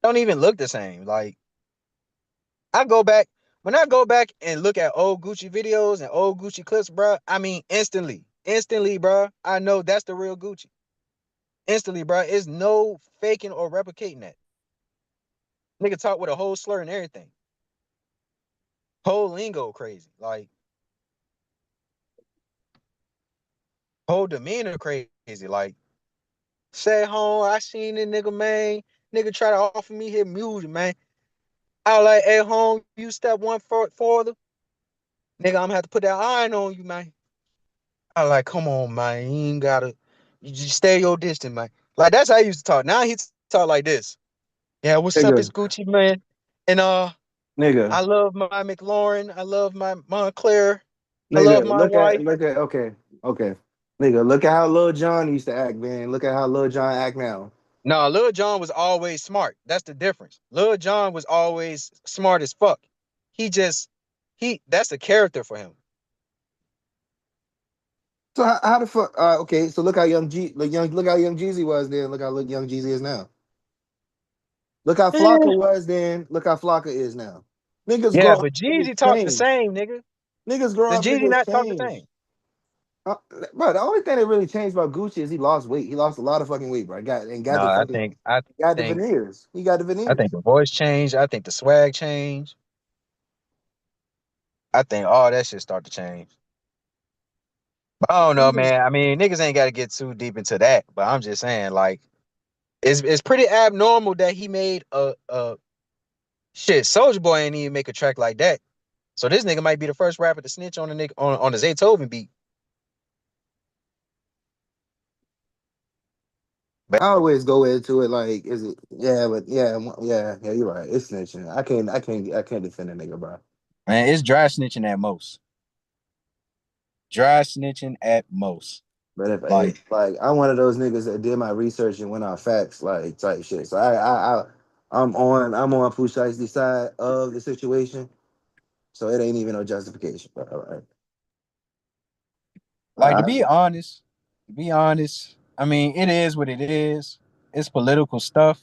Don't even look the same. Like I go back when I go back and look at old Gucci videos and old Gucci clips, bro. I mean, instantly, bro. I know that's the real Gucci. Instantly, bro. It's no faking or replicating that. Nigga talk with a whole slur and everything. Whole lingo crazy. Like whole demeanor crazy. Like say home, I seen the nigga, man. Nigga try to offer me his music, man. I was like, hey, home, you step one further. Nigga, I'm gonna have to put that iron on you, man. I like, come on, man. You ain't gotta, you just stay your distance, man. Like, that's how I used to talk. Now he talk like this. Yeah, what's up? It's Nigga, Gucci, man. And nigga, I love my McLaurin. I love my Montclair. I love nigga. my wife. Okay, nigga. Look at how Lil Jon used to act, man. Look at how Lil Jon act now. No, Lil Jon was always smart. That's the difference. Lil Jon was always smart as fuck. He just that's a character for him. So how the fuck? Okay, so look how look how young Jeezy was then. Look how young Jeezy is now. Look how Eh. Flocka was then. Look how Flocka is now. Niggas Yeah, grow up, but niggas Jeezy talk the change. same, nigga. Niggas grow Does up, Jeezy niggas not talk the change. same? Uh, bro, the only thing that really changed about Gucci is he lost weight. He lost a lot of fucking weight, bro. No, Got the fucking got the think veneers. He got the I think veneers. the voice changed. I think the swag changed. I think all that shit start to change. But I don't know, Even man. I mean, niggas ain't got to get too deep into that. But I'm just saying, like, it's pretty abnormal that he made a shit. Soldier Boy ain't even make a track like that. So this nigga might be the first rapper to snitch on a nigga on the Zaytoven beat. But I always go into it like, is it? Yeah, but yeah. You're right. It's snitching. I can't defend a nigga, bro. man, it's dry snitching at most. Dry snitching at most. But if Like, like I'm one of those niggas that did my research and went on facts, like type shit. So I'm on Pooh Shiesty's side of the situation. So it ain't even no justification. But all right. like All right. to be honest. I mean, it is what it is. It's political stuff.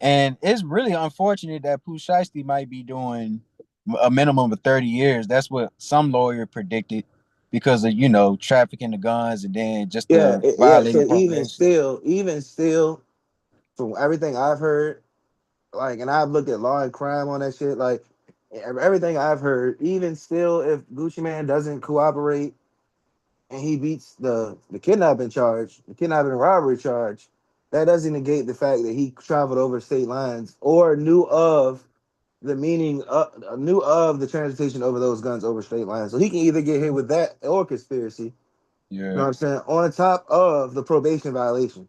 And it's really unfortunate that Pooh Shiesty might be doing a minimum of 30 years. That's what some lawyer predicted because of, trafficking the guns and then just Yeah, the yeah. violating So probation. even still, from everything I've heard, like, and I've looked at law and crime on that shit, like everything I've heard, even still, if Gucci Man doesn't cooperate and he beats the kidnapping charge, the kidnapping and robbery charge, that doesn't negate the fact that he traveled over state lines or knew of the transportation over those guns over state lines. So he can either get hit with that or conspiracy. You know Yeah, what I'm saying? On top of the probation violation.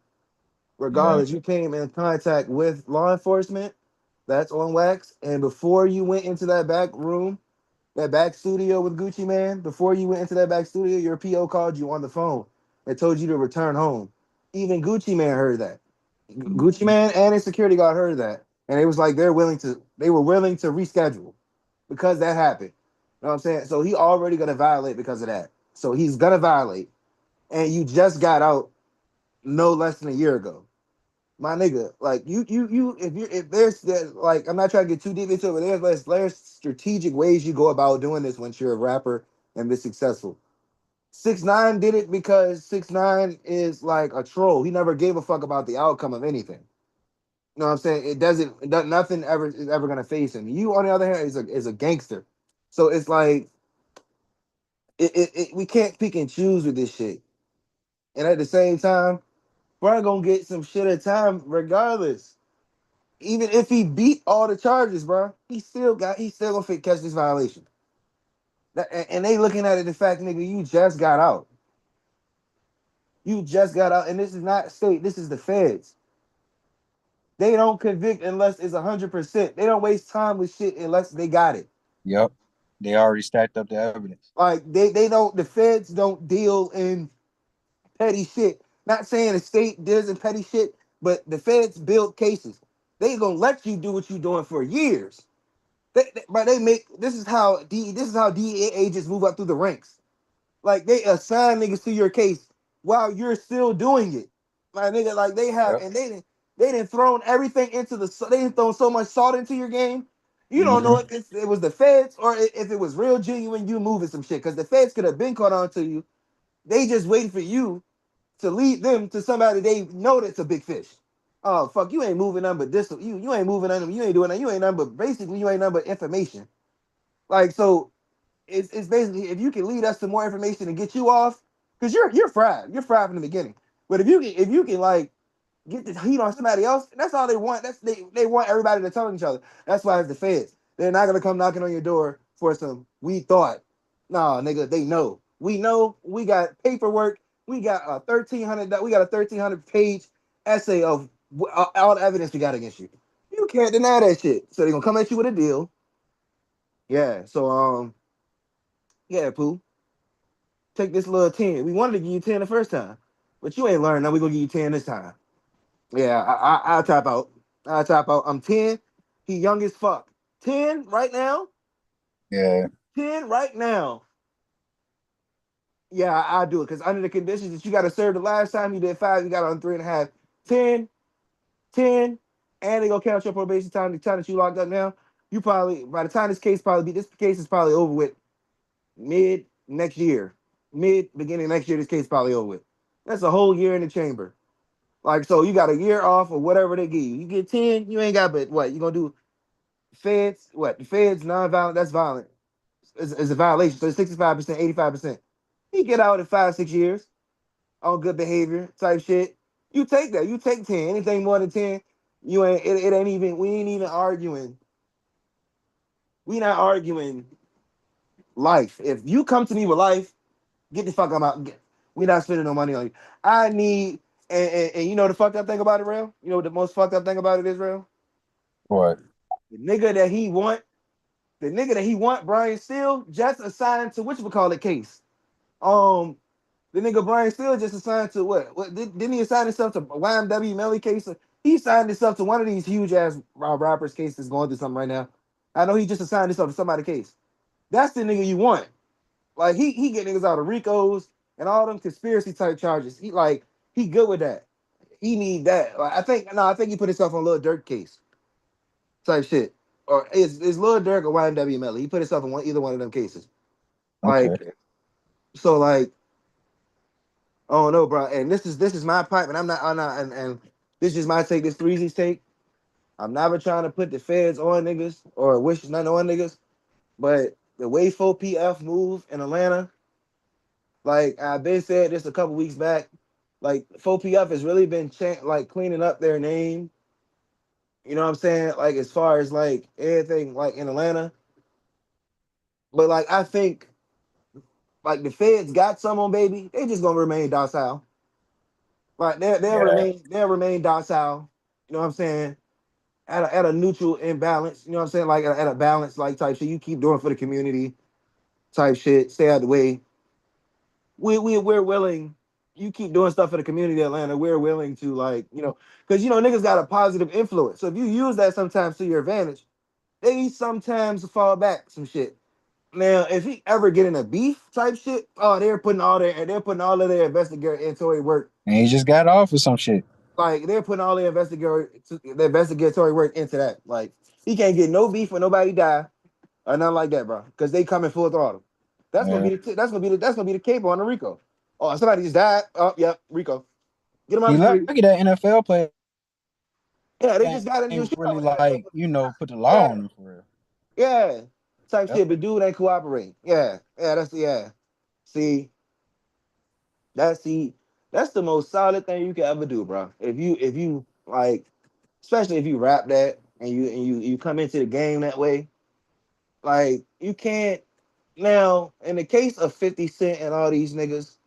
yeah, Regardless, you came in contact with law enforcement, that's on wax. And before you went into that back room, that back studio with Gucci Man, before you went into that back studio, your PO called you on the phone and told you to return home. Even Gucci Man heard that. Gucci Man and his security guard heard that. And it was like they were willing to reschedule because that happened. You know what I'm saying? So he already gonna violate because of that. So he's gonna violate. And you just got out no less than a year ago. My nigga, like if there's that, like, I'm not trying to get too deep into it, but there's strategic ways you go about doing this once you're a rapper and be successful. 6ix9ine did it because 6ix9ine is like a troll. He never gave a fuck about the outcome of anything. You know what I'm saying? Nothing ever is ever gonna face him. You, on the other hand, is a gangster. So it's like we can't pick and choose with this shit. And at the same time, Brian gonna get some shit at time regardless. Even if he beat all the charges, bro, he's still gonna catch this violation. And they looking at it the fact, nigga, you just got out. You just got out, and this is not state. This is the feds. They don't convict unless it's 100%. They don't waste time with shit unless they got it. Yep. They already stacked up the evidence. Like they don't. The feds don't deal in petty shit. Not saying the state deals in petty shit, but the feds build cases. They gonna let you do what you doing for years. But they make this is how DEA agents move up through the ranks. Like they assign niggas to your case while you're still doing it. My nigga, like they have, Yep. and they didn't thrown everything into they didn't throw so much salt into your game. You don't know Mm-hmm. if it was the feds or if it was real genuine you moving some shit. Because the feds could have been caught on to you. They just waiting for you to lead them to somebody they know that's a big fish. Oh fuck, you ain't moving nothing but this. You ain't moving nothing. You ain't doing that. You ain't nothing but basically you ain't nothing but information. Like so, it's basically if you can lead us to more information and get you off, because you're fried. You're fried from the beginning. But if you can like get the heat on somebody else, that's all they want. They want everybody to tell each other. That's why it's the feds. They're not gonna come knocking on your door for some we thought. Nah, nigga, they know. We know we got paperwork. We got a 1,300 page essay of all the evidence we got against you. You can't deny that shit. So they're gonna come at you with a deal. Yeah. So yeah, Pooh, take this little 10. We wanted to give you 10 the first time, but you ain't learned. Now we gonna give you 10 this time. Yeah, I'll tap out. I'll tap out. I'm 10. He young as fuck. 10 right now. Yeah. 10 right now. Yeah, I'll do it because under the conditions that you got to serve the last time you did 5, you got on 3.5. 10, 10, and they gonna count your probation time. The time that you locked up now, you probably by the time this case is probably over with mid next year, mid beginning next year. This case is probably over with. That's a whole year in the chamber. Like so, you got a year off or whatever they give you. You get 10, you ain't got but what you gonna do? Feds, what the feds non-violent? That's violent. It's a violation. So 65%, 85%. You get out in 5, 6 years on good behavior type shit. You take that. You take 10. Anything more than 10, you ain't. It ain't even. We ain't even arguing. We not arguing life. If you come to me with life, get the fuck out. We not spending no money on you. I need. And you know the fucked up thing about it, real. You know what the most fucked up thing about it is, real. What? The nigga that he want. The nigga that he want, Brian Steele, just assigned to which we call it case. Um, the nigga Brian Steele just assigned to what? Didn't he assign himself to YMW Melly case? He signed himself to one of these huge ass rappers cases going through something right now. I know he just assigned himself to somebody's case. That's the nigga you want. Like he get niggas out of Ricos and all them conspiracy type charges. He good with that. He need that. Like, I think he put himself on Lil Durk case type shit. Or is Lil Durk or YMW Melly? He put himself in either one of them cases. Okay. Like so like oh no, bro. And this is my pipe, and I'm not, and this is my take. This Threezy's take. I'm never trying to put the feds on niggas or wish nothing on niggas, but the way 4PF move in Atlanta, like I've been said this a couple weeks back, like 4PF has really been like cleaning up their name. You know what I'm saying? Like as far as like everything like in Atlanta, but like I think like the feds got some on baby. They just gonna remain docile. Like Yeah. they'll remain docile. You know what I'm saying? At a neutral imbalance. You know what I'm saying? Like at a balance like type shit. You keep doing for the community type shit. Stay out of the way. We're willing. You keep doing stuff for the community of Atlanta. We're willing to like because niggas got a positive influence. So if you use that sometimes to your advantage, they sometimes fall back some shit. Now, if he ever get in a beef type shit, oh, they're putting all of their investigatory work. And he just got off or some shit. Like they're putting all the investigatory work into that. Like he can't get no beef or nobody die or nothing like that, bro. Because they coming full throttle. That's gonna Yeah. be that's gonna be the cape on the Rico. Oh, somebody just died. Oh, yep, Rico. Get him out He the street. lucky that NFL player Yeah, they just got into a ain't shootout really with the NFL. like, put the law Yeah, on him for real. yeah, type Yep. shit. But dude ain't cooperating. Yeah. See, that's the most solid thing you can ever do, bro. If you like, especially if you rap that and you come into the game that way, like you can't now in the case of 50 Cent and all these niggas,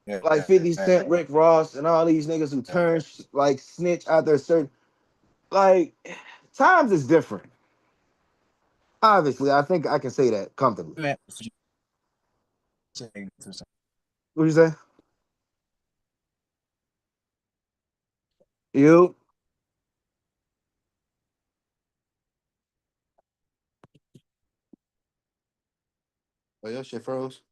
like Yeah. 50 Cent, Rick Ross, and all these niggas who turn like snitch out there certain. like times is different. Obviously, I think I can say that comfortably. Man, What you say? You? Oh, your shit froze.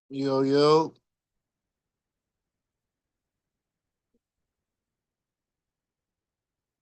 Yo, yo.